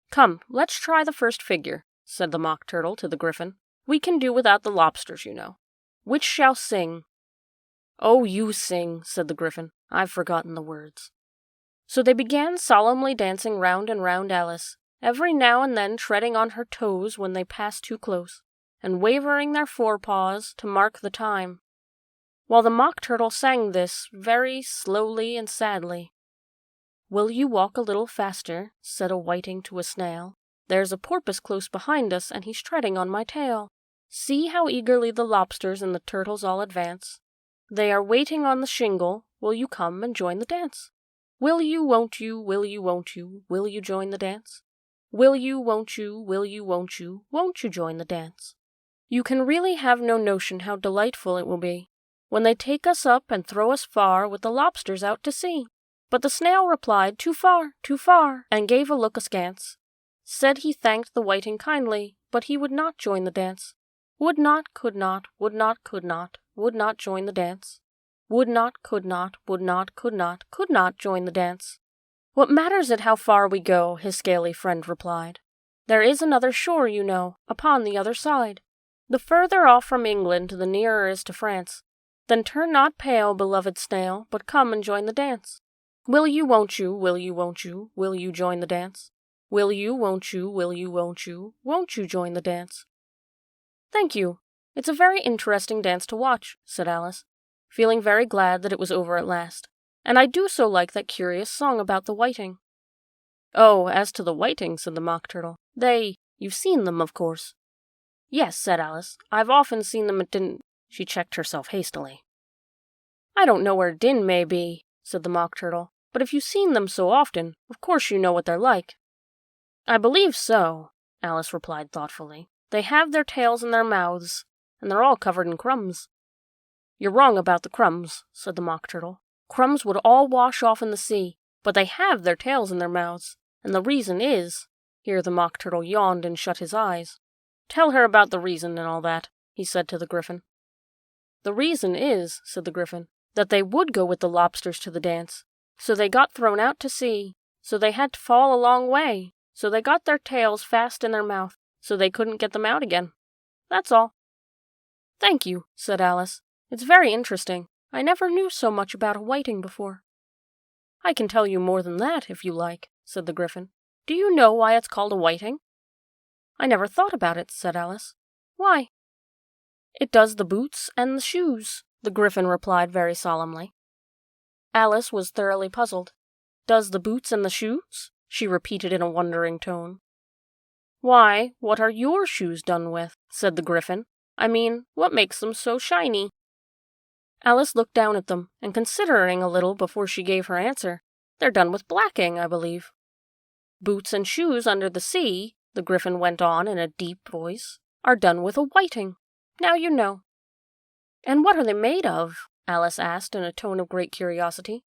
Speaker 1: "Come, let's try the first figure," said the Mock Turtle to the Gryphon. "We can do without the lobsters, you know. Which shall sing?" "Oh, you sing," said the Gryphon. "I've forgotten the words." So they began solemnly dancing round and round Alice, every now and then treading on her toes when they passed too close, and wavering their forepaws to mark the time, while the Mock Turtle sang this very slowly and sadly. "Will you walk a little faster?" said a whiting to a snail. "There's a porpoise close behind us, and he's treading on my tail. See how eagerly the lobsters and the turtles all advance. They are waiting on the shingle. Will you come and join the dance? Will you, won't you, will you, won't you, will you join the dance? Will you, won't you, will you, won't you join the dance?" You can really have no notion how delightful it will be when they take us up and throw us far with the lobsters out to sea. But the snail replied, "Too far," and gave a look askance. Said he thanked the whiting kindly, but he would not join the dance. Would not, could not, would not, could not join the dance. Would not, could not join the dance. "What matters it how far we go?" his scaly friend replied. "There is another shore, you know, upon the other side. The further off from England the nearer is to France. Then turn not pale, beloved snail, but come and join the dance. Will you, won't you, will you, won't you, will you join the dance? Will you, won't you, will you, won't you join the dance?" "Thank you. It's a very interesting dance to watch," said Alice, feeling very glad that it was over at last. "And I do so like that curious song about the whiting." "Oh, as to the whiting," said the Mock Turtle, "you've seen them, of course." "Yes," said Alice, "I've often seen them at She checked herself hastily. "I don't know where Din may be," said the Mock Turtle, "but if you've seen them so often, of course you know what they're like." "I believe so," Alice replied thoughtfully. "They have their tails in their mouths, and they're all covered in crumbs." "You're wrong about the crumbs," said the Mock Turtle. "Crumbs would all wash off in the sea, but they have their tails in their mouths, and the reason is—" Here the Mock Turtle yawned and shut his eyes. "Tell her about the reason and all that," he said to the Gryphon. "The reason is," said the Gryphon, "that they would go with the lobsters to the dance. So they got thrown out to sea. So they had to fall a long way. So they got their tails fast in their mouth. So they couldn't get them out again. That's all." "Thank you," said Alice. "It's very interesting. I never knew so much about a whiting before." "I can tell you more than that, if you like," said the Gryphon. "Do you know why it's called a whiting?" "I never thought about it," said Alice. "Why?" "It does the boots and the shoes," the Gryphon replied very solemnly. Alice was thoroughly puzzled. "Does the boots and the shoes?" she repeated in a wondering tone. "Why, what are your shoes done with?" said the Gryphon. "I mean, what makes them so shiny?" Alice looked down at them, and considering a little before she gave her answer. "They're done with blacking, I believe." "Boots and shoes under the sea," the Gryphon went on in a deep voice, "are done with a whiting. Now you know." "And what are they made of?" Alice asked in a tone of great curiosity.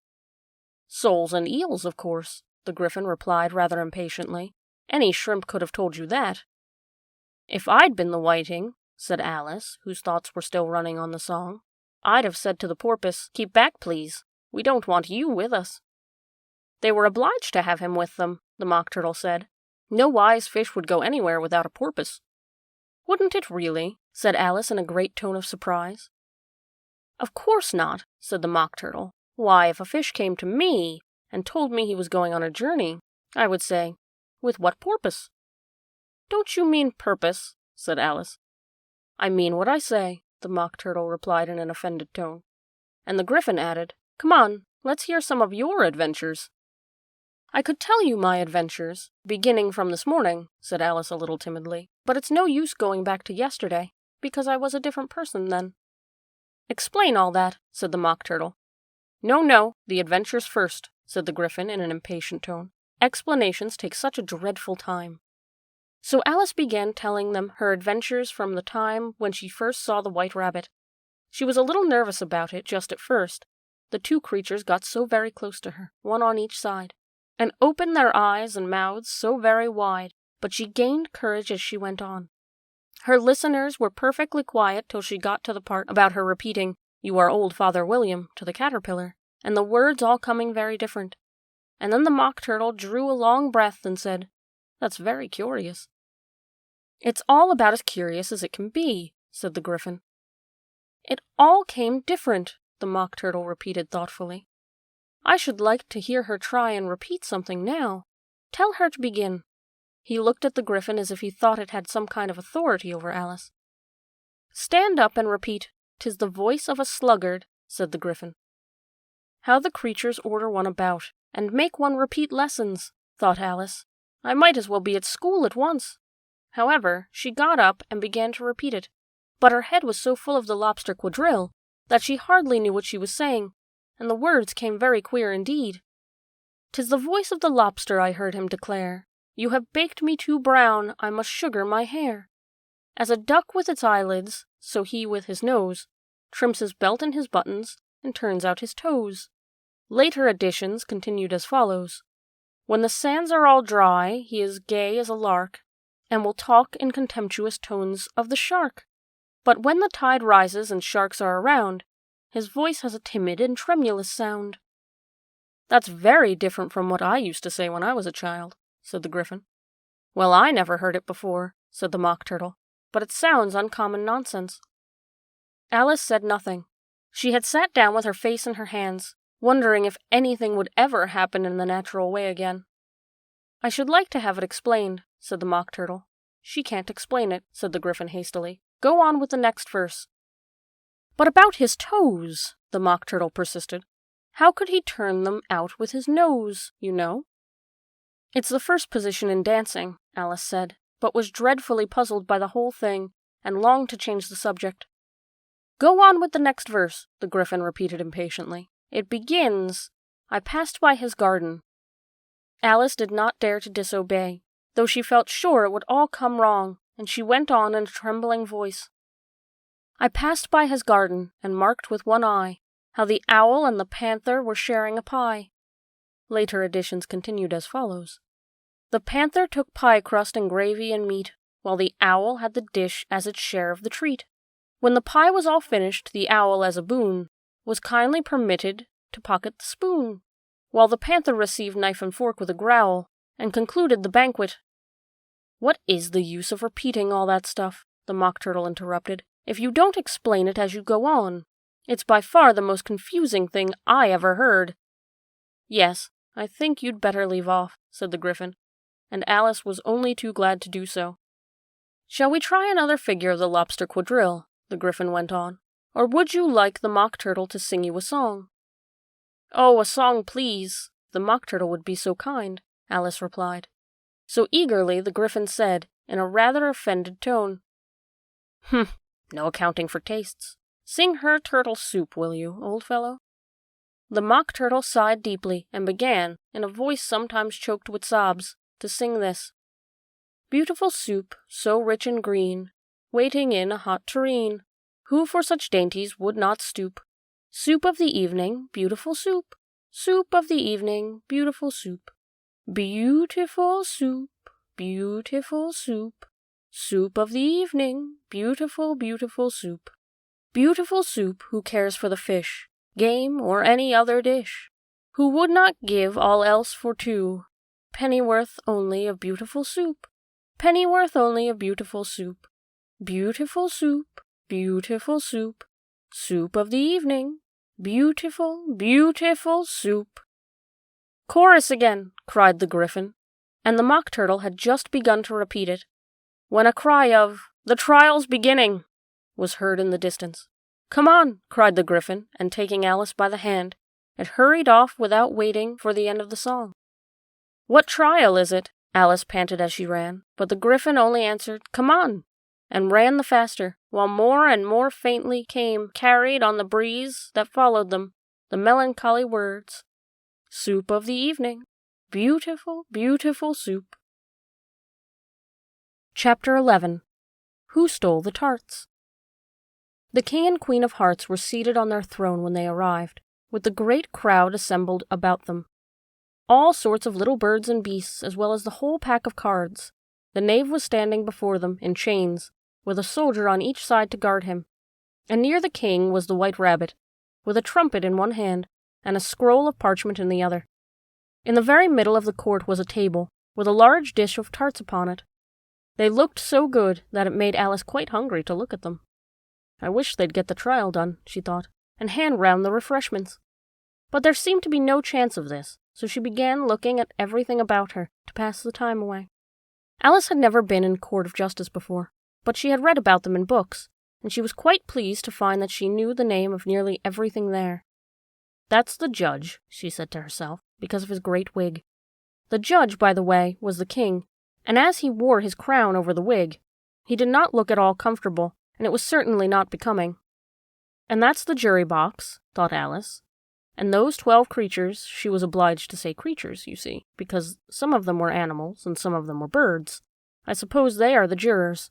Speaker 1: Soles and eels, of course, the Gryphon replied rather impatiently. Any shrimp could have told you that. If I'd been the whiting, said Alice, whose thoughts were still running on the song, I'd have said to the porpoise, keep back, please. We don't want you with us. They were obliged to have him with them, the Mock Turtle said. No wise fish would go anywhere without a porpoise. Wouldn't it really? Said Alice in a great tone of surprise. Of course not, said the Mock Turtle. Why, if a fish came to me and told me he was going on a journey, I would say, with what porpoise? Don't you mean purpose? Said Alice. I mean what I say, the Mock Turtle replied in an offended tone. And the Gryphon added, Come on, let's hear some of your adventures. I could tell you my adventures, beginning from this morning, said Alice a little timidly, but it's no use going back to yesterday, because I was a different person then. Explain all that, said the Mock Turtle. No, the adventures first, said the Gryphon in an impatient tone. Explanations take such a dreadful time. So Alice began telling them her adventures from the time when she first saw the White Rabbit. She was a little nervous about it just at first. The two creatures got so very close to her, one on each side, and opened their eyes and mouths so very wide, but she gained courage as she went on. Her listeners were perfectly quiet till she got to the part about her repeating, You are old Father William, to the caterpillar, and the words all coming very different. And then the Mock Turtle drew a long breath and said, That's very curious. It's all about as curious as it can be, said the Gryphon. It all came different, the Mock Turtle repeated thoughtfully. I should like to hear her try and repeat something now. Tell her to begin. He looked at the Gryphon as if he thought it had some kind of authority over Alice. Stand up and repeat, "'Tis the voice of a sluggard," said the Gryphon. How the creatures order one about, and make one repeat lessons, thought Alice. I might as well be at school at once. However, she got up and began to repeat it, but her head was so full of the lobster quadrille that she hardly knew what she was saying, and the words came very queer indeed. "'Tis the voice of the lobster," I heard him declare. "You have baked me too brown, I must sugar my hair." As a duck with its eyelids, so he with his nose, trims his belt and his buttons, and turns out his toes. Later editions continued as follows. When the sands are all dry, he is gay as a lark, and will talk in contemptuous tones of the shark. But when the tide rises and sharks are around, his voice has a timid and tremulous sound. That's very different from what I used to say when I was a child, said the Gryphon. Well, I never heard it before, said the Mock Turtle, but it sounds uncommon nonsense. Alice said nothing. She had sat down with her face in her hands, wondering if anything would ever happen in the natural way again. I should like to have it explained, said the Mock Turtle. She can't explain it, said the Gryphon hastily. Go on with the next verse. But about his toes, the Mock Turtle persisted. How could he turn them out with his nose, you know? It's the first position in dancing, Alice said, but was dreadfully puzzled by the whole thing, and longed to change the subject. Go on with the next verse, the Gryphon repeated impatiently. It begins, I passed by his garden. Alice did not dare to disobey, though she felt sure it would all come wrong, and she went on in a trembling voice. I passed by his garden, and marked with one eye how the owl and the panther were sharing a pie. Later editions continued as follows. The panther took pie crust and gravy and meat, while the owl had the dish as its share of the treat. When the pie was all finished, the owl, as a boon, was kindly permitted to pocket the spoon, while the panther received knife and fork with a growl, and concluded the banquet. What is the use of repeating all that stuff? The Mock Turtle interrupted, if you don't explain it as you go on. It's by far the most confusing thing I ever heard. Yes, I think you'd better leave off, said the Gryphon, and Alice was only too glad to do so. Shall we try another figure of the lobster quadrille? The Gryphon went on. Or would you like the Mock Turtle to sing you a song? Oh, a song, please. The Mock Turtle would be so kind, Alice replied. So eagerly the Gryphon said, in a rather offended tone, no accounting for tastes. Sing her turtle soup, will you, old fellow? The Mock Turtle sighed deeply and began, in a voice sometimes choked with sobs, to sing this. Beautiful soup, so rich and green, waiting in a hot tureen. Who for such dainties would not stoop? Soup of the evening, beautiful soup. Soup of the evening, beautiful soup. Beautiful soup, beautiful soup. Soup of the evening, beautiful, beautiful soup. Beautiful soup, who cares for the fish, game, or any other dish? Who would not give all else for two? Pennyworth only of beautiful soup. Pennyworth only of beautiful soup. Beautiful soup, beautiful soup. Soup of the evening, beautiful, beautiful soup. Chorus again, cried the Gryphon, and the Mock Turtle had just begun to repeat it, when a cry of, "The trial's beginning!" was heard in the distance. "Come on," cried the Gryphon, and taking Alice by the hand, it hurried off without waiting for the end of the song. "What trial is it?" Alice panted as she ran, but the Gryphon only answered, "Come on," and ran the faster, while more and more faintly came, carried on the breeze that followed them, the melancholy words, "Soup of the evening, beautiful, beautiful soup." Chapter 11. Who Stole the Tarts? The King and Queen of Hearts were seated on their throne when they arrived, with the great crowd assembled about them. All sorts of little birds and beasts, as well as the whole pack of cards. The knave was standing before them in chains, with a soldier on each side to guard him, and near the king was the White Rabbit, with a trumpet in one hand and a scroll of parchment in the other. In the very middle of the court was a table, with a large dish of tarts upon it. They looked so good that it made Alice quite hungry to look at them. I wish they'd get the trial done, she thought, and hand round the refreshments. But there seemed to be no chance of this, so she began looking at everything about her to pass the time away. Alice had never been in court of justice before, but she had read about them in books, and she was quite pleased to find that she knew the name of nearly everything there. "That's the judge," she said to herself, because of his great wig. The judge, by the way, was the king, and as he wore his crown over the wig, he did not look at all comfortable, and it was certainly not becoming. "And that's the jury box," thought Alice. "And those 12 creatures," she was obliged to say creatures, you see, because some of them were animals and some of them were birds. "I suppose they are the jurors."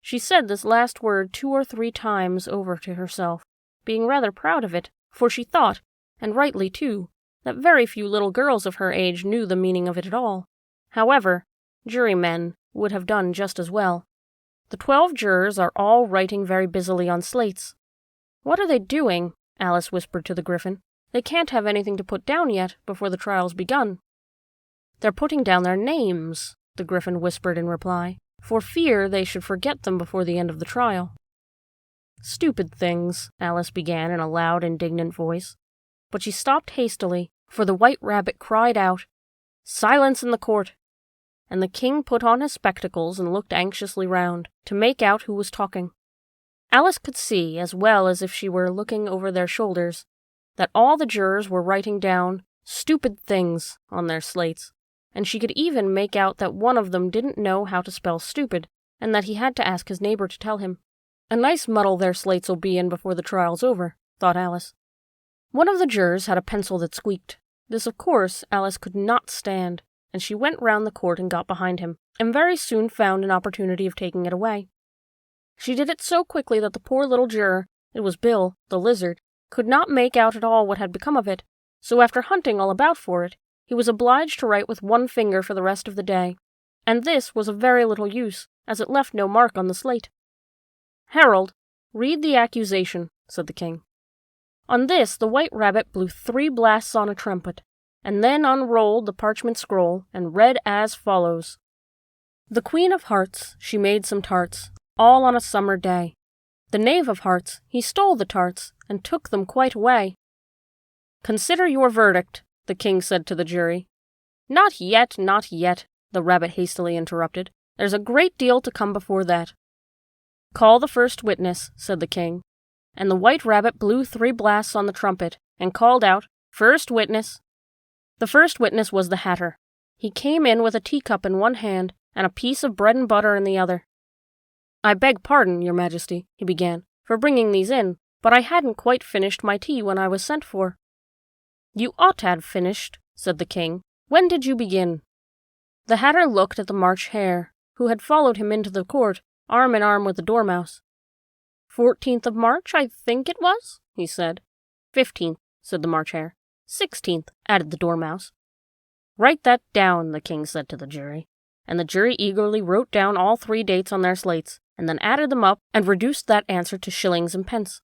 Speaker 1: She said this last word 2 or 3 times over to herself, being rather proud of it, for she thought, and rightly too, that very few little girls of her age knew the meaning of it at all. However, jurymen would have done just as well. The 12 jurors are all writing very busily on slates. "What are they doing?" Alice whispered to the Gryphon. "They can't have anything to put down yet, before the trial's begun." "They're putting down their names," the Gryphon whispered in reply, for fear they should forget them before the end of the trial. "Stupid things," Alice began in a loud, indignant voice, but she stopped hastily, for the White Rabbit cried out, "Silence in the court!" and the king put on his spectacles and looked anxiously round, to make out who was talking. Alice could see, as well as if she were looking over their shoulders, that all the jurors were writing down "stupid things" on their slates, and she could even make out that one of them didn't know how to spell stupid, and that he had to ask his neighbor to tell him. A nice muddle their slates'll be in before the trial's over, thought Alice. One of the jurors had a pencil that squeaked. This, of course, Alice could not stand, and she went round the court and got behind him, and very soon found an opportunity of taking it away. She did it so quickly that the poor little juror, it was Bill, the lizard, could not make out at all what had become of it, so after hunting all about for it, he was obliged to write with one finger for the rest of the day, and this was of very little use, as it left no mark on the slate. "Herald, read the accusation," said the king. On this the White Rabbit blew 3 blasts on a trumpet, and then unrolled the parchment scroll and read as follows. "The Queen of Hearts, she made some tarts, all on a summer day. The Knave of Hearts, he stole the tarts, and took them quite away." "Consider your verdict," the king said to the jury. "Not yet, not yet," the rabbit hastily interrupted. "There's a great deal to come before that." "Call the first witness," said the king, and the White Rabbit blew 3 blasts on the trumpet, and called out, "First witness." The first witness was the Hatter. He came in with a teacup in one hand, and a piece of bread and butter in the other. "I beg pardon, your majesty," he began, "for bringing these in, but I hadn't quite finished my tea when I was sent for." "You ought to have finished," said the king. "When did you begin?" The Hatter looked at the March Hare, who had followed him into the court, arm in arm with the Dormouse. 14th of March, I think it was, he said. 15th, said the March Hare. 16th, added the Dormouse. Write that down, the king said to the jury, and the jury eagerly wrote down all 3 dates on their slates, and then added them up and reduced that answer to shillings and pence.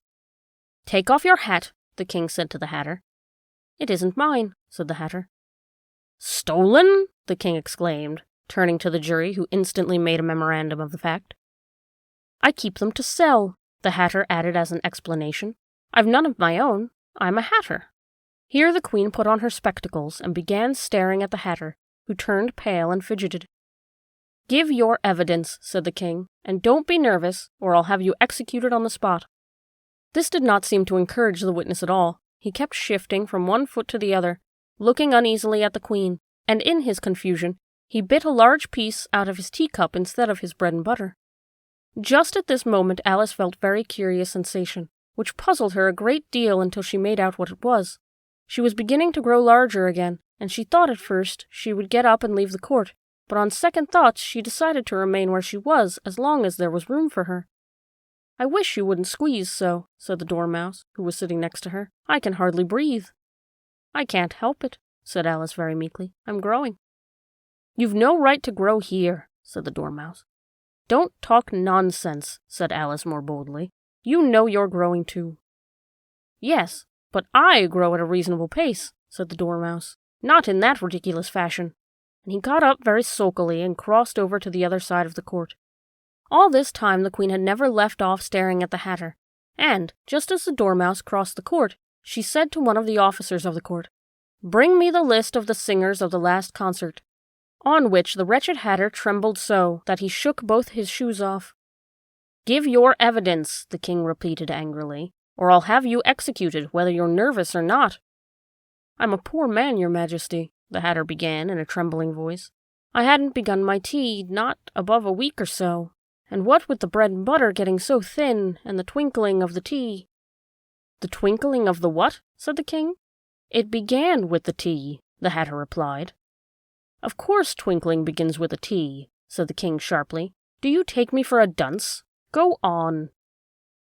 Speaker 1: Take off your hat, the king said to the Hatter. It isn't mine, said the Hatter. Stolen? The king exclaimed, turning to the jury, who instantly made a memorandum of the fact. I keep them to sell, the Hatter added as an explanation. I've none of my own. I'm a hatter. Here the queen put on her spectacles and began staring at the Hatter, who turned pale and fidgeted. Give your evidence, said the king, and don't be nervous, or I'll have you executed on the spot. This did not seem to encourage the witness at all. He kept shifting from one foot to the other, looking uneasily at the queen, and in his confusion, he bit a large piece out of his teacup instead of his bread and butter. Just at this moment Alice felt a very curious sensation, which puzzled her a great deal until she made out what it was. She was beginning to grow larger again, and she thought at first she would get up and leave the court, but on second thoughts she decided to remain where she was as long as there was room for her. I wish you wouldn't squeeze so, said the Dormouse, who was sitting next to her. I can hardly breathe. I can't help it, said Alice very meekly. I'm growing. You've no right to grow here, said the Dormouse. Don't talk nonsense, said Alice more boldly. You know you're growing too. Yes, but I grow at a reasonable pace, said the Dormouse. Not in that ridiculous fashion. And he got up very sulkily and crossed over to the other side of the court. All this time the queen had never left off staring at the Hatter, and, just as the Dormouse crossed the court, she said to one of the officers of the court, Bring me the list of the singers of the last concert. On which the wretched Hatter trembled so that he shook both his shoes off. Give your evidence, the king repeated angrily, or I'll have you executed, whether you're nervous or not. I'm a poor man, your majesty, the Hatter began in a trembling voice. I hadn't begun my tea, not above a week or so, and what with the bread and butter getting so thin, and the twinkling of the tea— The twinkling of the what? Said the king. It began with the tea, the Hatter replied. Of course twinkling begins with a T, said the king sharply. Do you take me for a dunce? Go on.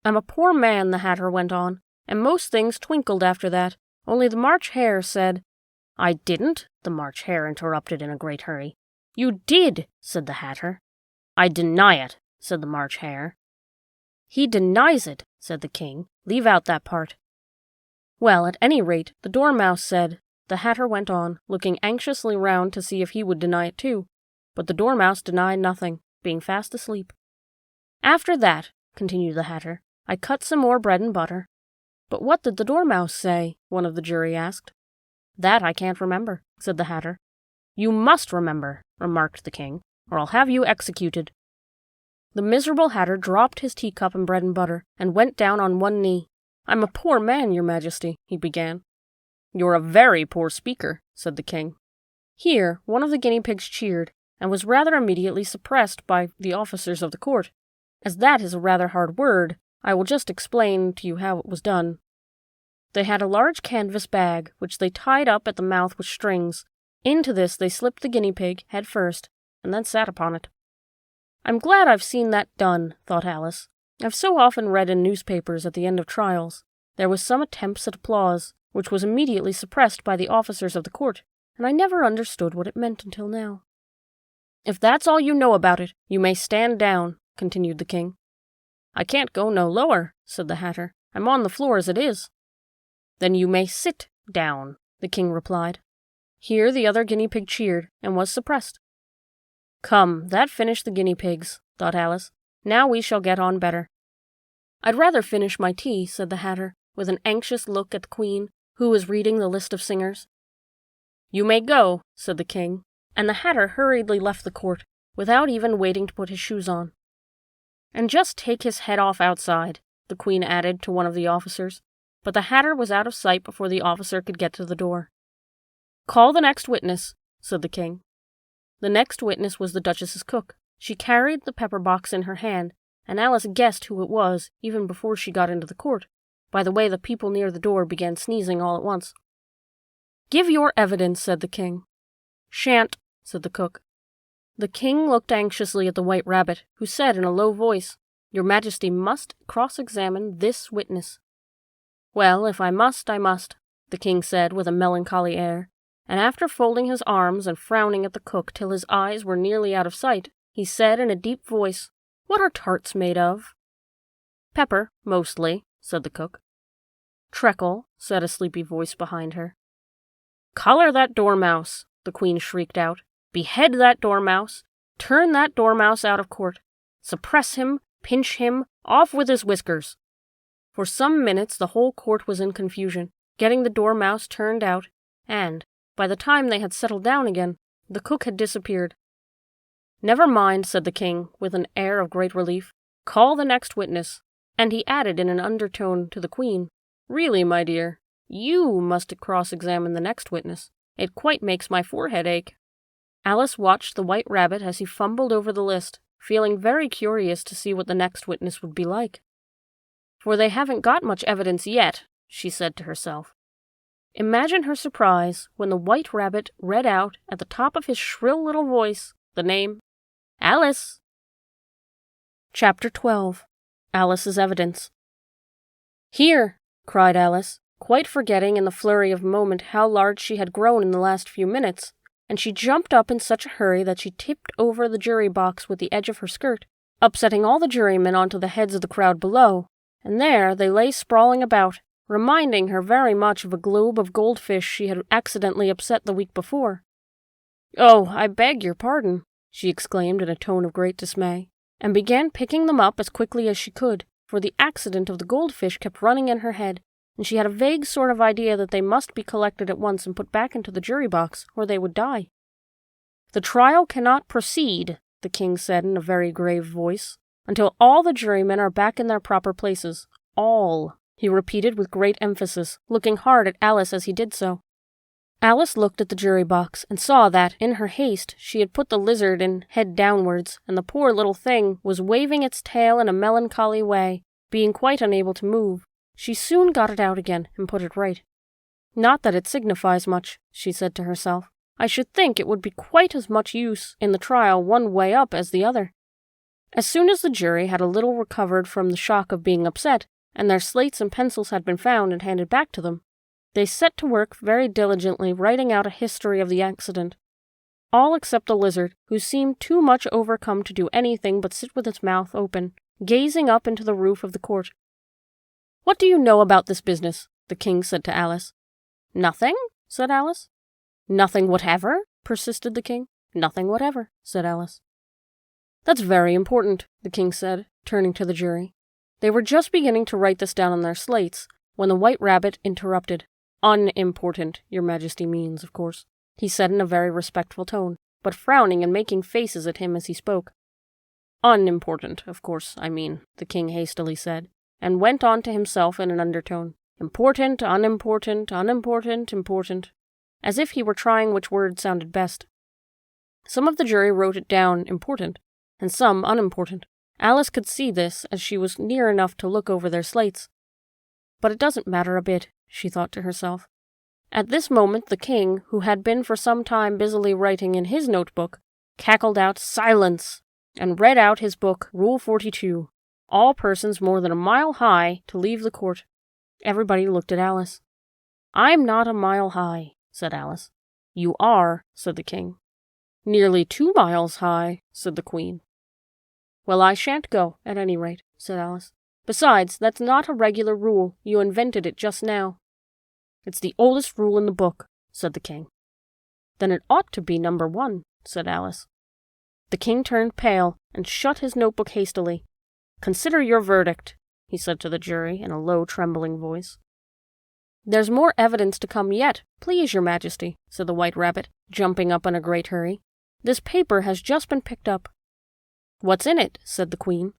Speaker 1: I'm a poor man, the Hatter went on, and most things twinkled after that, only the March Hare said— I didn't, the March Hare interrupted in a great hurry. You did, said the Hatter. I deny it, said the March Hare. He denies it, said the king. Leave out that part. Well, at any rate, the Dormouse said— The Hatter went on, looking anxiously round to see if he would deny it too, but the Dormouse denied nothing, being fast asleep. After that, continued the Hatter, I cut some more bread and butter. But what did the Dormouse say? One of the jury asked. That I can't remember, said the Hatter. You must remember, remarked the king, or I'll have you executed. The miserable Hatter dropped his teacup and bread and butter, and went down on one knee. I'm a poor man, your majesty, he began. You're a very poor speaker, said the king. Here, one of the guinea pigs cheered, and was rather immediately suppressed by the officers of the court. As that is a rather hard word, I will just explain to you how it was done. They had a large canvas bag, which they tied up at the mouth with strings. Into this they slipped the guinea pig, head first, and then sat upon it. I'm glad I've seen that done, thought Alice. I've so often read in newspapers at the end of trials. There was some attempts at applause, which was immediately suppressed by the officers of the court, and I never understood what it meant until now. If that's all you know about it, you may stand down, continued the king. I can't go no lower, said the Hatter. I'm on the floor as it is. Then you may sit down, the king replied. Here the other guinea pig cheered, and was suppressed. Come, that finished the guinea pigs, thought Alice. Now we shall get on better. I'd rather finish my tea, said the Hatter, with an anxious look at the queen, who was reading the list of singers. You may go, said the king, and the Hatter hurriedly left the court, without even waiting to put his shoes on. And just take his head off outside, the queen added to one of the officers, but the Hatter was out of sight before the officer could get to the door. Call the next witness, said the king. The next witness was the Duchess's cook. She carried the pepper box in her hand, and Alice guessed who it was even before she got into the court, by the way the people near the door began sneezing all at once. Give your evidence, said the king. Shan't, said the cook. The king looked anxiously at the White Rabbit, who said in a low voice, Your Majesty must cross-examine this witness. Well, if I must, I must. the king said with a melancholy air, and after folding his arms and frowning at the cook till his eyes were nearly out of sight, he said in a deep voice, "What are tarts made of?" "Pepper, mostly," said the cook. "Treacle," said a sleepy voice behind her. "Collar that dormouse," the queen shrieked out. "Behead that dormouse. Turn that dormouse out of court. Suppress him, pinch him, off with his whiskers." For some minutes the whole court was in confusion, getting the dormouse turned out, and, by the time they had settled down again, the cook had disappeared. "Never mind," said the king, with an air of great relief. "Call the next witness." And he added in an undertone to the queen, "Really, my dear, you must cross-examine the next witness. It quite makes my forehead ache." Alice watched the White Rabbit as he fumbled over the list, feeling very curious to see what the next witness would be like. "For they haven't got much evidence yet," she said to herself. Imagine her surprise when the White Rabbit read out at the top of his shrill little voice the name Alice. Chapter 12. Alice's Evidence. "Here!" cried Alice, quite forgetting in the flurry of moment how large she had grown in the last few minutes, and she jumped up in such a hurry that she tipped over the jury box with the edge of her skirt, upsetting all the jurymen onto the heads of the crowd below, and there they lay sprawling about, reminding her very much of a globe of goldfish she had accidentally upset the week before. "Oh, I beg your pardon," she exclaimed in a tone of great dismay, and began picking them up as quickly as she could, for the accident of the goldfish kept running in her head, and she had a vague sort of idea that they must be collected at once and put back into the jury box, or they would die. "The trial cannot proceed," the king said in a very grave voice, "until all the jurymen are back in their proper places. All," he repeated with great emphasis, looking hard at Alice as he did so. Alice looked at the jury box and saw that, in her haste, she had put the lizard in head downwards, and the poor little thing was waving its tail in a melancholy way, being quite unable to move. She soon got it out again and put it right. "Not that it signifies much," she said to herself. "I should think it would be quite as much use in the trial one way up as the other." As soon as the jury had a little recovered from the shock of being upset, and their slates and pencils had been found and handed back to them, they set to work very diligently writing out a history of the accident. All except the lizard, who seemed too much overcome to do anything but sit with its mouth open, gazing up into the roof of the court. "What do you know about this business?" the king said to Alice. "Nothing," said Alice. "Nothing whatever?" persisted the king. "Nothing whatever," said Alice. "That's very important," the king said, turning to the jury. They were just beginning to write this down on their slates, when the White Rabbit interrupted. "Unimportant, your majesty means, of course," he said in a very respectful tone, but frowning and making faces at him as he spoke. "Unimportant, of course, I mean," the king hastily said, and went on to himself in an undertone. "Important, unimportant, unimportant, important," as if he were trying which word sounded best. Some of the jury wrote it down important, and some unimportant. Alice could see this as she was near enough to look over their slates. "But it doesn't matter a bit," she thought to herself. At this moment the king, who had been for some time busily writing in his notebook, cackled out "Silence!" and read out his book, Rule 42. All persons more than a mile high to leave the court. Everybody looked at Alice. "I'm not a mile high," said Alice. "You are," said the king. "Nearly 2 miles high," said the queen. "Well, I shan't go, at any rate," said Alice. "Besides, that's not a regular rule. You invented it just now." "It's the oldest rule in the book," said the king. "Then it ought to be number 1, said Alice. The king turned pale and shut his notebook hastily. "Consider your verdict," he said to the jury in a low, trembling voice. "There's more evidence to come yet, please, your majesty," said the White Rabbit, jumping up in a great hurry. "This paper has just been picked up." "What's in it?" said the queen.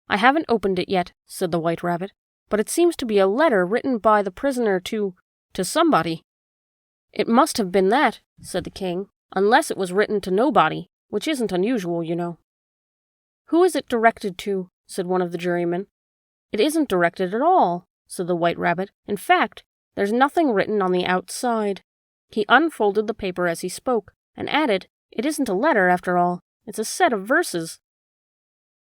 Speaker 1: "I haven't opened it yet," said the White Rabbit, "but it seems to be a letter written by the prisoner to somebody." "It must have been that," said the king, "unless it was written to nobody, which isn't unusual, you know." "Who is it directed to?" said one of the jurymen. "It isn't directed at all," said the White Rabbit. "In fact, there's nothing written on the outside." He unfolded the paper as he spoke, and added, "It isn't a letter, after all. It's a set of verses."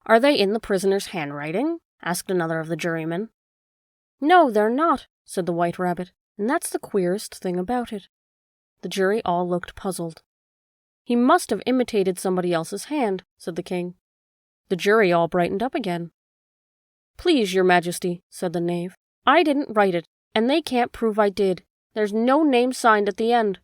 Speaker 1: "Are they in the prisoner's handwriting?" asked another of the jurymen. "No, they're not," said the White Rabbit. and that's the queerest thing about it." The jury all looked puzzled. "He must have imitated somebody else's hand," said the king. The jury all brightened up again. "Please, your majesty," said the knave, "I didn't write it, and they can't prove I did. There's no name signed at the end."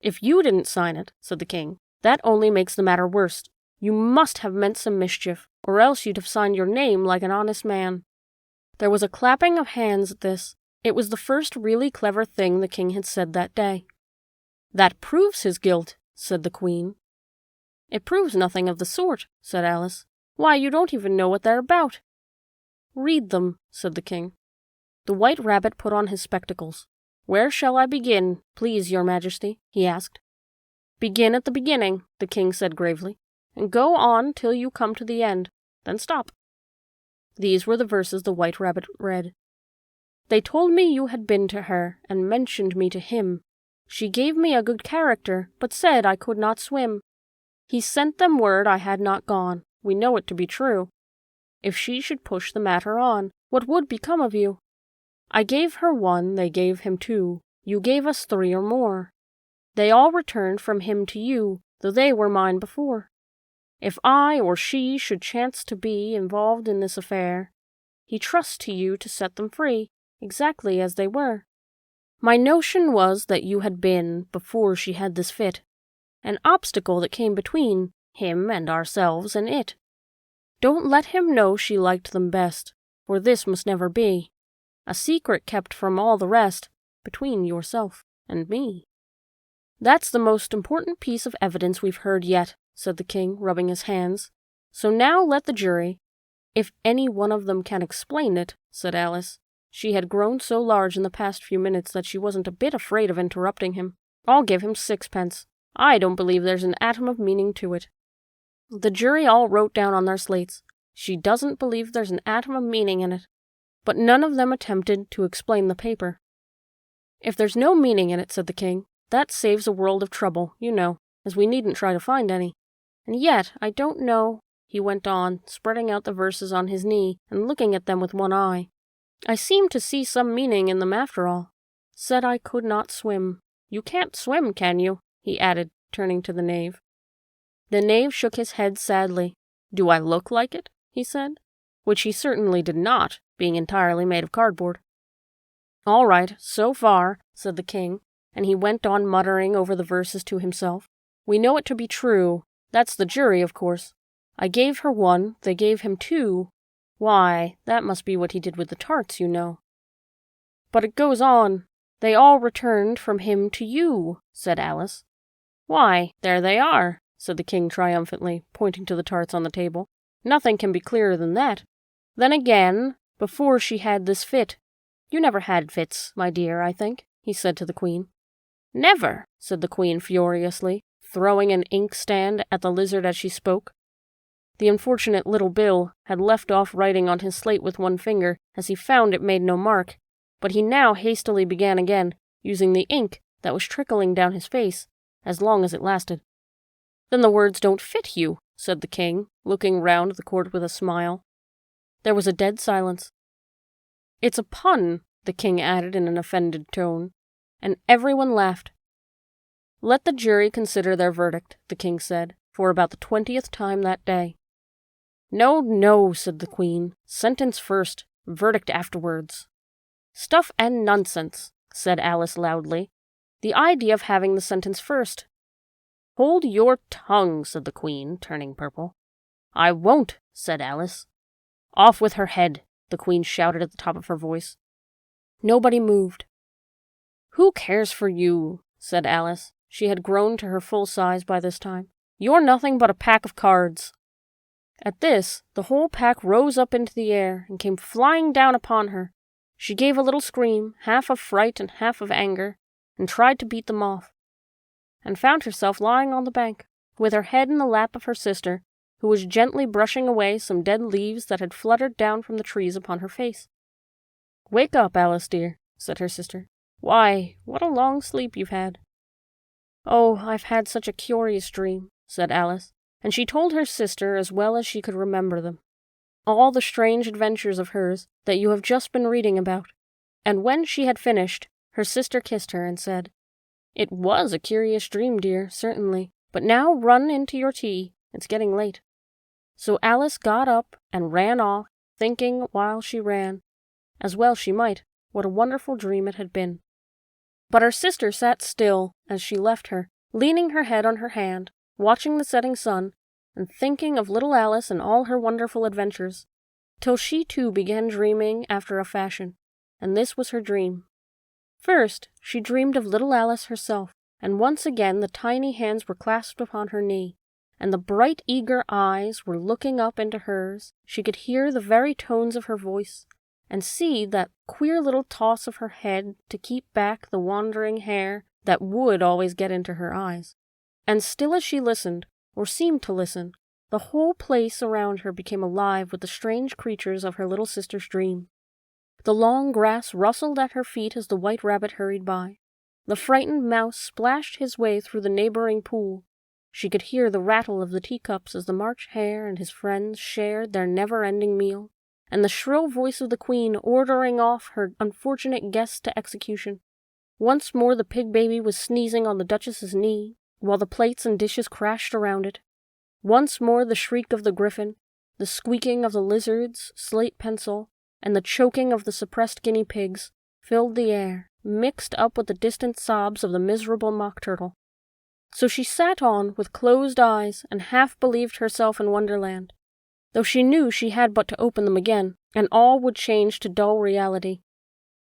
Speaker 1: "If you didn't sign it," said the king, "that only makes the matter worse. You must have meant some mischief, or else you'd have signed your name like an honest man." There was a clapping of hands at this. It was the first really clever thing the king had said that day. "That proves his guilt," said the queen. "It proves nothing of the sort," said Alice. "Why, you don't even know what they're about." "Read them," said the king. The White Rabbit put on his spectacles. "Where shall I begin, please, your majesty?" he asked. "Begin at the beginning," the king said gravely, "and go on till you come to the end. Then stop." These were the verses the White Rabbit read. "They told me you had been to her, and mentioned me to him. She gave me a good character, but said I could not swim. He sent them word I had not gone. We know it to be true. If she should push the matter on, what would become of you? I gave her 1, they gave him 2. You gave us 3 or more. They all returned from him to you, though they were mine before. If I or she should chance to be involved in this affair, he trusts to you to set them free, exactly as they were. My notion was that you had been, before she had this fit, an obstacle that came between him and ourselves and it. Don't let him know she liked them best, for this must never be. A secret kept from all the rest, between yourself and me." "That's the most important piece of evidence we've heard yet," said the king, rubbing his hands. "So now let the jury—" "If any one of them can explain it," said Alice. She had grown so large in the past few minutes that she wasn't a bit afraid of interrupting him. "I'll give him 6 pence. I don't believe there's an atom of meaning to it." The jury all wrote down on their slates, "She doesn't believe there's an atom of meaning in it." But none of them attempted to explain the paper. "If there's no meaning in it," said the king, "that saves a world of trouble, you know, as we needn't try to find any. And yet, I don't know," he went on, spreading out the verses on his knee and looking at them with one eye. "I seem to see some meaning in them after all. Said I could not swim. You can't swim, can you?" he added, turning to the knave. The knave shook his head sadly. "Do I look like it?" he said, which he certainly did not, being entirely made of cardboard. "All right, so far," said the king, and he went on muttering over the verses to himself. "We know it to be true. That's the jury, of course. I gave her 1, they gave him 2. Why, that must be what he did with the tarts, you know." "But it goes on. They all returned from him to you," said Alice. "Why, there they are," said the king triumphantly, pointing to the tarts on the table. "Nothing can be clearer than that. Then again, before she had this fit—" "You never had fits, my dear, I think," he said to the queen. "Never," said the queen furiously, throwing an inkstand at the lizard as she spoke. The unfortunate little Bill had left off writing on his slate with one finger, as he found it made no mark, but he now hastily began again, using the ink that was trickling down his face, as long as it lasted. "Then the words don't fit you," said the king, looking round the court with a smile. There was a dead silence. "It's a pun," the king added in an offended tone, and everyone laughed. "Let the jury consider their verdict," the king said, for about the 20th time that day. "No, no," said the queen. "Sentence first, verdict afterwards." "Stuff and nonsense," said Alice loudly. "The idea of having the sentence first." "Hold your tongue," said the queen, turning purple. "I won't," said Alice. "Off with her head," the queen shouted at the top of her voice. Nobody moved. "Who cares for you?" said Alice. She had grown to her full size by this time. "You're nothing but a pack of cards." At this, the whole pack rose up into the air and came flying down upon her. She gave a little scream, half of fright and half of anger, and tried to beat them off, and found herself lying on the bank, with her head in the lap of her sister, who was gently brushing away some dead leaves that had fluttered down from the trees upon her face. "Wake up, Alice dear," said her sister. "Why, what a long sleep you've had." "Oh, I've had such a curious dream," said Alice, and she told her sister as well as she could remember them. All the strange adventures of hers that you have just been reading about. And when she had finished, Her sister kissed her and said, "It was a curious dream, dear, certainly, but now run into your tea. It's getting late." So Alice got up and ran off, thinking while she ran, as well she might, what a wonderful dream it had been. But her sister sat still as she left her, leaning her head on her hand, watching the setting sun, and thinking of little Alice and all her wonderful adventures, till she too began dreaming after a fashion, and this was her dream. First, she dreamed of little Alice herself, and once again the tiny hands were clasped upon her knee, and the bright, eager eyes were looking up into hers. She could hear the very tones of her voice, and see that queer little toss of her head to keep back the wandering hair that would always get into her eyes. And still as she listened, or seemed to listen, the whole place around her became alive with the strange creatures of her little sister's dream. The long grass rustled at her feet as the white rabbit hurried by. The frightened mouse splashed his way through the neighboring pool. She could hear the rattle of the teacups as the March Hare and his friends shared their never-ending meal, and the shrill voice of the Queen ordering off her unfortunate guests to execution. Once more the pig baby was sneezing on the Duchess's knee, while the plates and dishes crashed around it. Once more the shriek of the griffin, the squeaking of the lizard's slate pencil, and the choking of the suppressed guinea pigs filled the air, mixed up with the distant sobs of the miserable mock turtle. So she sat on with closed eyes and half believed herself in Wonderland, though she knew she had but to open them again, and all would change to dull reality.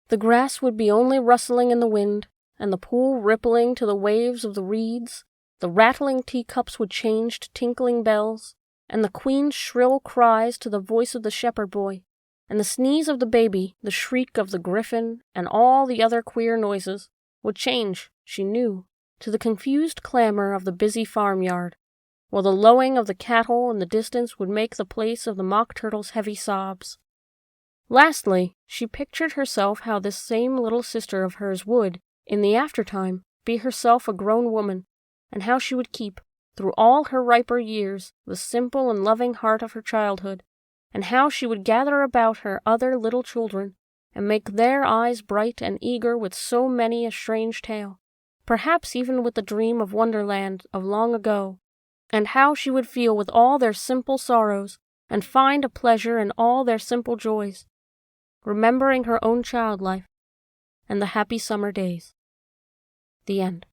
Speaker 1: The grass would be only rustling in the wind, and the pool rippling to the waves of the reeds. The rattling teacups would change to tinkling bells, and the Queen's shrill cries to the voice of the shepherd boy, and the sneeze of the baby, the shriek of the griffin, and all the other queer noises would change, she knew, to the confused clamor of the busy farmyard, while the lowing of the cattle in the distance would make the place of the mock turtle's heavy sobs. Lastly, she pictured herself how this same little sister of hers would, in the aftertime, be herself a grown woman, and how she would keep, through all her riper years, the simple and loving heart of her childhood, and how she would gather about her other little children, and make their eyes bright and eager with so many a strange tale, perhaps even with the dream of Wonderland of long ago, and how she would feel with all their simple sorrows, and find a pleasure in all their simple joys, remembering her own child life, and the happy summer days. The end.